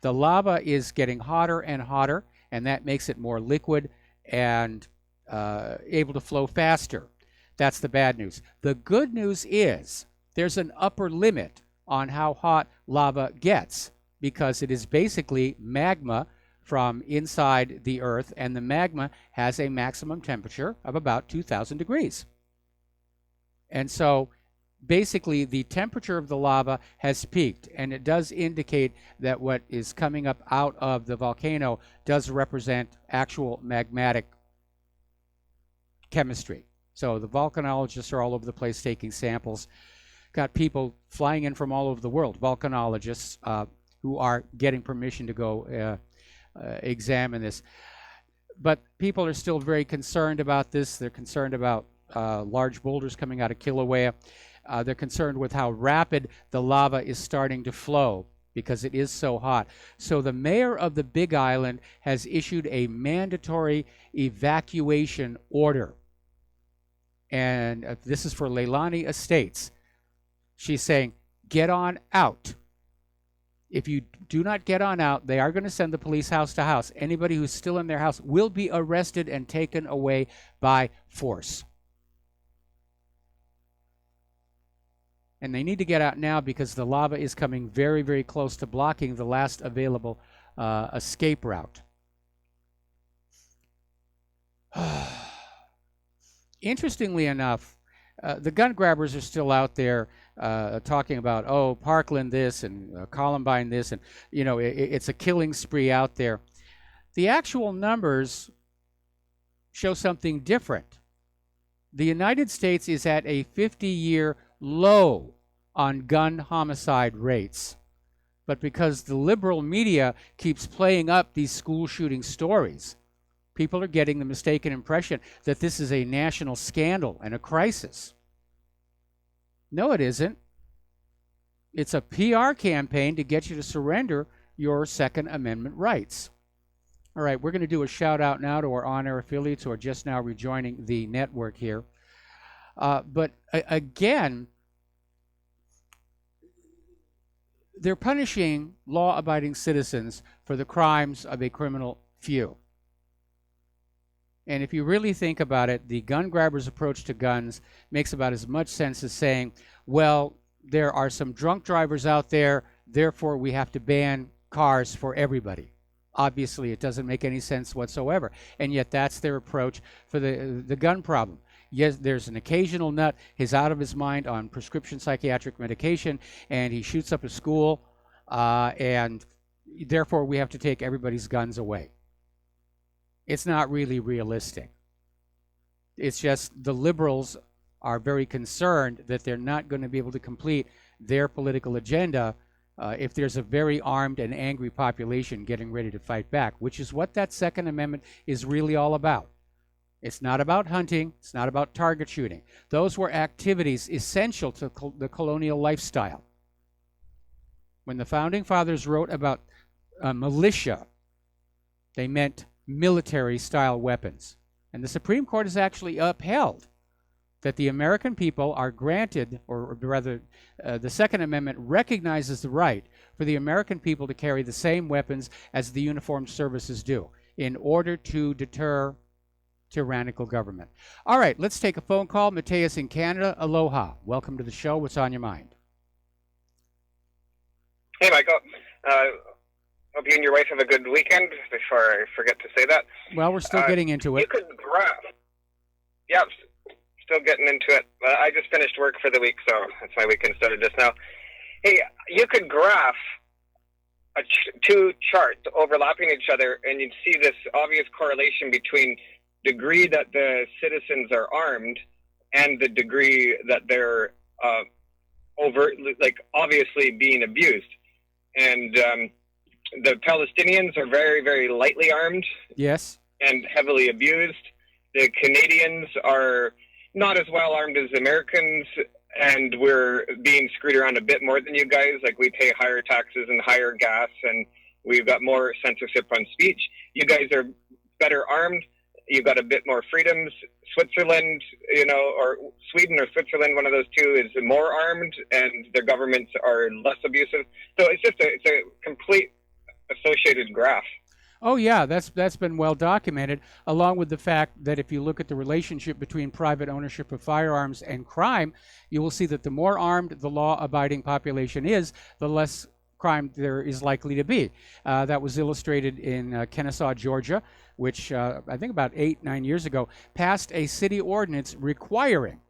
The lava is getting hotter and hotter, and that makes it more liquid. And able to flow faster. That's the bad news. The good news is there's an upper limit on how hot lava gets, because it is basically magma from inside the earth, and the magma has a maximum temperature of about 2,000 degrees. And so basically the temperature of the lava has peaked, and it does indicate that what is coming up out of the volcano does represent actual magmatic chemistry. So the volcanologists are all over the place taking samples. Got people flying in from all over the world, volcanologists, who are getting permission to go examine this. But people are still very concerned about this. They're concerned about large boulders coming out of Kilauea. They're concerned with how rapid the lava is starting to flow because it is so hot. So the mayor of the Big Island has issued a mandatory evacuation order. And this is for Leilani Estates. She's saying, get on out. If you do not get on out, they are going to send the police house to house. Anybody who's still in their house will be arrested and taken away by force. And they need to get out now because the lava is coming very, very close to blocking the last available escape route. Interestingly enough, the gun grabbers are still out there talking about, oh, Parkland this and Columbine this, and it's a killing spree out there. The actual numbers show something different. The United States is at a 50-year low on gun homicide rates, but because the liberal media keeps playing up these school shooting stories, people are getting the mistaken impression that this is a national scandal and a crisis. No, it isn't. It's a PR campaign to get you to surrender your Second Amendment rights. All right, we're going to do a shout out now to our on-air affiliates who are just now rejoining the network here. But again, they're punishing law-abiding citizens for the crimes of a criminal few. And if you really think about it, the gun grabbers' approach to guns makes about as much sense as saying, well, there are some drunk drivers out there, therefore we have to ban cars for everybody. Obviously, it doesn't make any sense whatsoever. And yet that's their approach for the gun problem. Yes, there's an occasional nut who's out of his mind on prescription psychiatric medication, and he shoots up a school, and therefore we have to take everybody's guns away. It's not really realistic. It's just the liberals are very concerned that they're not going to be able to complete their political agenda if there's a very armed and angry population getting ready to fight back, which is what that Second Amendment is really all about. It's not about hunting. It's not about target shooting. Those were activities essential to the colonial lifestyle. When the Founding Fathers wrote about militia, they meant military-style weapons. And the Supreme Court has actually upheld that the American people are granted, or rather, the Second Amendment recognizes the right for the American people to carry the same weapons as the uniformed services do in order to deter tyrannical government. All right, let's take a phone call. Mateus in Canada, aloha. Welcome to the show. What's on your mind? Hey, Michael. Hope you and your wife have a good weekend, before I forget to say that. Well, we're still getting into it. You could graph. Yep, still getting into it. I just finished work for the week, so that's my weekend started just now. Hey, you could graph two charts overlapping each other, and you'd see this obvious correlation between degree that the citizens are armed and the degree that they're obviously being abused. And the Palestinians are very, very lightly armed. Yes. And heavily abused. The Canadians are not as well armed as Americans, and we're being screwed around a bit more than you guys. Like, we pay higher taxes and higher gas, and we've got more censorship on speech. You guys are better armed. You've got a bit more freedoms. Switzerland, or Sweden or Switzerland, one of those two, is more armed, and their governments are less abusive. So it's a complete associated graph. Oh yeah, that's been well documented, along with the fact that if you look at the relationship between private ownership of firearms and crime, you will see that the more armed the law-abiding population is, the less crime there is likely to be. That was illustrated in Kennesaw, Georgia, which I think about 8-9 years ago passed a city ordinance requiring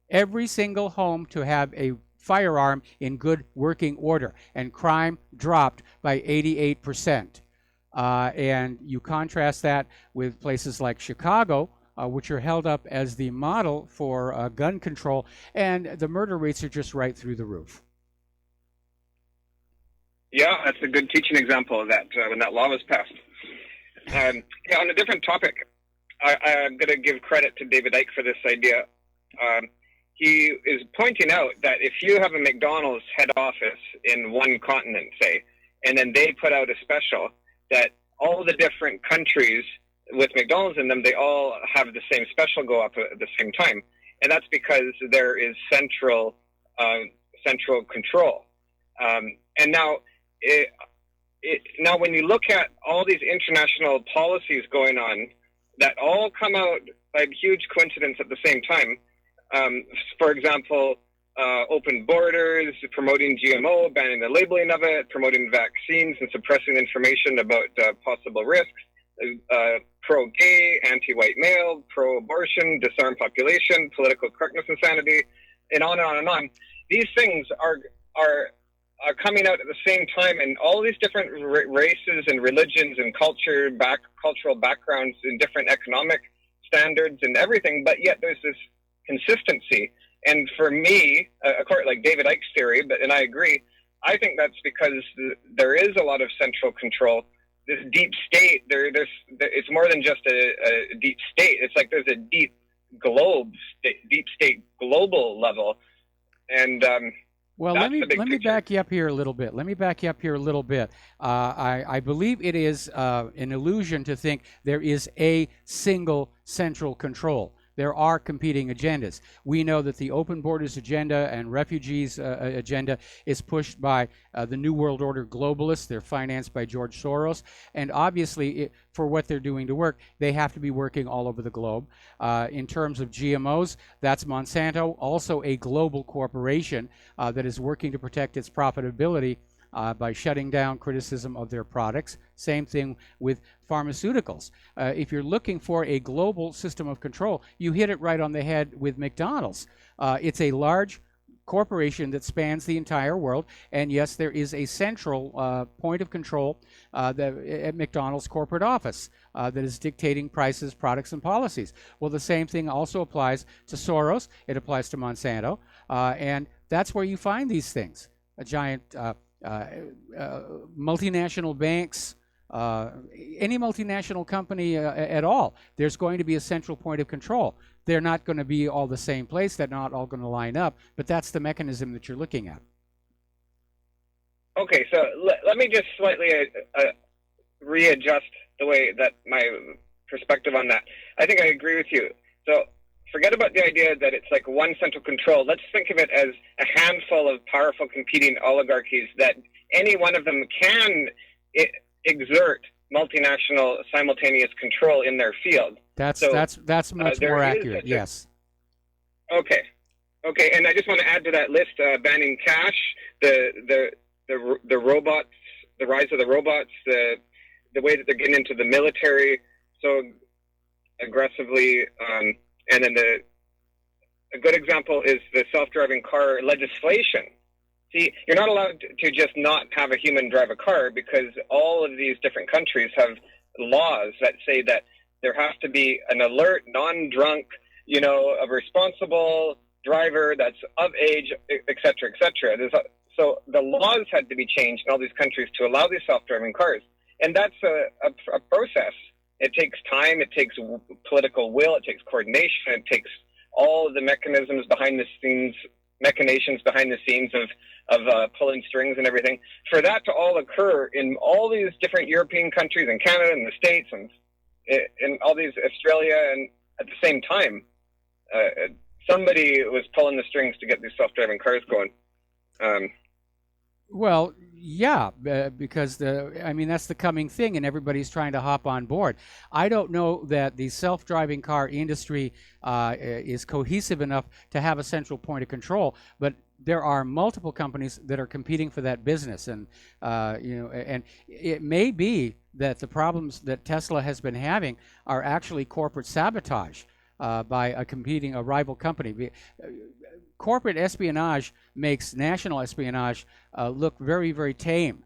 every single home to have a firearm in good working order, and crime dropped by 88%. And you contrast that with places like Chicago, which are held up as the model for gun control, and the murder rates are just right through the roof. Yeah, that's a good teaching example of that when that law was passed. Yeah, on a different topic, I'm going to give credit to David Icke for this idea. He is pointing out that if you have a McDonald's head office in one continent, say, and then they put out a special, that all the different countries with McDonald's in them, they all have the same special go up at the same time. And that's because there is central control. And now, now when you look at all these international policies going on that all come out by huge coincidence at the same time, for example, open borders, promoting GMO, banning the labeling of it, promoting vaccines and suppressing information about possible risks, pro-gay, anti-white male, pro-abortion, disarm population, political correctness insanity, and on and on and on. These things are coming out at the same time, and all these different races and religions and cultural backgrounds and different economic standards and everything, but yet there's this consistency. And for me, according like David Icke's theory, and I agree, I think that's because there is a lot of central control. This deep state, it's more than just a deep state. It's like there's a deep state global level. And well, let me back you up here a little bit. I believe it is an illusion to think there is a single central control. There are competing agendas. We know that the open borders agenda and refugees agenda is pushed by the New World Order globalists. They're financed by George Soros. And obviously, for what they're doing to work, they have to be working all over the globe. In terms of GMOs, that's Monsanto, also a global corporation that is working to protect its profitability by shutting down criticism of their products. Same thing with pharmaceuticals. If you're looking for a global system of control, you hit it right on the head with McDonald's. It's a large corporation that spans the entire world, and yes, there is a central point of control at McDonald's corporate office that is dictating prices, products, and policies. Well, the same thing also applies to Soros. It applies to Monsanto, and that's where you find these things. A giant multinational banks, any multinational company at all, there's going to be a central point of control. They're not going to be all the same place. They're not all going to line up, but that's the mechanism that you're looking at. Okay, so let me just slightly readjust the way that my perspective on that. I think I agree with you. So forget about the idea that it's like one central control. Let's think of it as a handful of powerful competing oligarchies that any one of them can exert multinational simultaneous control in their field. That's much more accurate. Yes. Okay, and I just want to add to that list: banning cash, the robots, the rise of the robots, the way that they're getting into the military so aggressively. And then a good example is the self-driving car legislation. See, you're not allowed to just not have a human drive a car because all of these different countries have laws that say that there has to be an alert, non-drunk, a responsible driver that's of age, et cetera, et cetera. So the laws had to be changed in all these countries to allow these self-driving cars. And that's a process. It takes time, it takes political will, it takes coordination, it takes all the mechanisms behind the scenes, machinations behind the scenes of pulling strings and everything. For that to all occur in all these different European countries and Canada and the States and in all these Australia and at the same time, somebody was pulling the strings to get these self-driving cars going. Well, yeah, because that's the coming thing, and everybody's trying to hop on board. I don't know that the self-driving car industry is cohesive enough to have a central point of control, but there are multiple companies that are competing for that business, and and it may be that the problems that Tesla has been having are actually corporate sabotage by a rival company. Corporate espionage makes national espionage look very, very tame.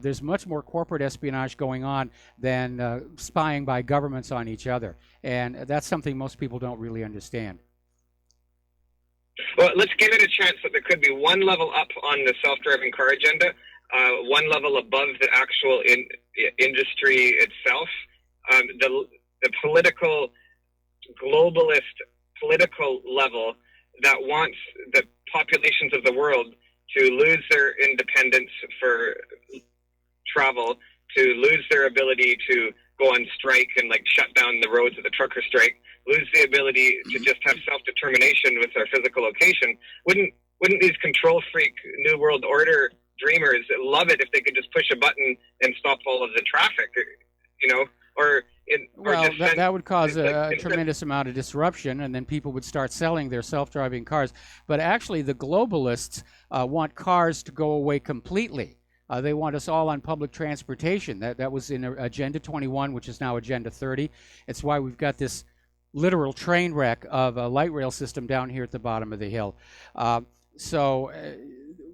There's much more corporate espionage going on than spying by governments on each other, and that's something most people don't really understand. Well, let's give it a chance that there could be one level up on the self-driving car agenda, one level above the actual industry itself. The political, globalist political level that wants the populations of the world to lose their independence for travel, to lose their ability to go on strike and shut down the roads of the trucker strike, lose the ability to just have self-determination with our physical location. Wouldn't these control freak New World Order dreamers love it if they could just push a button and stop all of the traffic, that would cause a tremendous amount of disruption, and then people would start selling their self-driving cars. But actually, the globalists want cars to go away completely. They want us all on public transportation. That was in Agenda 21, which is now Agenda 30. It's why we've got this literal train wreck of a light rail system down here at the bottom of the hill. So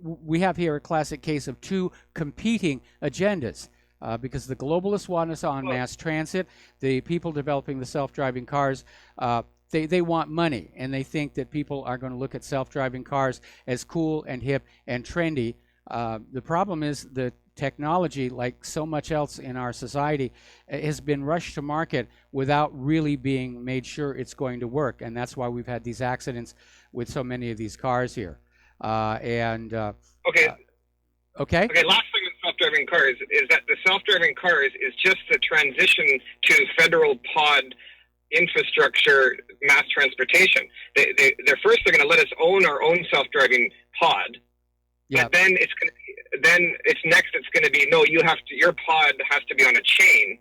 we have here a classic case of two competing agendas. Because the globalists want us on mass transit, the people developing the self-driving cars, they want money, and they think that people are going to look at self-driving cars as cool and hip and trendy. The problem is the technology, like so much else in our society, has been rushed to market without really being made sure it's going to work, and that's why we've had these accidents with so many of these cars here. Okay. Okay, last thing with self-driving cars is that the self-driving cars is just a transition to federal pod infrastructure mass transportation. They're going to let us own our own self-driving pod, but then it's going to be no, your pod has to be on a chain,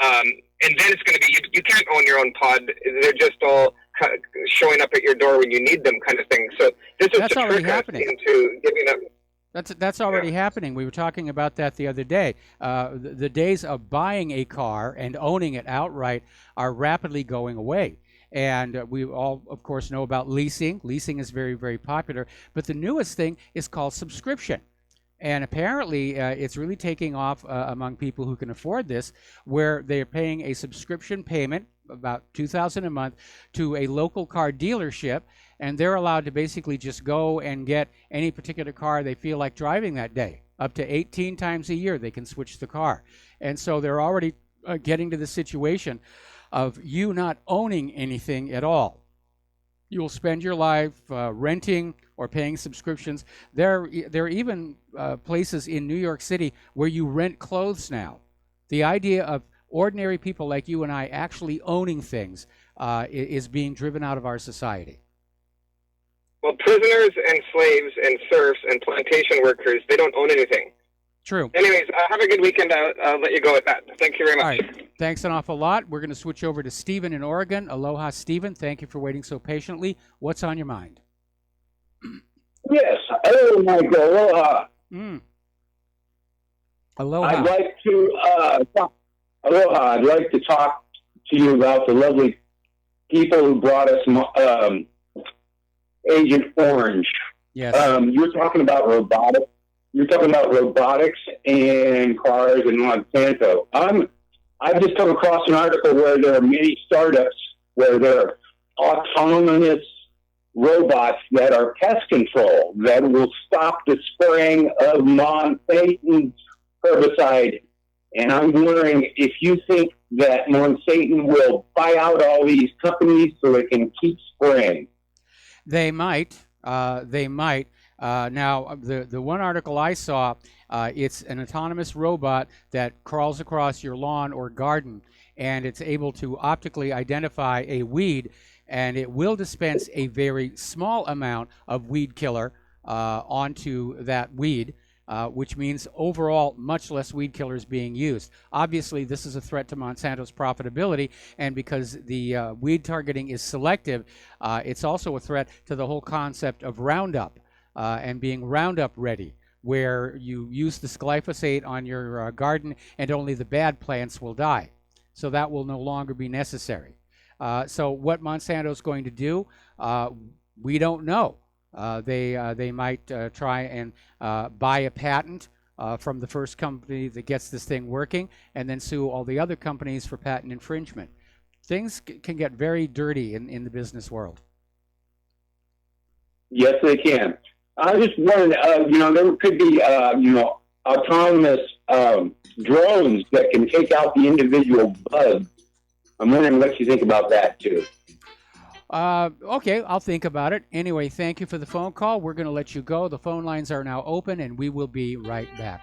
and then it's going to be you can't own your own pod. They're just all showing up at your door when you need them, kind of thing. So this is That's to already trick us happening. into giving up. That's already happening. We were talking about that the other day. The days of buying a car and owning it outright are rapidly going away. And we all, of course, know about leasing. Leasing is very, very popular. But the newest thing is called subscription. And apparently, it's really taking off among people who can afford this, where they're paying a subscription payment, about $2,000 a month, to a local car dealership, and they're allowed to basically just go and get any particular car they feel like driving that day. Up to 18 times a year, they can switch the car. And so they're already getting to the situation of you not owning anything at all. You'll spend your life renting or paying subscriptions. There are even places in New York City where you rent clothes now. The idea of ordinary people like you and I actually owning things is being driven out of our society. Well, prisoners and slaves and serfs and plantation workers, they don't own anything. True. Anyways, have a good weekend. I'll let you go with that. Thank you very much. All right. Thanks an awful lot. We're going to switch over to Stephen in Oregon. Aloha, Stephen. Thank you for waiting so patiently. What's on your mind? Yes. Hello, Michael. Aloha. Aloha. I'd like to Aloha. I'd like to talk to you about the lovely people who brought us Agent Orange. Yes. You're talking about robotics. You're talking about robotics and cars and Monsanto. I've just come across an article where there are many startups where there are autonomous robots that are pest control that will stop the spraying of Monsanto's herbicide. And I'm wondering if you think that Monsanto will buy out all these companies so it can keep spraying. They might. They might. Now, the one article I saw, it's an autonomous robot that crawls across your lawn or garden, and it's able to optically identify a weed, and it will dispense a very small amount of weed killer onto that weed. which means overall much less weed killers being used. Obviously, this is a threat to Monsanto's profitability, and because the weed targeting is selective, it's also a threat to the whole concept of Roundup and being Roundup ready, where you use this glyphosate on your garden and only the bad plants will die. So that will no longer be necessary. So what Monsanto's going to do, we don't know. They might try and buy a patent from the first company that gets this thing working and then sue all the other companies for patent infringement. Things can get very dirty in the business world. Yes, they can. I just wondered, there could be, autonomous drones that can take out the individual bugs. I'm wondering what you think about that, too. Okay, I'll think about it. Anyway, thank you for the phone call. We're going to let you go. The phone lines are now open, and we will be right back.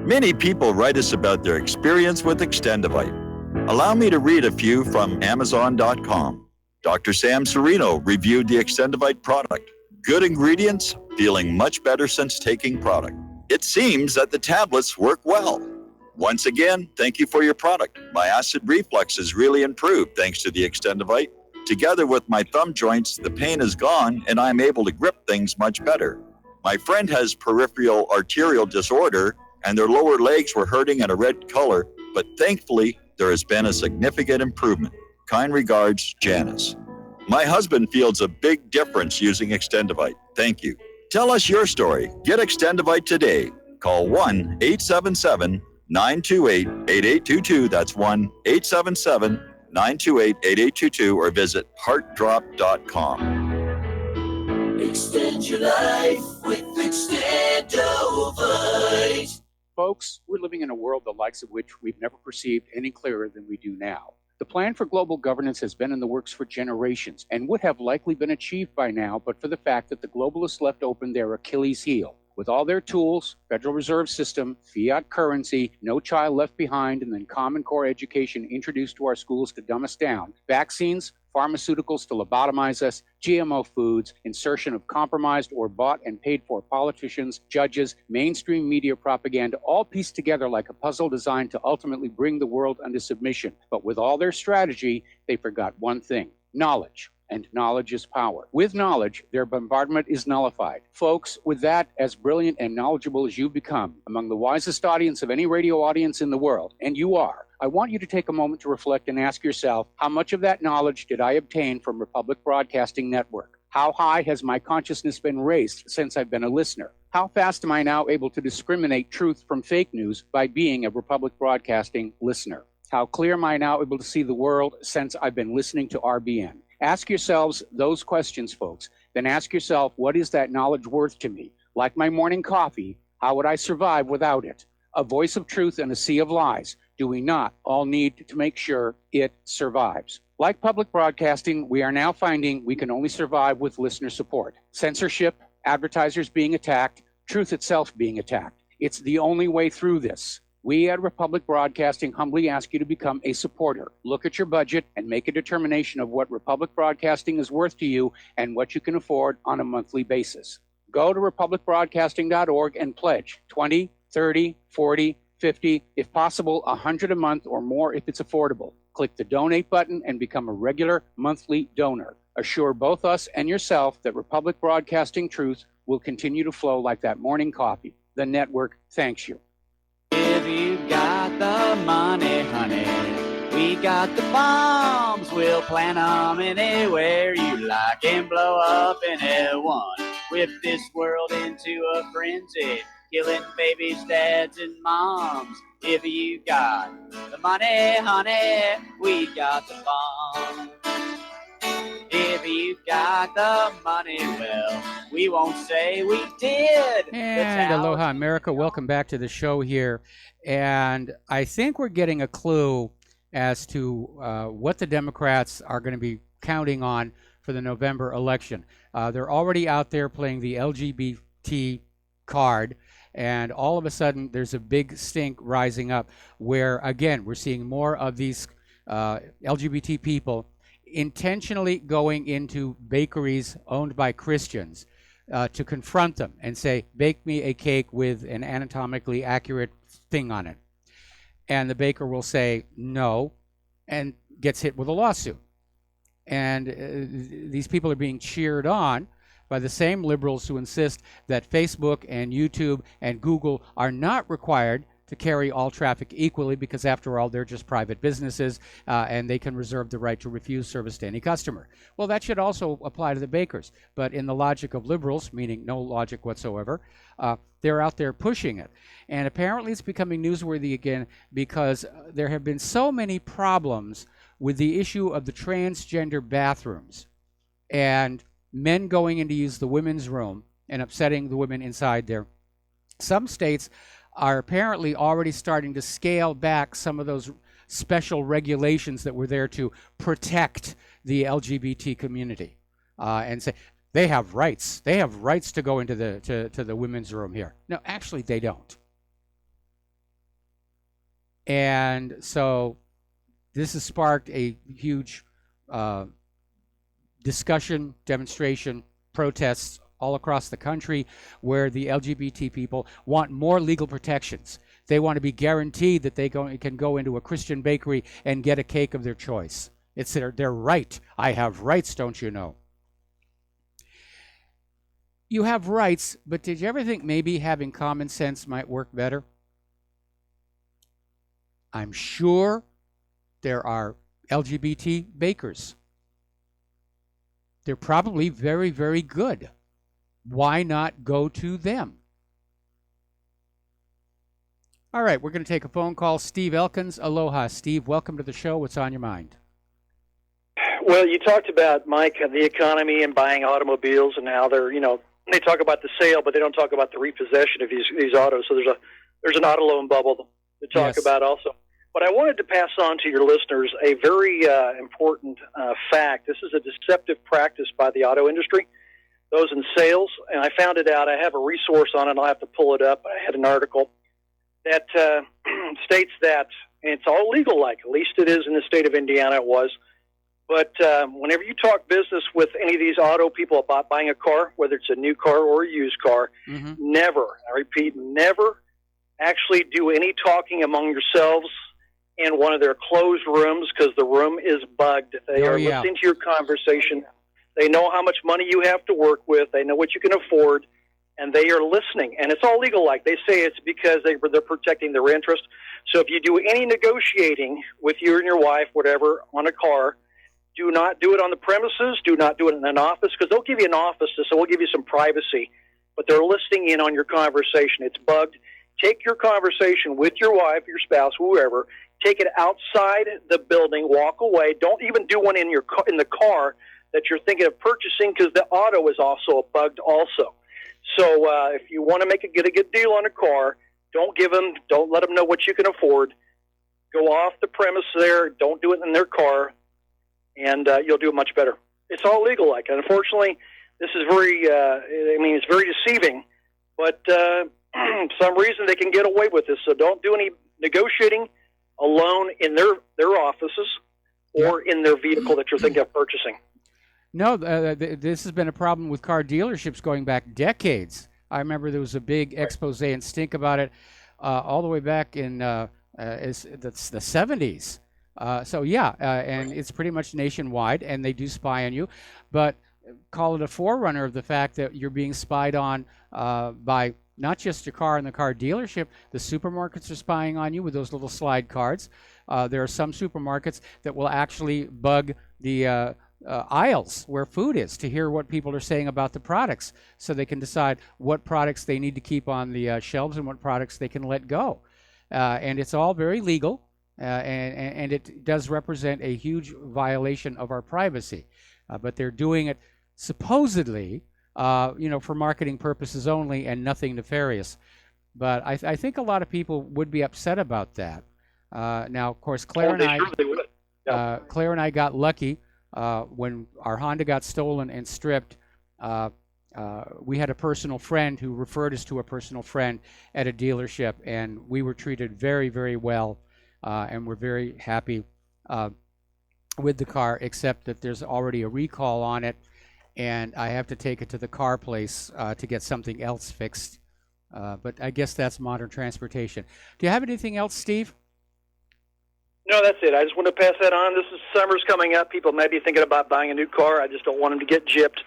Many people write us about their experience with Extendivite. Allow me to read a few from Amazon.com. Dr. Sam Serino reviewed the Extendivite product. Good ingredients, feeling much better since taking product. It seems that the tablets work well. Once again, thank you for your product. My acid reflux has really improved thanks to the Extendivite. Together with my thumb joints, the pain is gone and I'm able to grip things much better. My friend has peripheral arterial disorder and their lower legs were hurting in a red color, but thankfully, there has been a significant improvement. Kind regards, Janice. My husband feels a big difference using Extendivite. Thank you. Tell us your story. Get Extendivite today. Call 1-877-928-8822. That's 1-877-928-8822 or visit heartdrop.com. Extend your life with Extendovite. Folks, we're living in a world the likes of which we've never perceived any clearer than we do now. The plan for global governance has been in the works for generations and would have likely been achieved by now, but for the fact that the globalists left open their Achilles heel. With all their tools, Federal Reserve System, fiat currency, no child left behind, and then Common Core education introduced to our schools to dumb us down, vaccines, pharmaceuticals to lobotomize us, GMO foods, insertion of compromised or bought and paid for politicians, judges, mainstream media propaganda, all pieced together like a puzzle designed to ultimately bring the world under submission. But with all their strategy, they forgot one thing: knowledge. And knowledge is power. With knowledge, their bombardment is nullified. Folks, with that, as brilliant and knowledgeable as you've become, among the wisest audience of any radio audience in the world, and you are, I want you to take a moment to reflect and ask yourself, how much of that knowledge did I obtain from Republic Broadcasting Network? How high has my consciousness been raised since I've been a listener? How fast am I now able to discriminate truth from fake news by being a Republic Broadcasting listener? How clear am I now able to see the world since I've been listening to RBN? Ask yourselves those questions, folks. Then ask yourself, what is that knowledge worth to me? Like my morning coffee, how would I survive without it? A voice of truth in a sea of lies. Do we not all need to make sure it survives? Like public broadcasting, we are now finding we can only survive with listener support. Censorship, advertisers being attacked, truth itself being attacked. It's the only way through this. We at Republic Broadcasting humbly ask you to become a supporter. Look at your budget and make a determination of what Republic Broadcasting is worth to you and what you can afford on a monthly basis. Go to republicbroadcasting.org and pledge 20, 30, 40, 50, if possible, 100 a month or more if it's affordable. Click the donate button and become a regular monthly donor. Assure both us and yourself that Republic Broadcasting truth will continue to flow like that morning coffee. The network thanks you. If you got the money, honey, we got the bombs. We'll plant them anywhere you like and blow up anyone. Whip this world into a frenzy, killing babies, dads, and moms. If you got the money, honey, we got the bombs. If you got the money, well, we won't say we did. And aloha, America. Welcome back to the show here. And I think we're getting a clue as to what the Democrats are going to be counting on for the November election. They're already out there playing the LGBT LGBT card, and all of a sudden there's a big stink rising up where, again, we're seeing more of these LGBT people intentionally going into bakeries owned by Christians to confront them and say, bake me a cake with an anatomically accurate thing on it. And the baker will say no and gets hit with a lawsuit. And these people are being cheered on by the same liberals who insist that Facebook and YouTube and Google are not required to carry all traffic equally, because after all, they're just private businesses and they can reserve the right to refuse service to any customer. Well, that should also apply to the bakers. But in the logic of liberals, meaning no logic whatsoever, they're out there pushing it. And apparently it's becoming newsworthy again because there have been so many problems with the issue of the transgender bathrooms and men going in to use the women's room and upsetting the women inside there. Some states are apparently already starting to scale back some of those special regulations that were there to protect the LGBT community and say they have rights. They have rights to go into the women's room here. No, actually they don't. And so this has sparked a huge discussion, demonstration, protests all across the country where the LGBT people want more legal protections. They want to be guaranteed that they can go into a Christian bakery and get a cake of their choice. It's their right. I have rights, don't you know? You have rights, but did you ever think maybe having common sense might work better? I'm sure there are LGBT bakers. They're probably very, very good. Why not go to them? All right, we're going to take a phone call. Steve Elkins. Aloha, Steve. Welcome to the show. What's on your mind? Well, you talked about, Mike, the economy and buying automobiles and how they're, they talk about the sale, but they don't talk about the repossession of these autos. So there's an auto loan bubble to talk about also. But I wanted to pass on to your listeners a very important fact. This is a deceptive practice by the auto industry, those in sales, and I found it out. I have a resource on it. I'll have to pull it up. I had an article that states that, and it's all legal, like at least it is in the state of Indiana, it was. But whenever you talk business with any of these auto people about buying a car, whether it's a new car or a used car, never, I repeat, never actually do any talking among yourselves in one of their closed rooms, because the room is bugged. They are listening to your conversation. They know how much money you have to work with. They know what you can afford, and they are listening. And it's all legal. Like they say, it's because they're protecting their interest. So if you do any negotiating with you and your wife, whatever, on a car, do not do it on the premises. Do not do it in an office, because they'll give you an office, so we'll give you some privacy. But they're listening in on your conversation. It's bugged. Take your conversation with your wife, your spouse, whoever. Take it outside the building. Walk away. Don't even do one in the car that you're thinking of purchasing, because the auto is also bugged also. So if you want to get a good deal on a car, don't let them know what you can afford. Go off the premise there. Don't do it in their car, and you'll do it much better. It's all legal, like. And unfortunately, this is it's very deceiving, but some reason they can get away with this. So don't do any negotiating alone in their offices or in their vehicle that you're thinking of purchasing. No, this has been a problem with car dealerships going back decades. I remember there was a big expose and stink about it all the way back in the 70s. And it's pretty much nationwide, and they do spy on you. But call it a forerunner of the fact that you're being spied on by not just your car in the car dealership. The supermarkets are spying on you with those little slide cards. There are some supermarkets that will actually bug the aisles where food is to hear what people are saying about the products, so they can decide what products they need to keep on the shelves and what products they can let go. And it's all very legal, and it does represent a huge violation of our privacy. But they're doing it supposedly, for marketing purposes only and nothing nefarious. But I think a lot of people would be upset about that. Now, of course, Claire and I got lucky when our Honda got stolen and stripped. we had a personal friend who referred us to a personal friend at a dealership, and we were treated very, very well, and we're very happy with the car, except that there's already a recall on it, and I have to take it to the car place to get something else fixed. But I guess that's modern transportation. Do you have anything else, Steve? No, that's it. I just want to pass that on. This is summer's coming up. People may be thinking about buying a new car. I just don't want them to get gypped.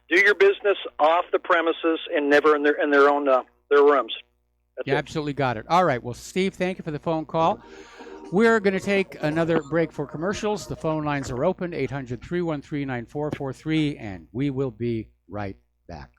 Do your business off the premises and never in their own their rooms. You absolutely got it. All right. Well, Steve, thank you for the phone call. We're going to take another break for commercials. The phone lines are open, 800-313-9443, and we will be right back.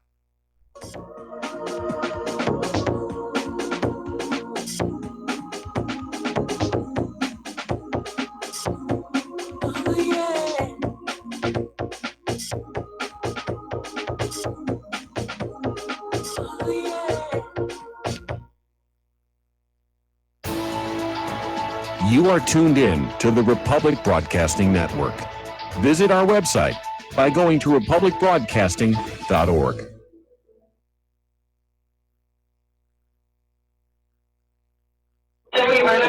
You are tuned in to the Republic Broadcasting Network. Visit our website by going to republicbroadcasting.org.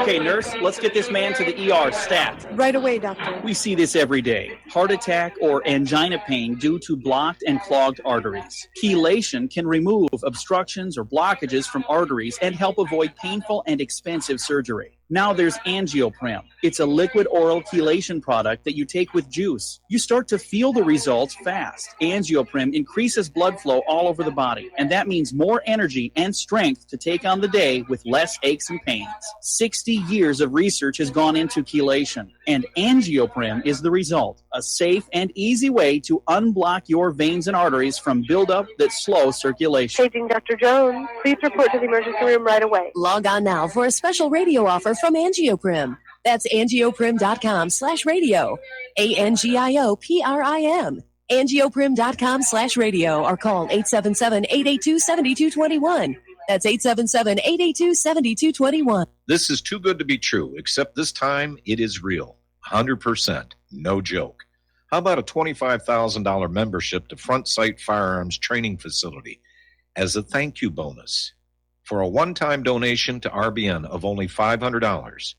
Okay, nurse, let's get this man to the ER stat. Right away, doctor. We see this every day. Heart attack or angina pain due to blocked and clogged arteries. Chelation can remove obstructions or blockages from arteries and help avoid painful and expensive surgery. Now there's Angioprim. It's a liquid oral chelation product that you take with juice. You start to feel the results fast. Angioprim increases blood flow all over the body, and that means more energy and strength to take on the day with less aches and pains. 60 years of research has gone into chelation, and Angioprim is the result. A safe and easy way to unblock your veins and arteries from buildup that slow circulation. Paging Dr. Jones. Please report to the emergency room right away. Log on now for a special radio offer from Angioprim. That's angioprim.com/radio. ANGIOPRIM. Angioprim.com/radio or call 877-882-7221. That's 877-882-7221. This is too good to be true, except this time it is real. 100%. No joke. How about a $25,000 membership to Front Sight Firearms Training Facility as a thank you bonus for a one-time donation to RBN of only $500?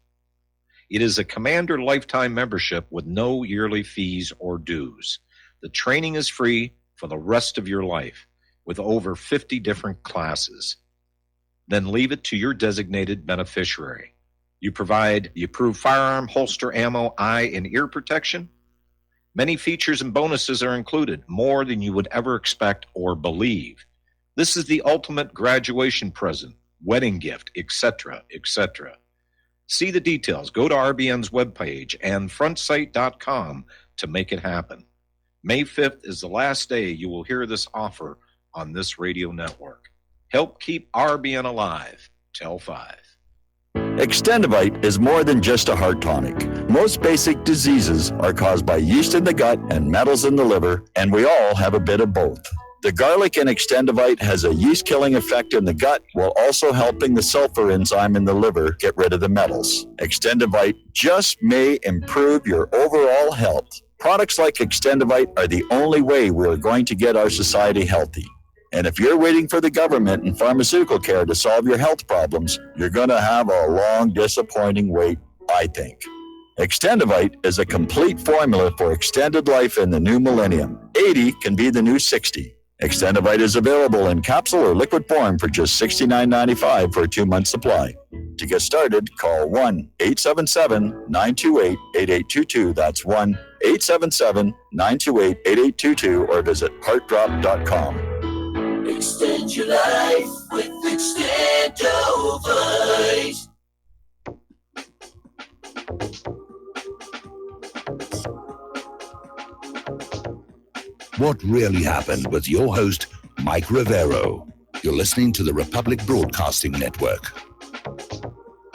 It is a Commander lifetime membership with no yearly fees or dues. The training is free for the rest of your life with over 50 different classes. Then leave it to your designated beneficiary. You provide the approved firearm, holster, ammo, eye, and ear protection. Many features and bonuses are included, more than you would ever expect or believe. This is the ultimate graduation present, wedding gift, etc., etc. See the details. Go to RBN's webpage and frontsight.com to make it happen. May 5th is the last day you will hear this offer on this radio network. Help keep RBN alive. Tell 5. Extendivite is more than just a heart tonic. Most basic diseases are caused by yeast in the gut and metals in the liver, and we all have a bit of both. The garlic in Extendivite has a yeast-killing effect in the gut while also helping the sulfur enzyme in the liver get rid of the metals. Extendivite just may improve your overall health. Products like Extendivite are the only way we are going to get our society healthy. And if you're waiting for the government and pharmaceutical care to solve your health problems, you're going to have a long, disappointing wait, I think. Extendivite is a complete formula for extended life in the new millennium. 80 can be the new 60. Extendivite is available in capsule or liquid form for just $69.95 for a 2-month supply. To get started, call 1-877-928-8822. That's 1-877-928-8822 or visit heartdrop.com. Extend your life with Extendovite. What really happened with your host, Mike Rivero. You're listening to the Republic Broadcasting Network.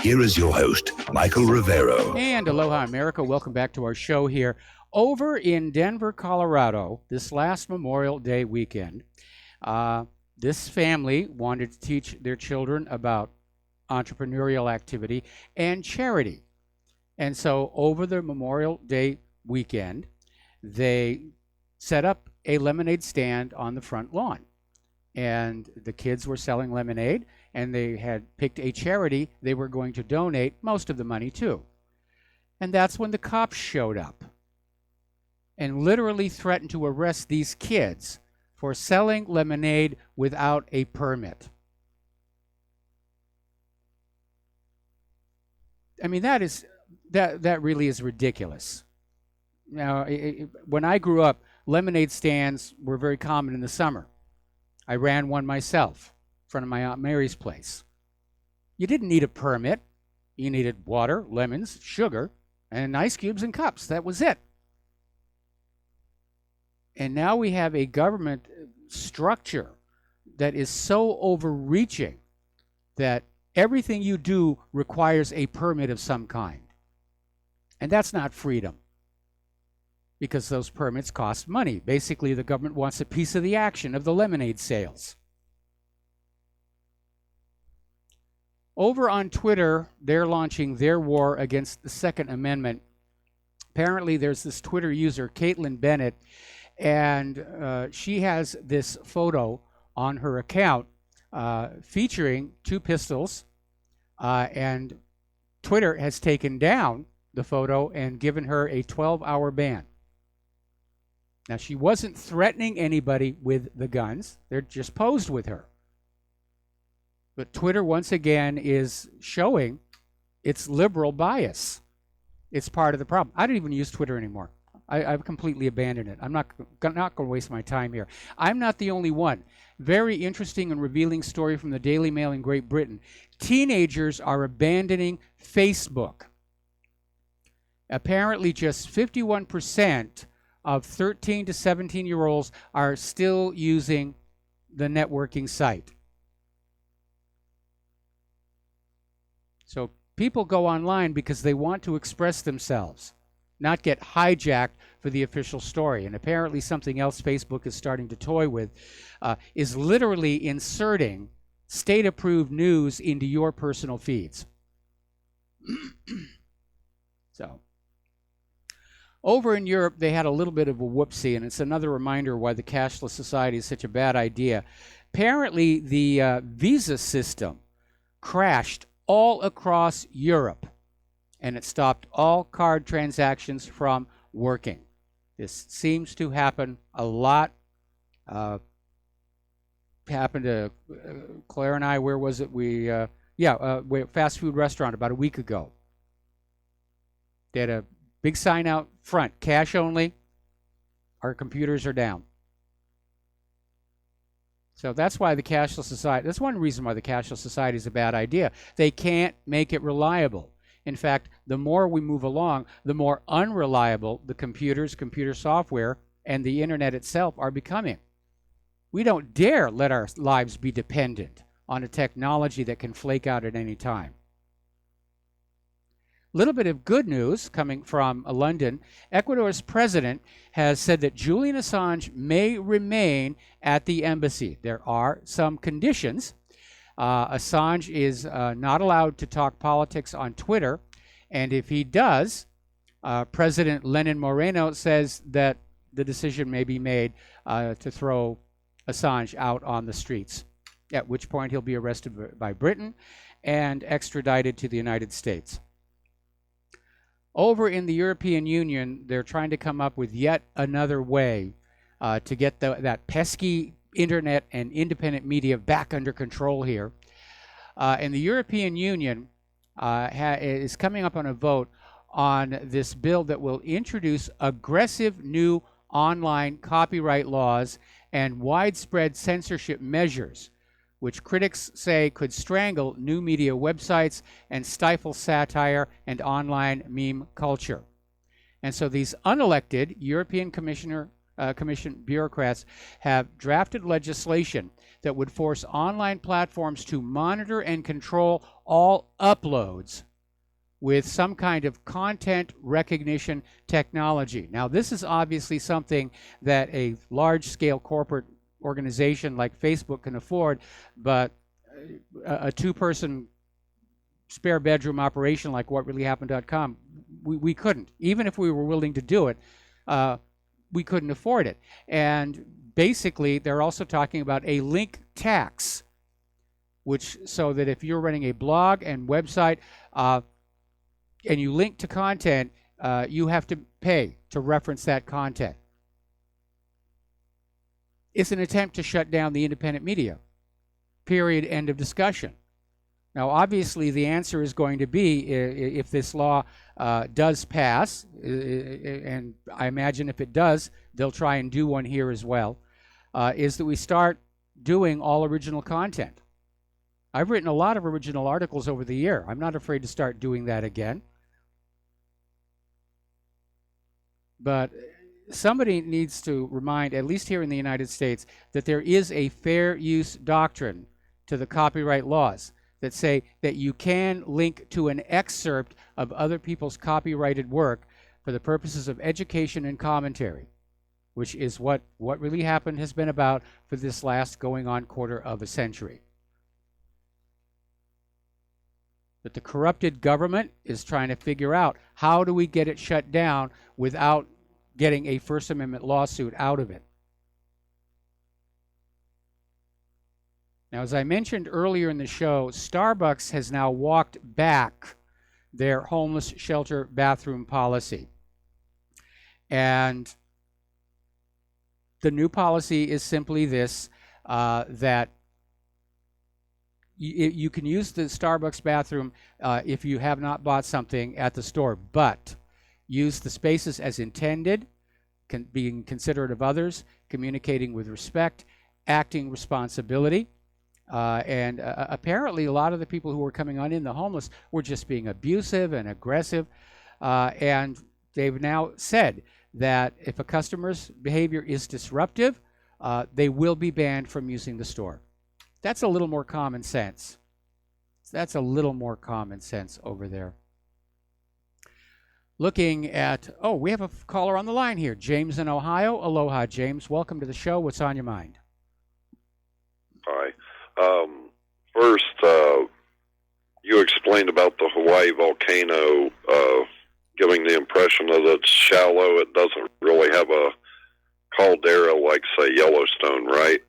Here is your host, Michael Rivero. And aloha, America. Welcome back to our show here. Over in Denver, Colorado, this last Memorial Day weekend, this family wanted to teach their children about entrepreneurial activity and charity. And so over the Memorial Day weekend, they set up a lemonade stand on the front lawn. and the kids were selling lemonade, and they had picked a charity they were going to donate most of the money to. And that's when the cops showed up and literally threatened to arrest these kids for selling lemonade without a permit. I mean, that really is ridiculous. Now, when I grew up, lemonade stands were very common in the summer. I ran one myself in front of my Aunt Mary's place. You didn't need a permit. You needed water, lemons, sugar, and ice cubes and cups. That was it. And now we have a government structure that is so overreaching that everything you do requires a permit of some kind. And that's not freedom, because those permits cost money. Basically, the government wants a piece of the action of the lemonade sales. Over on Twitter, they're launching their war against the Second Amendment. Apparently, there's this Twitter user, Caitlin Bennett, and she has this photo on her account featuring two pistols, and Twitter has taken down the photo and given her a 12-hour ban. Now, she wasn't threatening anybody with the guns. They're just posed with her. But Twitter, once again, is showing its liberal bias. It's part of the problem. I don't even use Twitter anymore. I've completely abandoned it. I'm not going to waste my time here. I'm not the only one. Very interesting and revealing story from the Daily Mail in Great Britain. Teenagers are abandoning Facebook. Apparently, just 51% of 13 to 17-year-olds are still using the networking site. So people go online because they want to express themselves, not get hijacked for the official story. And apparently something else Facebook is starting to toy with is literally inserting state-approved news into your personal feeds. So, over in Europe, they had a little bit of a whoopsie, and it's another reminder why the cashless society is such a bad idea. Apparently, the visa system crashed all across Europe, and it stopped all card transactions from working. This seems to happen a lot. Happened to Claire and I. Where was it? We fast food restaurant about a week ago. They had a big sign out front, cash only. Our computers are down. So that's why the cashless society, that's one reason why the cashless society is a bad idea. They can't make it reliable. In fact, the more we move along, the more unreliable the computers, computer software, and the internet itself are becoming. We don't dare let our lives be dependent on a technology that can flake out at any time. Little bit of good news coming from London. Ecuador's president has said that Julian Assange may remain at the embassy. There are some conditions. Assange is not allowed to talk politics on Twitter, and if he does, President Lenin Moreno says that the decision may be made to throw Assange out on the streets, at which point he'll be arrested by Britain and extradited to the United States. Over in the European Union, they're trying to come up with yet another way to get that pesky internet and independent media back under control here. And the European Union is coming up on a vote on this bill that will introduce aggressive new online copyright laws and widespread censorship measures, which critics say could strangle new media websites and stifle satire and online meme culture. And so these unelected European Commission bureaucrats have drafted legislation that would force online platforms to monitor and control all uploads with some kind of content recognition technology. Now, this is obviously something that a large-scale corporate organization like Facebook can afford, but a two-person spare bedroom operation like WhatReallyHappened.com, we couldn't. Even if we were willing to do it, we couldn't afford it. And basically, they're also talking about a link tax, which so that if you're running a blog and website and you link to content, you have to pay to reference that content. It's an attempt to shut down the independent media. Period. End of discussion. Now, obviously, the answer is going to be, if this law does pass, and I imagine if it does, they'll try and do one here as well, is that we start doing all original content. I've written a lot of original articles over the year. I'm not afraid to start doing that again. But somebody needs to remind, at least here in the United States, that there is a fair use doctrine to the copyright laws that say that you can link to an excerpt of other people's copyrighted work for the purposes of education and commentary, which is what really happened has been about for this last going on quarter of a century. But the corrupted government is trying to figure out, how do we get it shut down without getting a First Amendment lawsuit out of it? Now, as I mentioned earlier in the show, Starbucks has now walked back their homeless shelter bathroom policy. And the new policy is simply this, that you can use the Starbucks bathroom if you have not bought something at the store, but use the spaces as intended, being considerate of others, communicating with respect, acting responsibility. And apparently a lot of the people who were coming on in, the homeless, were just being abusive and aggressive. And they've now said that if a customer's behavior is disruptive, they will be banned from using the store. That's a little more common sense. That's a little more common sense over there. Looking at, we have a caller on the line here. James in Ohio. Aloha, James. Welcome to the show. What's on your mind? Hi. First, you explained about the Hawaii volcano giving the impression that it's shallow. It doesn't really have a caldera like, say, Yellowstone, right?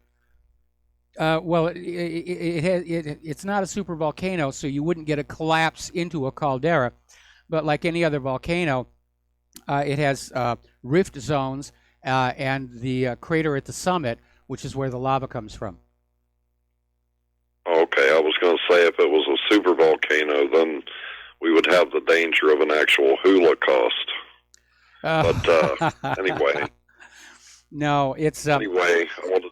Well, it's not a super volcano, so you wouldn't get a collapse into a caldera. But like any other volcano, it has rift zones and the crater at the summit, which is where the lava comes from. Okay, I was going to say if it was a super volcano, then we would have the danger of an actual holocaust. But anyway. No, it's... anyway, I want to...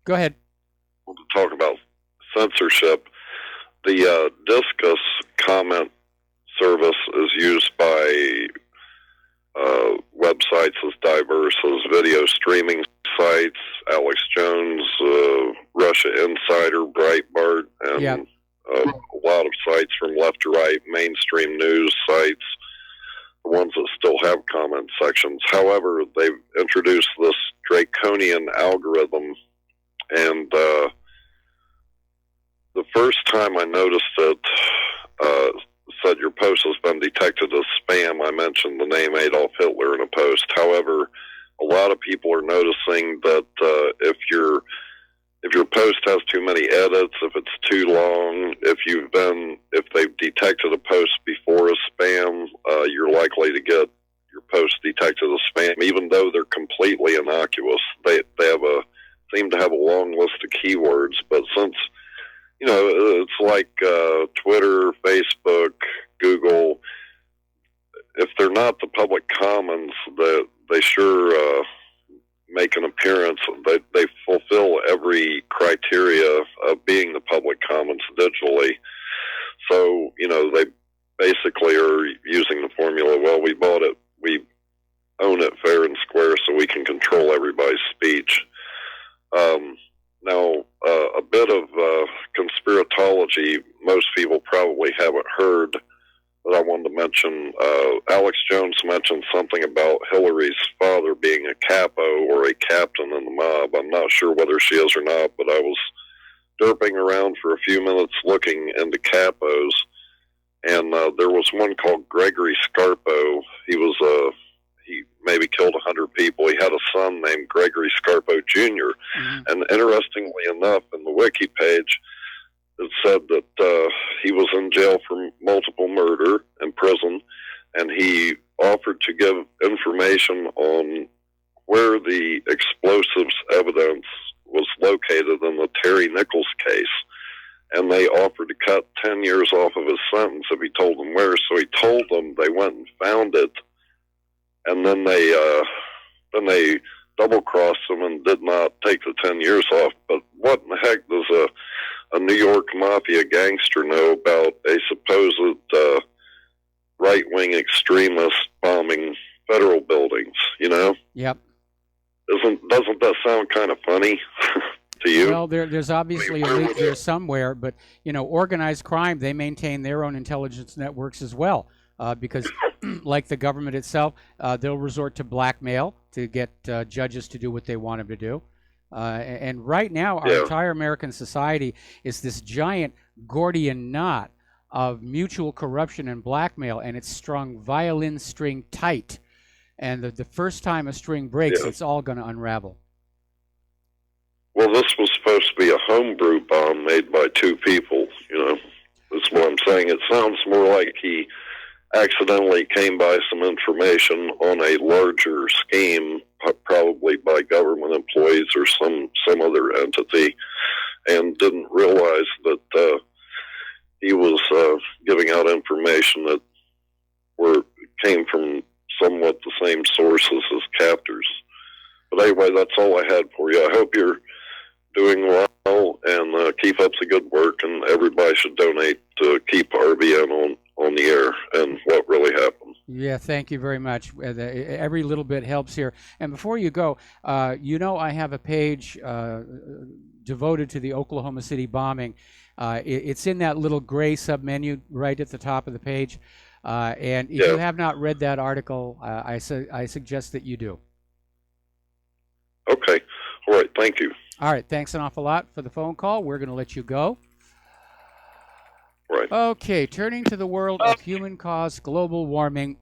Go ahead. I want to talk about censorship. The Discus comment service is used by websites as diverse as video streaming sites, Alex Jones, Russia Insider, Breitbart, and a lot of sites from left to right, mainstream news sites, the ones that still have comment sections. However, they've introduced this draconian algorithm, and the first time I noticed it, said your post has been detected as spam. I mentioned the name Adolf Hitler in a post. However, a lot of people are noticing that if your post has too many edits, if it's too long, if they've detected a post before as spam, you're likely to get your post detected as spam, even though they're completely innocuous. They seem to have a long list of keywords, but since it's like Twitter, Facebook, Google. If they're not the public commons, they sure make an appearance. They fulfill every criteria of being the public commons digitally. So, they basically are using the formula, well, we bought it, we own it fair and square, so we can control everybody's speech. Now, a bit of conspiratology most people probably haven't heard that I wanted to mention. Alex Jones mentioned something about Hillary's father being a capo or a captain in the mob. I'm not sure whether she is or not, but I was derping around for a few minutes looking into capos, and there was one called Gregory Scarpo. He maybe killed 100 people. He had a son son named Gregory Scarpo Jr. And interestingly enough, in the wiki page, it said that he was in jail for multiple murder in prison, and he offered to give information on where the explosives evidence was located in the Terry Nichols case. And they offered to cut 10 years off of his sentence if he told them where. So he told them, they went and found it, and then they double-crossed him and did not take the 10 years off. But what in the heck does a New York mafia gangster know about a supposed right-wing extremist bombing federal buildings, you know? Yep. Doesn't that sound kind of funny to you? Well, there's obviously a leak there somewhere, but, you know, organized crime, they maintain their own intelligence networks as well, because like the government itself, they'll resort to blackmail to get judges to do what they want them to do. And right now, our entire American society is this giant Gordian knot of mutual corruption and blackmail, and it's strung violin string tight. And the first time a string breaks, it's all going to unravel. Well, this was supposed to be a homebrew bomb made by two people, you know. That's what I'm saying. It sounds more like he accidentally came by some information on a larger scheme, probably by government employees or some other entity, and didn't realize that he was giving out information that came from somewhat the same sources as captors. But anyway, that's all I had for you. I hope you're doing well, and keep up the good work, and everybody should donate to keep RBN on the air and what really happened. Yeah, thank you very much. Every little bit helps here. And before you go, you know I have a page devoted to the Oklahoma City bombing. It's in that little gray submenu right at the top of the page. And if you have not read that article, I suggest that you do. Okay. All right. Thank you. All right. Thanks an awful lot for the phone call. We're going to let you go. Right. Okay. Turning to the world of human-caused global warming,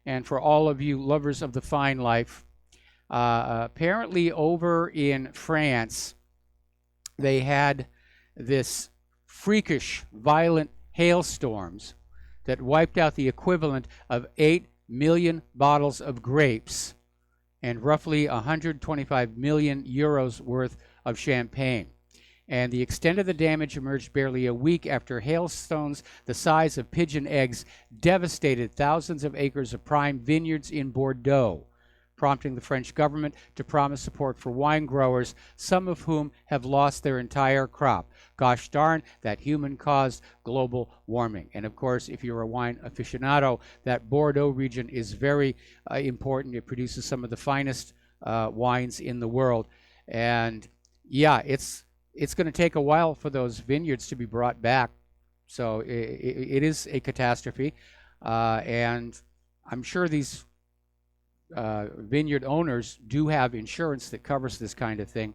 and for all of you lovers of the fine life, apparently over in France, they had this freakish, violent hailstorms that wiped out the equivalent of 8 million bottles of grapes and roughly 125 million euros worth of champagne. And the extent of the damage emerged barely a week after hailstones the size of pigeon eggs devastated thousands of acres of prime vineyards in Bordeaux, prompting the French government to promise support for wine growers, some of whom have lost their entire crop. Gosh darn, that human-caused global warming. And of course, if you're a wine aficionado, that Bordeaux region is very important. It produces some of the finest wines in the world. And yeah, it's going to take a while for those vineyards to be brought back. So it is a catastrophe. And I'm sure these vineyard owners do have insurance that covers this kind of thing.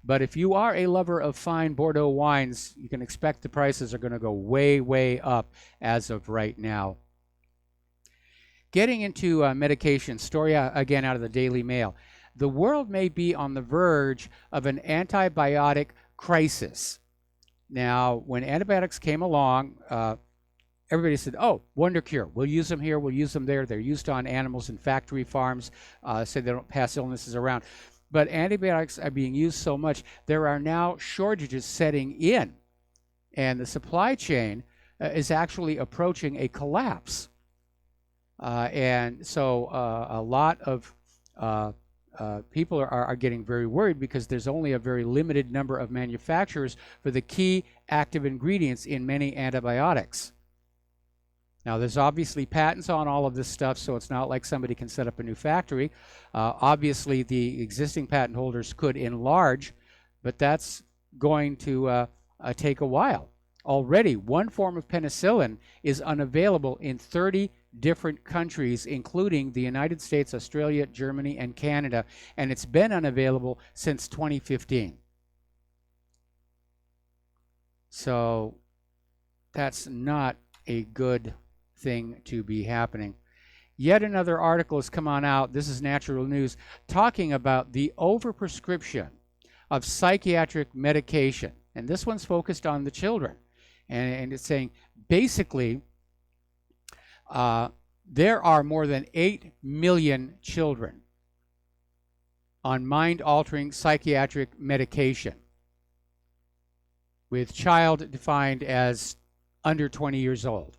But if you are a lover of fine Bordeaux wines, you can expect the prices are going to go way, way up as of right now. Getting into medication, story again out of the Daily Mail. The world may be on the verge of an antibiotic crisis. Now, when antibiotics came along, everybody said, oh, wonder cure. We'll use them here. We'll use them there. They're used on animals in factory farms so they don't pass illnesses around. But antibiotics are being used so much, there are now shortages setting in. And the supply chain is actually approaching a collapse. And so a lot of people are getting very worried because there's only a very limited number of manufacturers for the key active ingredients in many antibiotics. Now, there's obviously patents on all of this stuff, so it's not like somebody can set up a new factory. Obviously, the existing patent holders could enlarge, but that's going to take a while. Already, one form of penicillin is unavailable in 30 different countries, including the United States, Australia, Germany, and Canada, and it's been unavailable since 2015. So that's not a good thing to be happening. Yet another article has come on out, this is Natural News, talking about the overprescription of psychiatric medication. And this one's focused on the children. And it's saying, basically, there are more than 8 million children on mind-altering psychiatric medication, with child defined as under 20 years old.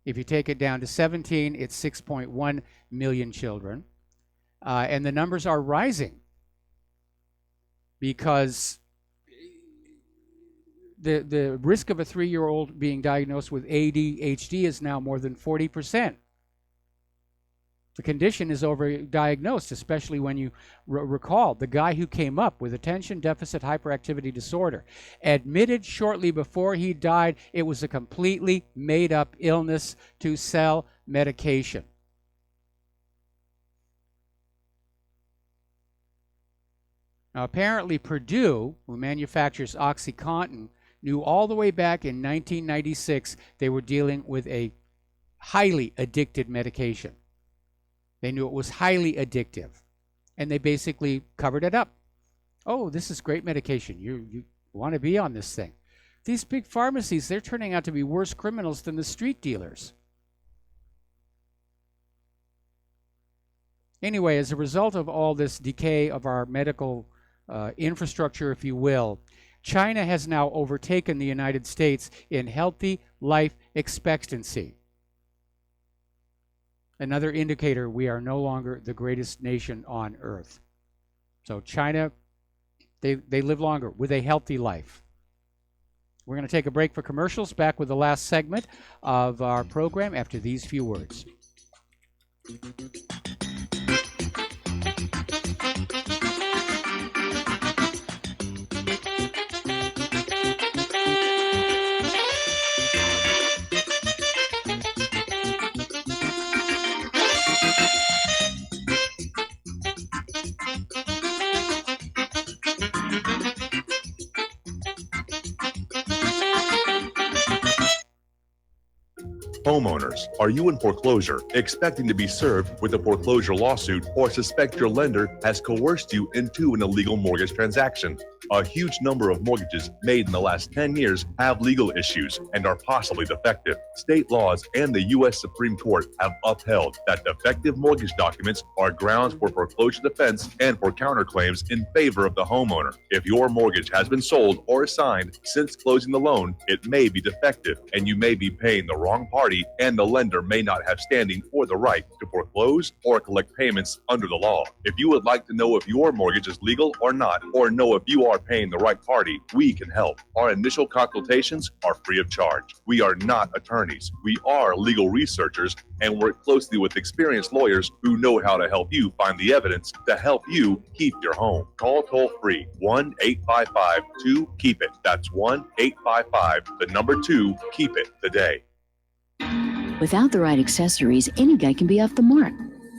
If you take it down to 17, it's 6.1 million children. And the numbers are rising because the risk of a 3-year-old being diagnosed with ADHD is now more than 40%. The condition is overdiagnosed, especially when you recall the guy who came up with attention deficit hyperactivity disorder admitted shortly before he died it was a completely made-up illness to sell medication. Now, apparently Purdue, who manufactures OxyContin, knew all the way back in 1996 they were dealing with a highly addicted medication. They knew it was highly addictive, and they basically covered it up. Oh, this is great medication. You want to be on this thing. These big pharmacies, they're turning out to be worse criminals than the street dealers. Anyway, as a result of all this decay of our medical infrastructure, if you will, China has now overtaken the United States in healthy life expectancy. Another indicator we are no longer the greatest nation on earth. So China, they live longer with a healthy life. We're going to take a break for commercials, back with the last segment of our program after these few words. Homeowners, are you in foreclosure, expecting to be served with a foreclosure lawsuit, or suspect your lender has coerced you into an illegal mortgage transaction? A huge number of mortgages made in the last 10 years have legal issues and are possibly defective. State laws and the U.S. Supreme Court have upheld that defective mortgage documents are grounds for foreclosure defense and for counterclaims in favor of the homeowner. If your mortgage has been sold or assigned since closing the loan, it may be defective and you may be paying the wrong party, and the lender may not have standing or the right to foreclose or collect payments under the law. If you would like to know if your mortgage is legal or not, or know if you are paying the right party, we can help. Our initial consultations are free of charge. We are not attorneys. We are legal researchers and work closely with experienced lawyers who know how to help you find the evidence to help you keep your home. Call toll free 1-855-2-KEEP-IT. That's 1-855-2-KEEP-IT today. Without the right accessories, any guy can be off the mark.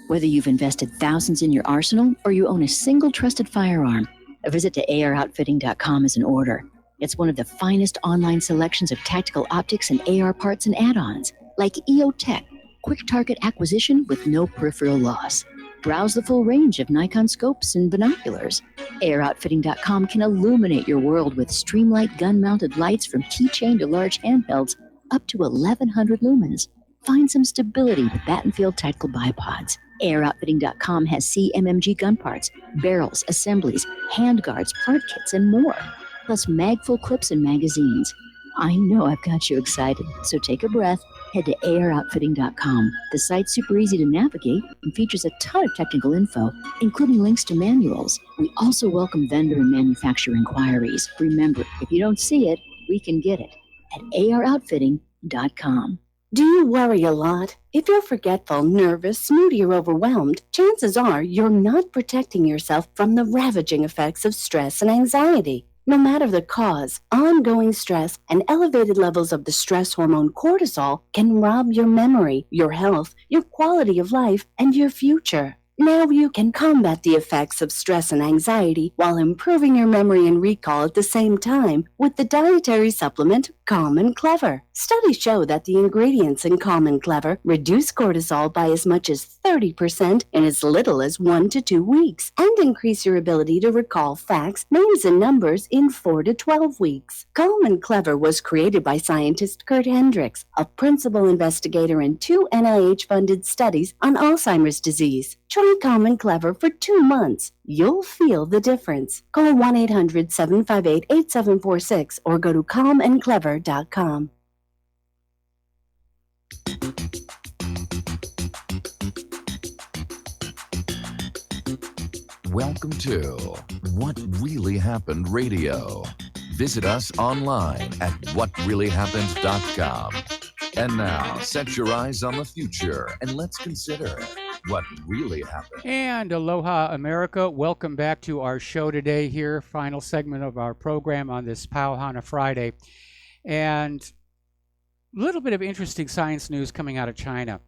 Whether you've invested thousands in your arsenal or you own a single trusted firearm, a visit to AROutfitting.com is in order. It's one of the finest online selections of tactical optics and AR parts and add-ons, like EOTech, quick target acquisition with no peripheral loss. Browse the full range of Nikon scopes and binoculars. AROutfitting.com can illuminate your world with Streamlight gun-mounted lights from keychain to large handhelds up to 1,100 lumens. Find some stability with Battenfield tactical bipods. AirOutfitting.com has CMMG gun parts, barrels, assemblies, handguards, part kits, and more, plus mag-full clips and magazines. I know I've got you excited, so take a breath. Head to AirOutfitting.com. The site's super easy to navigate and features a ton of technical info, including links to manuals. We also welcome vendor and manufacturer inquiries. Remember, if you don't see it, we can get it at AROutfitting.com. Do you worry a lot? If you're forgetful, nervous, moody, or overwhelmed, chances are you're not protecting yourself from the ravaging effects of stress and anxiety. No matter the cause, ongoing stress and elevated levels of the stress hormone cortisol can rob your memory, your health, your quality of life, and your future. Now you can combat the effects of stress and anxiety while improving your memory and recall at the same time with the dietary supplement Calm and Clever. Studies show that the ingredients in Calm and Clever reduce cortisol by as much as 30% in as little as 1 to 2 weeks and increase your ability to recall facts, names, and numbers in 4 to 12 weeks. Calm and Clever was created by scientist Kurt Hendricks, a principal investigator in 2 NIH-funded studies on Alzheimer's disease. Try Calm and Clever for 2 months. You'll feel the difference. Call 1-800-758-8746 or go to calmandclever.com. Welcome to What Really Happened Radio. Visit us online at whatreallyhappened.com. And now, set your eyes on the future and let's consider what really happened. And aloha, America. Welcome back to our show today here, final segment of our program on this Pauhana Friday. And a little bit of interesting science news coming out of China.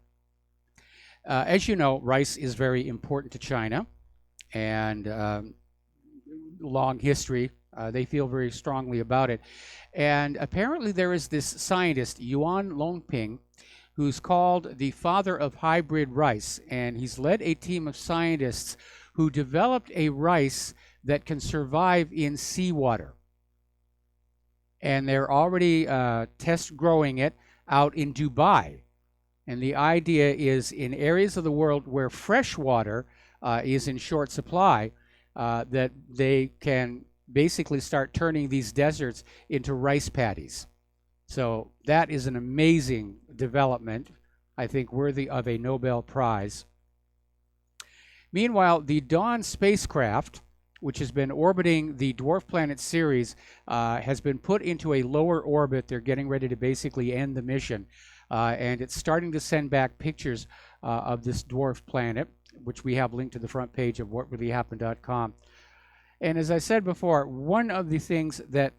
As you know, rice is very important to China, and long history. They feel very strongly about it. And apparently there is this scientist, Yuan Longping, who's called the father of hybrid rice. And he's led a team of scientists who developed a rice that can survive in seawater. And they're already test growing it out in Dubai. And the idea is in areas of the world where fresh water is in short supply, that they can basically start turning these deserts into rice paddies. So that is an amazing development, I think worthy of a Nobel Prize. Meanwhile, the Dawn spacecraft, which has been orbiting the dwarf planet Ceres, has been put into a lower orbit. They're getting ready to basically end the mission. And it's starting to send back pictures of this dwarf planet, which we have linked to the front page of whatreallyhappened.com. And as I said before, one of the things that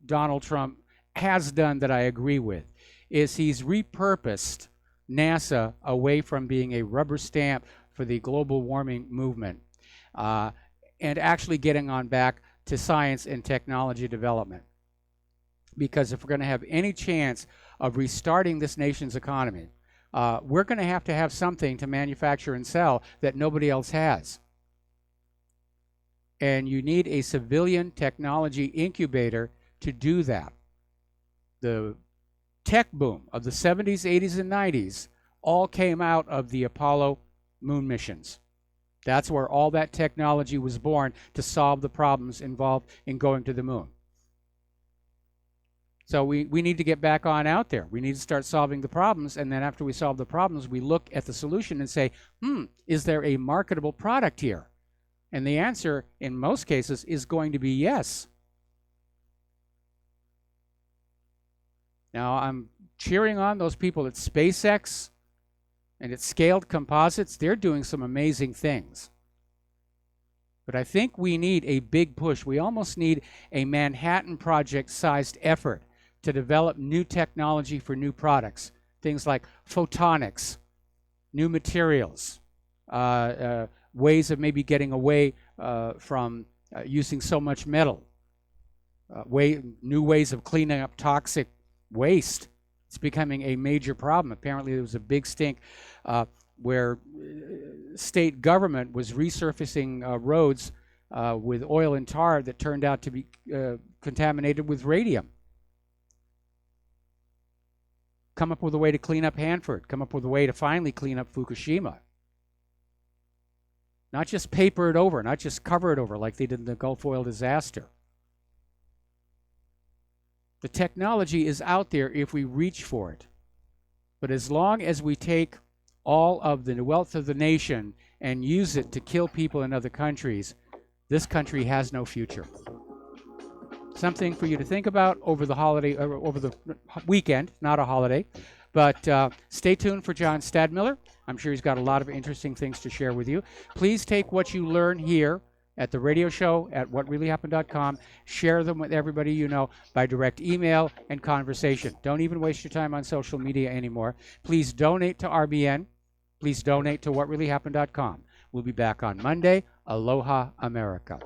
Donald Trump has done that I agree with is he's repurposed NASA away from being a rubber stamp for the global warming movement and actually getting on back to science and technology development. Because if we're going to have any chance of restarting this nation's economy, we're going to have something to manufacture and sell that nobody else has. And you need a civilian technology incubator to do that. The tech boom of the 70s, 80s, and 90s all came out of the Apollo moon missions. That's where all that technology was born to solve the problems involved in going to the moon. So we need to get back on out there. We need to start solving the problems, and then after we solve the problems, we look at the solution and say, is there a marketable product here? And the answer, in most cases, is going to be yes. Now, I'm cheering on those people at SpaceX and at Scaled Composites. They're doing some amazing things. But I think we need a big push. We almost need a Manhattan Project-sized effort to develop new technology for new products. Things like photonics, new materials, ways of maybe getting away from using so much metal, new ways of cleaning up toxic waste. It's becoming a major problem. Apparently there was a big stink where state government was resurfacing roads with oil and tar that turned out to be contaminated with radium. Come up with a way to clean up Hanford. Come up with a way to finally clean up Fukushima. Not just paper it over, not just cover it over like they did in the Gulf oil disaster. The technology is out there if we reach for it. But as long as we take all of the wealth of the nation and use it to kill people in other countries, this country has no future. Something for you to think about over the holiday, over the weekend, not a holiday. But stay tuned for John Stadmiller. I'm sure he's got a lot of interesting things to share with you. Please take what you learn here at the radio show at whatreallyhappened.com. Share them with everybody you know by direct email and conversation. Don't even waste your time on social media anymore. Please donate to RBN. Please donate to whatreallyhappened.com. We'll be back on Monday. Aloha, America.